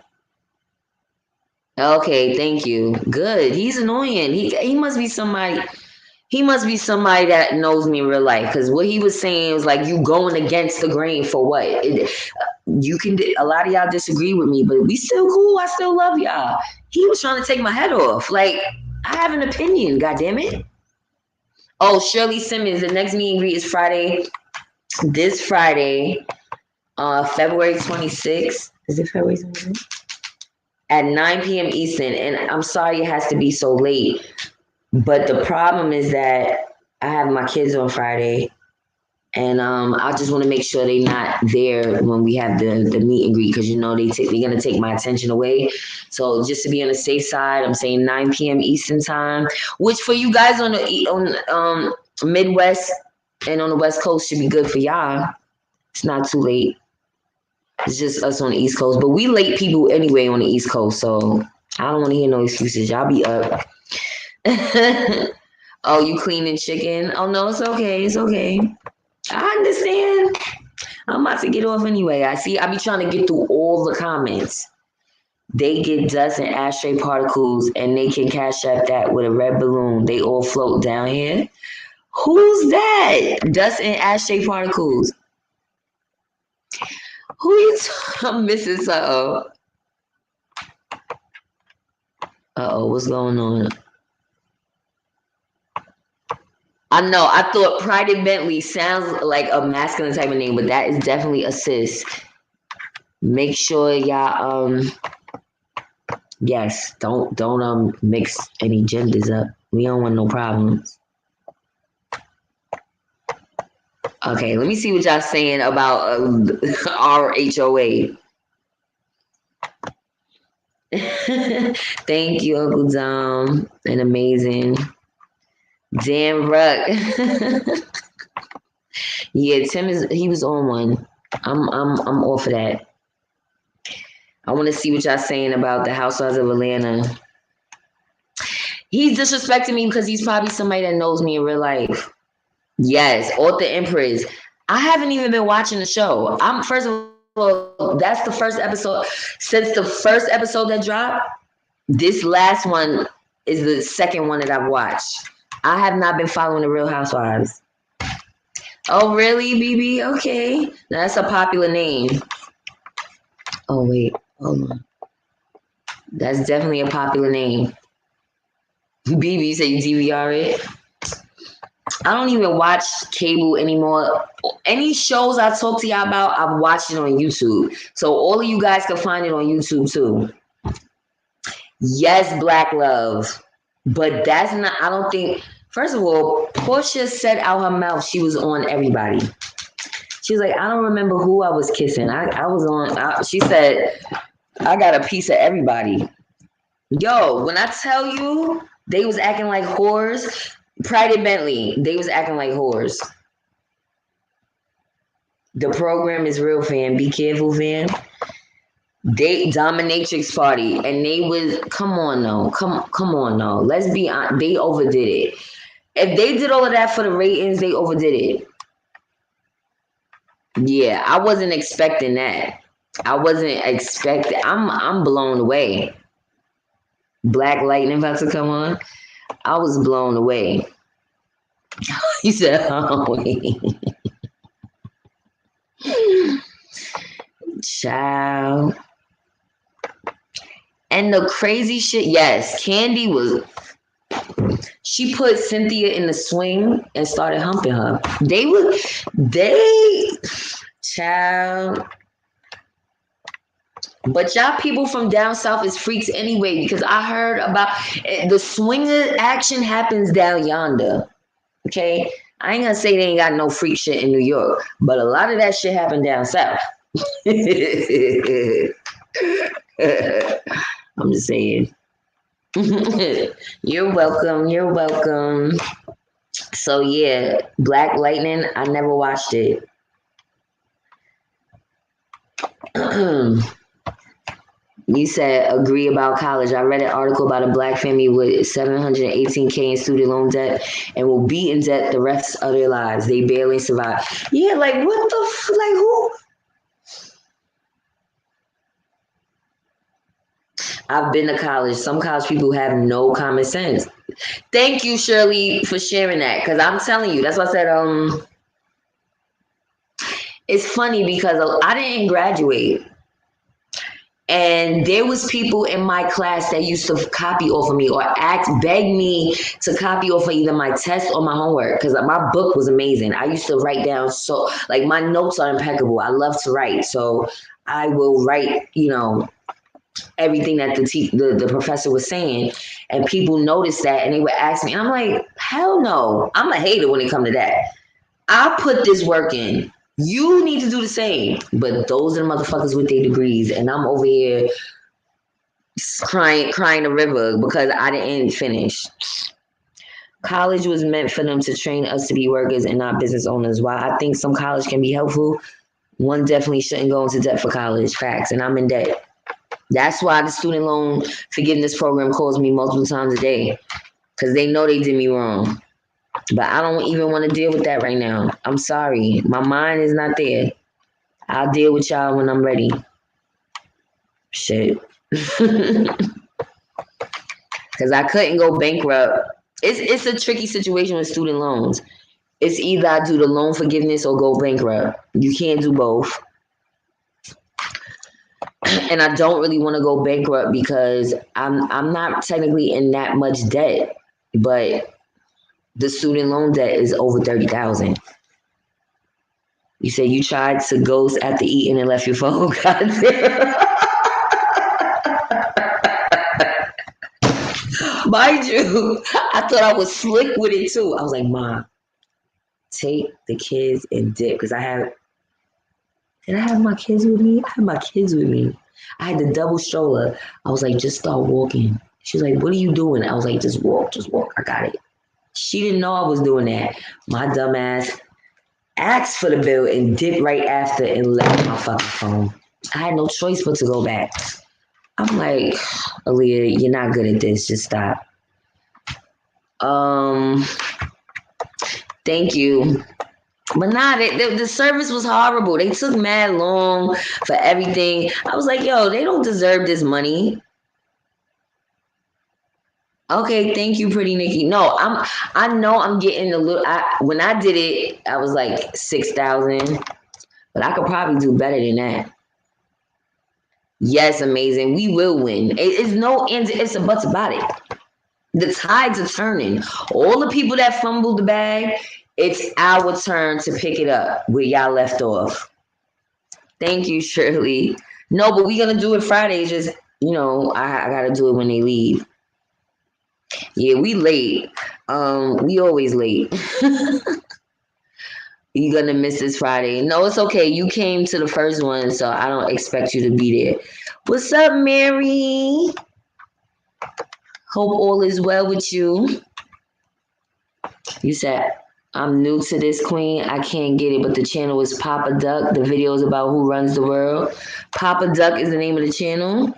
Okay, thank you. Good. He's annoying. He must be somebody. He must be somebody that knows me in real life. Because what he was saying was like, you going against the grain for what? A lot of y'all disagree with me, but we still cool. I still love y'all. He was trying to take my head off. Like, I have an opinion. God damn it. Oh, Shirley Simmons. The next meet and greet is Friday. This Friday, February 26th. Is it February 26th? At 9 p.m. Eastern. And I'm sorry it has to be so late. But the problem is that I have my kids on Friday. And I just want to make sure they're not there when we have the meet and greet. Because, they're going to take my attention away. So just to be on the safe side, I'm saying 9 p.m. Eastern time. Which for you guys on the Midwest and on the West Coast should be good for y'all. It's not too late. It's just us on the East Coast. But we late people anyway on the East Coast. So I don't want to hear no excuses. Y'all be up. Oh, you cleaning chicken? Oh, no, it's okay. It's okay. I understand. I'm about to get off anyway. I be trying to get through all the comments. They get dust and ashtray particles, and they can cash out that with a red balloon. They all float down here. Who's that? Dust and ashtray particles. Who you I'm missing something. What's going on? I know, I thought Pride and Bentley sounds like a masculine type of name, but that is definitely a sis. Make sure y'all, yes, don't mix any genders up. We don't want no problems. Okay, let me see what y'all saying about RHOA. Thank you, Uncle Dom. And amazing. Dan Ruck. Yeah, he was on one. I'm all for that. I want to see what y'all saying about the Housewives of Atlanta. He's disrespecting me because he's probably somebody that knows me in real life. Yes, Author Empress. I haven't even been watching the show. First of all, that's the first episode. Since the first episode that dropped, this last one is the second one that I've watched. I have not been following the Real Housewives. Oh, really, BB? Okay. That's a popular name. Oh, wait. Hold on. That's definitely a popular name. BB say you DVR it. I don't even watch cable anymore. Any shows I talk to y'all about, I've watched it on YouTube. So all of you guys can find it on YouTube too. Yes, Black Love. But that's not, I don't think, first of all, Portia said out her mouth she was on everybody. She was like, I don't remember who I was kissing. She said, I got a piece of everybody. Yo, when I tell you, they was acting like whores. Pride and Bentley, they was acting like whores. The program is real, fam. Be careful, fam. They dominatrix party, and they was come on no, come on no. Let's be honest, they overdid it. If they did all of that for the ratings, they overdid it. Yeah, I wasn't expecting that. I'm blown away. Black Lightning about to come on. I was blown away. He said, "Oh, child." And the crazy shit, yes, Candy was. She put Cynthia in the swing and started humping her. Child. But y'all people from down south is freaks anyway, because I heard about the swinger action happens down yonder. Okay? I ain't gonna say they ain't got no freak shit in New York, but a lot of that shit happened down south. I'm just saying. You're welcome. So yeah, Black Lightning, I never watched it. You said agree about college. I read an article about a black family with $718K in student loan debt and will be in debt the rest of their lives. They barely survive. Yeah, like what the like who? I've been to college. Some college people have no common sense. Thank you, Shirley, for sharing that. Because I'm telling you, that's why I said, it's funny because I didn't graduate. And there was people in my class that used to copy off of me or beg me to copy off of either my test or my homework because my book was amazing. I used to write down like my notes are impeccable. I love to write. So I will write, everything that the professor was saying, and people noticed that and they would ask me, and I'm like, hell no, I'm a hater when it comes to that. I put this work in. You need to do the same. But those are the motherfuckers with their degrees, and I'm over here crying a river because I didn't finish. College was meant for them to train us to be workers and not business owners. While I think some college can be helpful, one definitely shouldn't go into debt for college. Facts. And I'm in debt. That's why the student loan forgiveness program calls me multiple times a day, because they know they did me wrong. But I don't even want to deal with that right now. I'm sorry. My mind is not there. I'll deal with y'all when I'm ready. Shit. Because I couldn't go bankrupt. It's a tricky situation with student loans. It's either I do the loan forgiveness or go bankrupt. You can't do both. And I don't really want to go bankrupt because I'm not technically in that much debt, but the student loan debt is over $30,000. You say you tried to ghost after eating and left your phone. Mind you, I thought I was slick with it too. I was like, Mom, take the kids and dip, because did I have my kids with me? I had my kids with me. I had the double stroller. I was like, just start walking. She's like, what are you doing? I was like, just walk. I got it. She didn't know I was doing that. My dumb ass asked for the bill and dipped right after and left my fucking phone. I had no choice but to go back. I'm like, Aaliyah, you're not good at this. Just stop. Thank you. But nah, the service was horrible. They took mad long for everything. I was like, yo, they don't deserve this money. Okay, thank you, Pretty Nikki. No, I know I'm getting a little. When I did it, I was like 6,000, but I could probably do better than that. Yes, amazing. We will win. It's no ends, it's a buts about it. The tides are turning. All the people that fumbled the bag, it's our turn to pick it up where y'all left off. Thank you, Shirley. No, but we're gonna do it Friday. Just I gotta do it when they leave. Yeah, we late. We always late. You're gonna miss this Friday. No, it's okay. You came to the first one, so I don't expect you to be there. What's up, Mary? Hope all is well with you. You said I'm new to this, queen. I can't get it, but the channel is Papa Duck. The video is about who runs the world. Papa Duck is the name of the channel.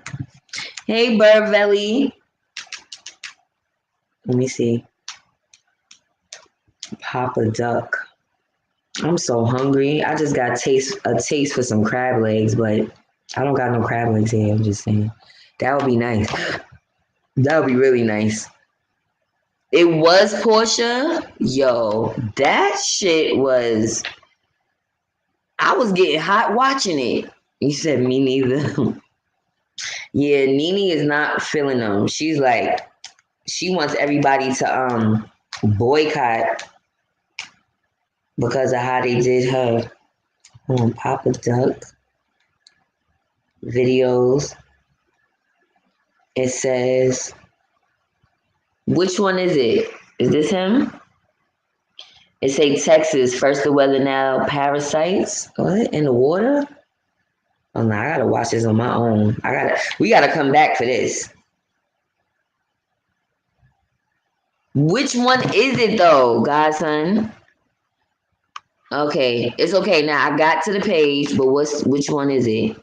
Hey, Burvelli. Let me see. Papa Duck. I'm so hungry. I just got a taste for some crab legs, but I don't got no crab legs here. I'm just saying. That would be nice. That would be really nice. It was Portia. Yo, that shit was... I was getting hot watching it. You said me neither. Yeah, Nene is not feeling them. She's like, she wants everybody to boycott because of how they did her. Papa Duck videos. It says, which one is it? Is this him? It say Texas, first the weather, now parasites. What? In the water? Oh no, I gotta watch this on my own. We gotta come back for this. Which one is it though, godson? Okay, it's okay. Now I got to the page, but which one is it?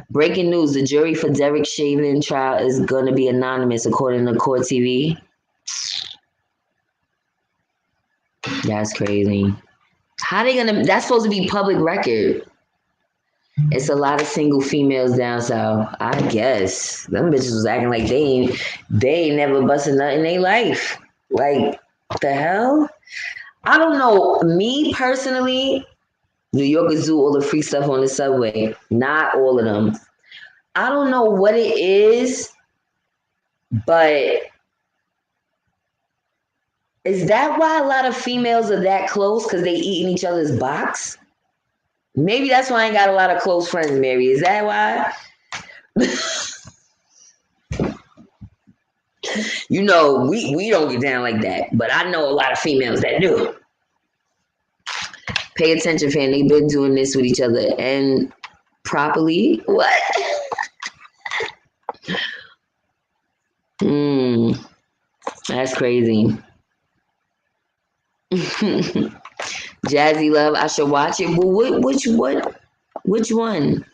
Breaking news, the jury for Derek Chauvin trial is gonna be anonymous according to Court TV. That's crazy. How they gonna, that's supposed to be public record. It's a lot of single females down south. I guess. Them bitches was acting like they ain't never busted nothing in their life. Like, the hell? I don't know. Me personally, New Yorkers do all the free stuff on the subway. Not all of them. I don't know what it is, but is that why a lot of females are that close? Because they eat in each other's box? Maybe that's why I ain't got a lot of close friends, Mary. Is that why? You know, we don't get down like that. But I know a lot of females that do. Pay attention, fam. They've been doing this with each other. And properly? What? That's crazy. Jazzy Love, I should watch it. Well, which one?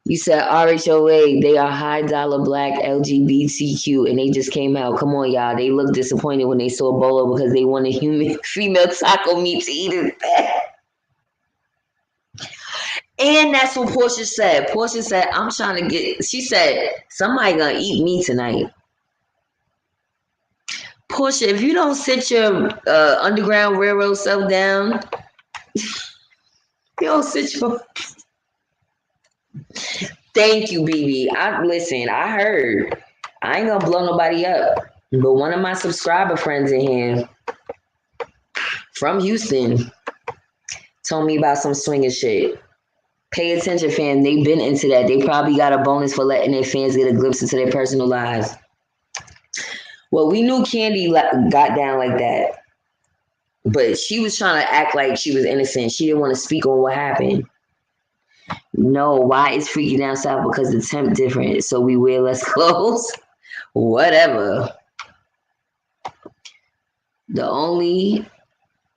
You said RHOA, they are high dollar black LGBTQ, and they just came out. Come on, y'all. They look disappointed when they saw Bolo because they wanted female taco meat to eat instead. And that's what Portia said. Portia said, I'm trying to get, she said, somebody gonna eat me tonight. Portia, if you don't sit your Underground Railroad self down, you don't sit your... Thank you, BB. I heard. I ain't gonna blow nobody up. But one of my subscriber friends in here from Houston told me about some swinging shit. Pay attention, fam. They've been into that. They probably got a bonus for letting their fans get a glimpse into their personal lives. Well, we knew Candy got down like that. But she was trying to act like she was innocent. She didn't want to speak on what happened. No, why is Freaky down south? Because the temp different, so we wear less clothes. Whatever. I only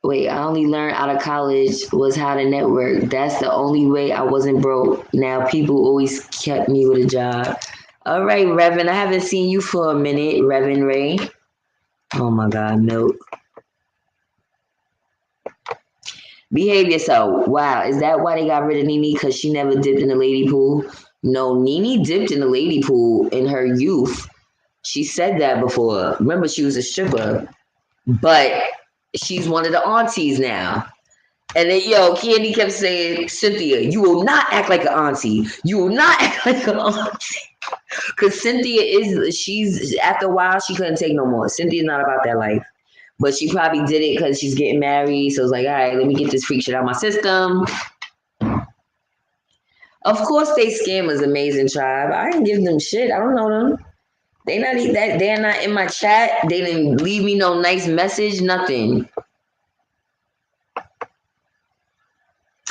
learned out of college was how to network. That's the only way I wasn't broke. Now people always kept me with a job. All right, Reverend. I haven't seen you for a minute, Reverend Ray. Oh my God, milk. Behave yourself. Wow, is that why they got rid of Nene? Because she never dipped in the lady pool? No, Nene dipped in the lady pool in her youth. She said that before. Remember, she was a stripper. But she's one of the aunties now. And then, Candy kept saying, Cynthia, you will not act like an auntie. You will not act like an auntie. Because Cynthia she's, after a while, she couldn't take no more. Cynthia's not about that life. But she probably did it because she's getting married. So it's like, all right, let me get this freak shit out of my system. Of course, they scammers, Amazing Tribe. I didn't give them shit. I don't know them. They're not in my chat. They didn't leave me no nice message, nothing.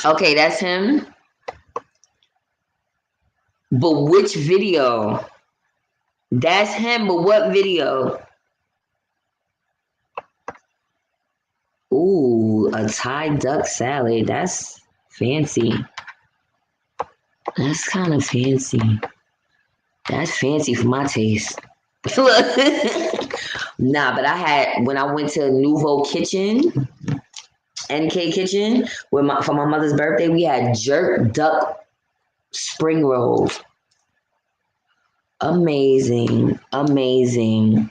Okay, that's him. But which video? That's him, but what video? Ooh, a Thai duck salad. That's fancy. That's kind of fancy. That's fancy for my taste. Nah, but I had when I went to Nouveau Kitchen, NK Kitchen, for my mother's birthday, we had jerk duck spring rolls. Amazing, amazing.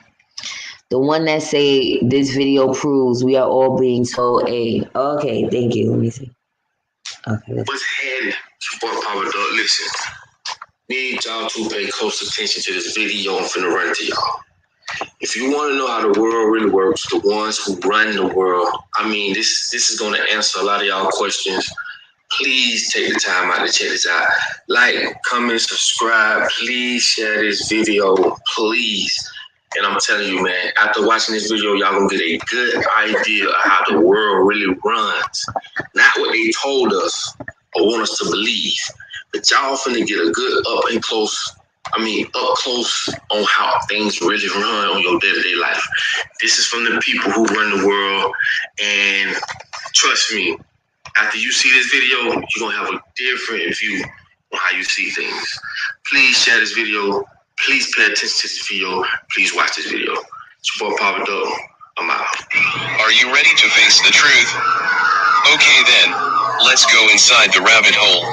The one that say this video proves we are all being told A. Okay, thank you. Let me see. Okay. What's happening? Support Power Dog. Listen, need y'all to pay close attention to this video I'm finna run to y'all. If you want to know how the world really works, the ones who run the world, I mean, this is going to answer a lot of y'all questions. Please take the time out to check this out. Like, comment, subscribe. Please share this video. Please. And I'm telling you, man, after watching this video, y'all gonna get a good idea of how the world really runs. Not what they told us or want us to believe, but y'all finna get a good up close on how things really run on your day-to-day life. This is from the people who run the world, and trust me, after you see this video, you're gonna have a different view on how you see things. Please share this video. Please pay attention to this video. Please watch this video. It's your boy Papa Dog. I'm out. Are you ready to face the truth? Okay then, let's go inside the rabbit hole.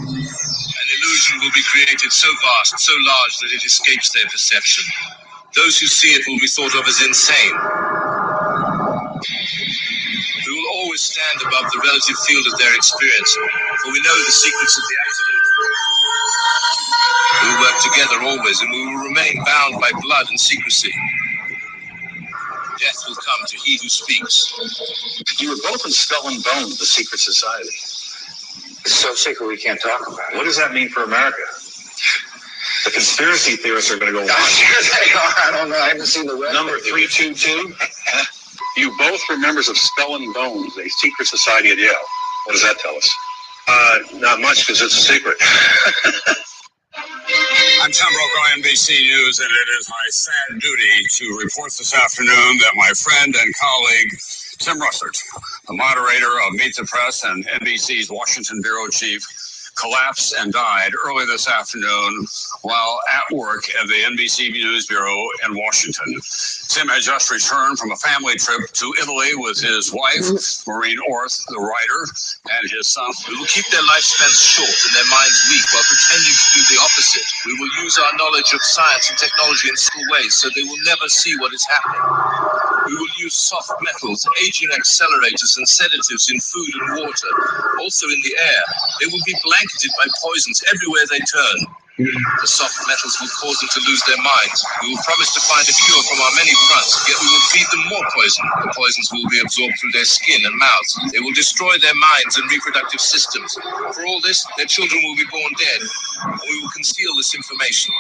An illusion will be created so vast, so large that it escapes their perception. Those who see it will be thought of as insane. We will always stand above the relative field of their experience, for we know the secrets of the absolute. We will work together always, and we will remain bound by blood and secrecy. Death will come to he who speaks. You were both in Skull and Bones, the secret society. It's so secret we can't talk about it. What does that mean for America? The conspiracy theorists are going to go on. I'm sure they are. I don't know. I haven't seen the rest. Number 322. You both were members of Skull and Bones, a secret society at Yale. What does that tell us? Not much, because it's a secret. I'm Tom Brokaw, NBC News, and it is my sad duty to report this afternoon that my friend and colleague, Tim Russert, the moderator of Meet the Press and NBC's Washington bureau chief, collapsed and died early this afternoon while at work at the NBC News Bureau in Washington. Tim had just returned from a family trip to Italy with his wife, Maureen Orth, the writer, and his son. We will keep their lifespans short and their minds weak while pretending to do the opposite. We will use our knowledge of science and technology in school ways so they will never see what is happening. We will use soft metals, aging accelerators, and sedatives in food and water, also in the air. They will be blanketed by poisons everywhere they turn. The soft metals will cause them to lose their minds. We will promise to find a cure from our many fronts, yet we will feed them more poison. The poisons will be absorbed through their skin and mouths. They will destroy their minds and reproductive systems. For all this, their children will be born dead, and we will conceal this information.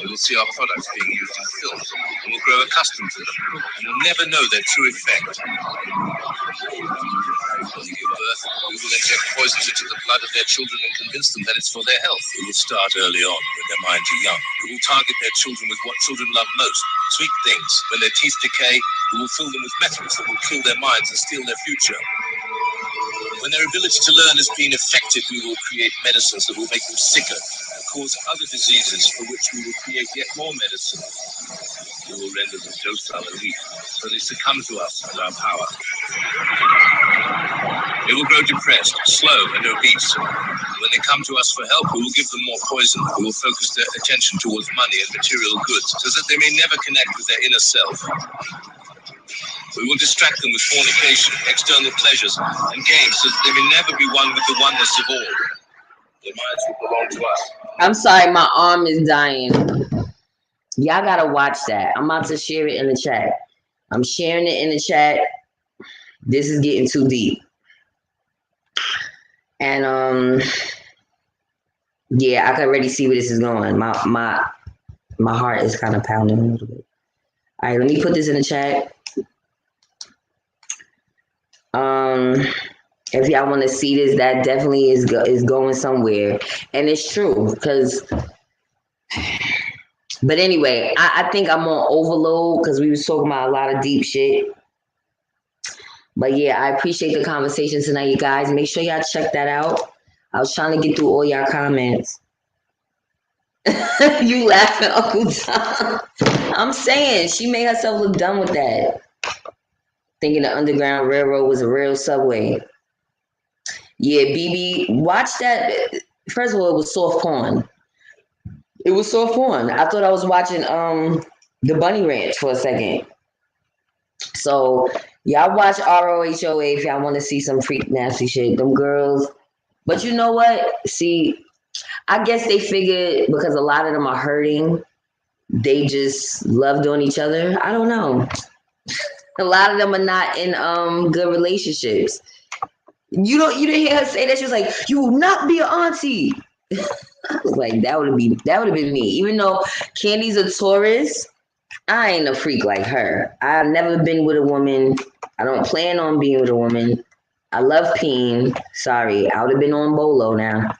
They will see our products being used in films, and will grow accustomed to them, and will never know their true effect. When they give birth, we will inject poisons into the blood of their children and convince them that it's for their health. We will start early on, when their minds are young. We will target their children with what children love most, sweet things. When their teeth decay, we will fill them with metals that will kill their minds and steal their future. When their ability to learn has been affected, we will create medicines that will make them sicker and cause other diseases for which we will create yet more medicine. We will render them docile and weak, so they succumb to us and our power. They will grow depressed, slow, and obese. When they come to us for help, we will give them more poison. We will focus their attention towards money and material goods, so that they may never connect with their inner self. We will distract them with fornication, external pleasures, and games, so that they may never be one with the oneness of all. Their minds will belong to us. I'm sorry, my arm is dying. Y'all gotta watch that. I'm about to share it in the chat. I'm sharing it in the chat. This is getting too deep. And yeah, I can already see where this is going. My heart is kind of pounding a little bit. All right, let me put this in the chat. If y'all want to see this, that definitely is going somewhere, and it's true because. But anyway, I think I'm on overload because we was talking about a lot of deep shit. But yeah, I appreciate the conversation tonight, you guys. Make sure y'all check that out. I was trying to get through all y'all comments. You laughing, Uncle Tom. I'm saying she made herself look dumb with that. Thinking the Underground Railroad was a real subway. Yeah, BB, watch that. First of all, it was soft porn. It was soft porn. I thought I was watching the Bunny Ranch for a second. So y'all watch RHOA if y'all want to see some freak nasty shit. Them girls. But you know what? See, I guess they figured because a lot of them are hurting, they just love doing each other. I don't know. A lot of them are not in good relationships. You didn't hear her say that. She was like, "You will not be an auntie." I was like, that would have been me. Even though Candy's a Taurus, I ain't a freak like her. I've never been with a woman. I don't plan on being with a woman. I love peeing. Sorry, I would have been on Bolo now.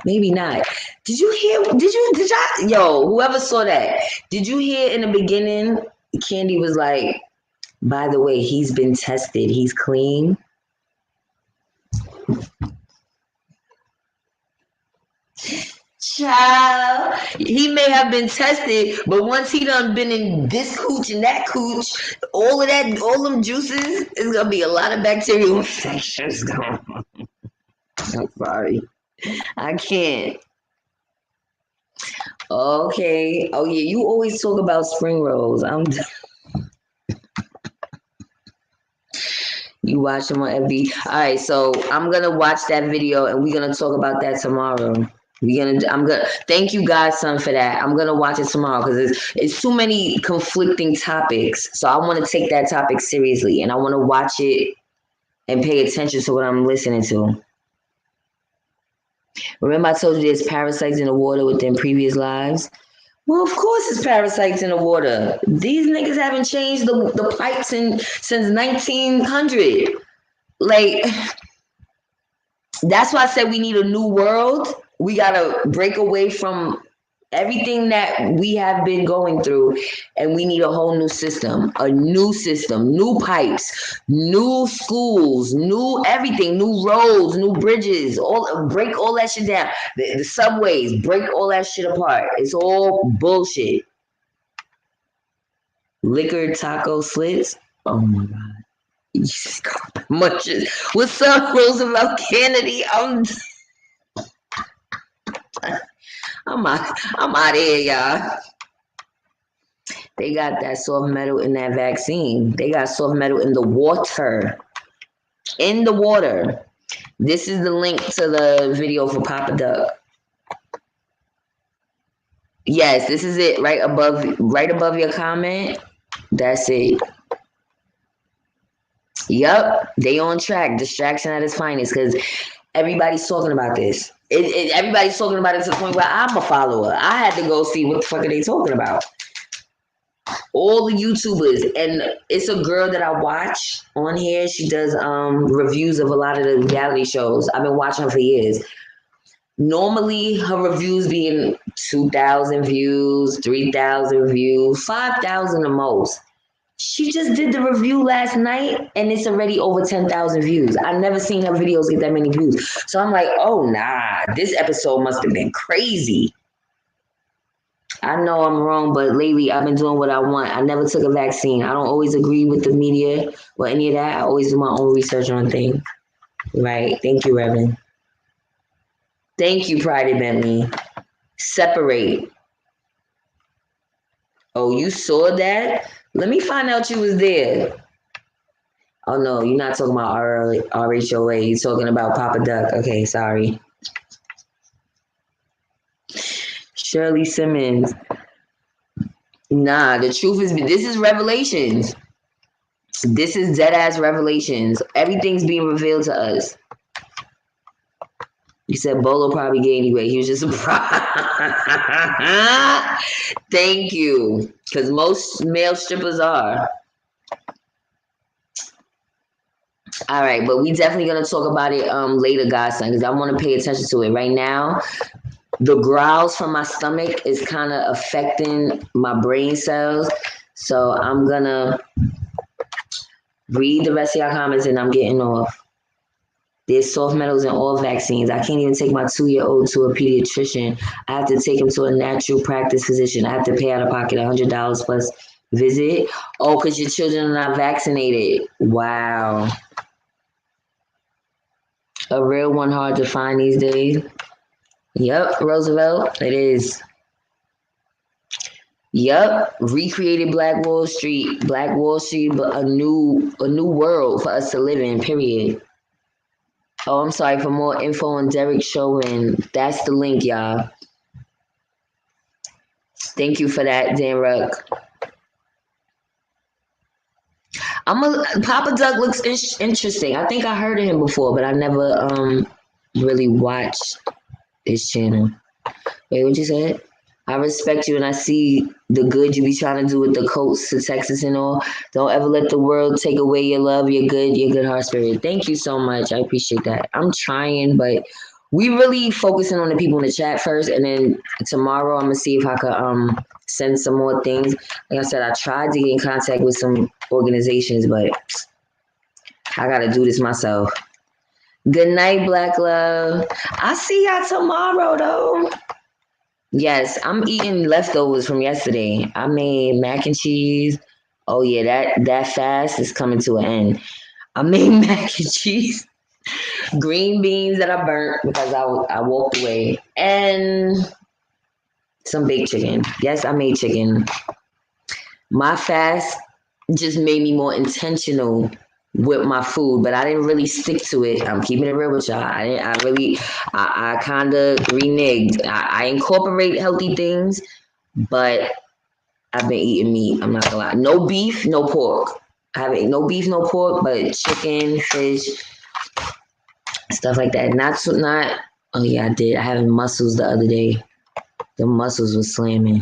Maybe not. Did y'all, yo, whoever saw that, did you hear in the beginning, Candy was like, by the way, he's been tested. He's clean. Child, he may have been tested, but once he done been in this cooch and that cooch, all them juices, it's gonna be a lot of bacterial infections going on. I'm sorry. I can't. Okay. Oh yeah, you always talk about spring rolls. You watch them on FB. All right, so I'm gonna watch that video and we're gonna talk about that tomorrow. Thank you, Godson, for that. I'm gonna watch it tomorrow because it's too many conflicting topics. So I want to take that topic seriously and I want to watch it and pay attention to what I'm listening to. Remember I told you there's parasites in the water within previous lives? Well, of course it's parasites in the water. These niggas haven't changed the pipes since 1900. Like, that's why I said we need a new world. We gotta break away from everything that we have been going through, and we need a whole new system, new pipes, new schools, new everything, new roads, new bridges, break all that shit down. The subways, break all that shit apart. It's all bullshit. Liquor taco slits. Oh my God. Munches. What's up, Roosevelt Kennedy? I'm out of here, y'all. They got that soft metal in that vaccine. They got soft metal in the water. In the water. This is the link to the video for Papa Duck. Yes, this is it. Right above your comment. That's it. Yup, they on track. Distraction at its finest because everybody's talking about this. Everybody's talking about it to the point where I'm a follower. I had to go see what the fuck are they talking about. All the YouTubers, and it's a girl that I watch on here. She does reviews of a lot of the reality shows. I've been watching her for years. Normally, her reviews being 2,000 views, 3,000 views, 5,000 the most. She just did the review last night and it's already over 10,000 views. I've never seen her videos get that many views. So I'm like, oh, nah, this episode must have been crazy. I know I'm wrong, but lately I've been doing what I want. I never took a vaccine. I don't always agree with the media or any of that. I always do my own research on things. Right. Thank you, Reverend. Thank you, Pride Bentley. Separate. Oh, you saw that? Let me find out you was there. Oh, no, you're not talking about RHOA. You're talking about Papa Duck. Okay, sorry. Shirley Simmons. Nah, the truth is, this is Revelations. This is dead-ass Revelations. Everything's being revealed to us. You said Bolo probably gay anyway. He was just surprised. Thank you. Because most male strippers are. All right, but we definitely going to talk about it later, Godson, because I want to pay attention to it. Right now, the growls from my stomach is kind of affecting my brain cells. So I'm going to Read the rest of your comments and I'm getting off. There's soft metals in all vaccines. I can't even take my 2-year-old to a pediatrician. I have to take him to a natural practice physician. I have to pay out of pocket $100 plus visit. Oh, because your children are not vaccinated. Wow. A real one hard to find these days. Yep, Roosevelt, it is. Yep, recreated Black Wall Street. Black Wall Street, but a new world for us to live in, period. Oh, I'm sorry. For more info on Derek Chauvin, that's the link, y'all. Thank you for that, Dan Ruck. Papa Doug looks interesting. I think I heard of him before, but I never really watched his channel. Wait, what you said? I respect you and I see the good you be trying to do with the coats to Texas and all. Don't ever let the world take away your love, your good heart spirit. Thank you so much. I appreciate that. I'm trying, but we really focusing on the people in the chat first, and then tomorrow I'm gonna see if I could send some more things. Like I said, I tried to get in contact with some organizations, but I gotta do this myself. Good night, Black Love. I'll see y'all tomorrow though. Yes, I'm eating leftovers from yesterday. I made mac and cheese. Oh yeah, that fast is coming to an end. I made mac and cheese, green beans that I burnt because I walked away, and some baked chicken. Yes, I made chicken. My fast just made me more intentional with my food, but I didn't really stick to it. I'm keeping it real with y'all. I kind of reneged. I incorporate healthy things, but I've been eating meat. I'm not gonna lie. No beef, no pork. I haven't no beef, no pork, but chicken, fish, stuff like that. Not. Oh yeah, I did. I had mussels the other day. The mussels was slamming.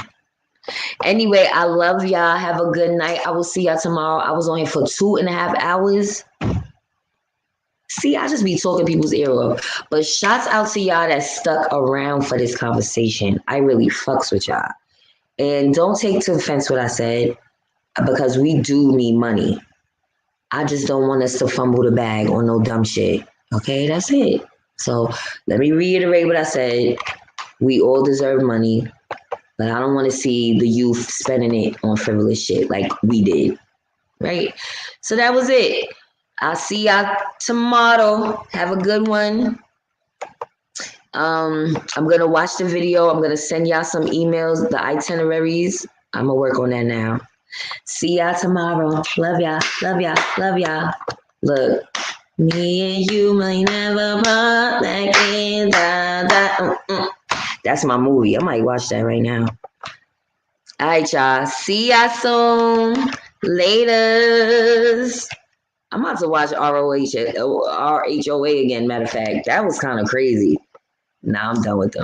Anyway, I love y'all. Have a good night. I will see y'all tomorrow. I was on here for 2.5 hours. See, I just be talking people's ear off. But shouts out to y'all that stuck around for this conversation. I really fucks with y'all. And don't take to offense what I said, because we do need money. I just don't want us to fumble the bag on no dumb shit. Okay, that's it. So let me reiterate what I said. We all deserve money. But I don't want to see the youth spending it on frivolous shit like we did, right? So that was it. I'll see y'all tomorrow. Have a good one. I'm going to watch the video. I'm going to send y'all some emails, the itineraries. I'm going to work on that now. See y'all tomorrow. Love y'all. Love y'all. Love y'all. Look. Me and you might never run back in. That's my movie. I might watch that right now. All right, y'all. See y'all soon. Laters. I'm about to watch RHOA again, matter of fact. That was kind of crazy. Now I'm done with them.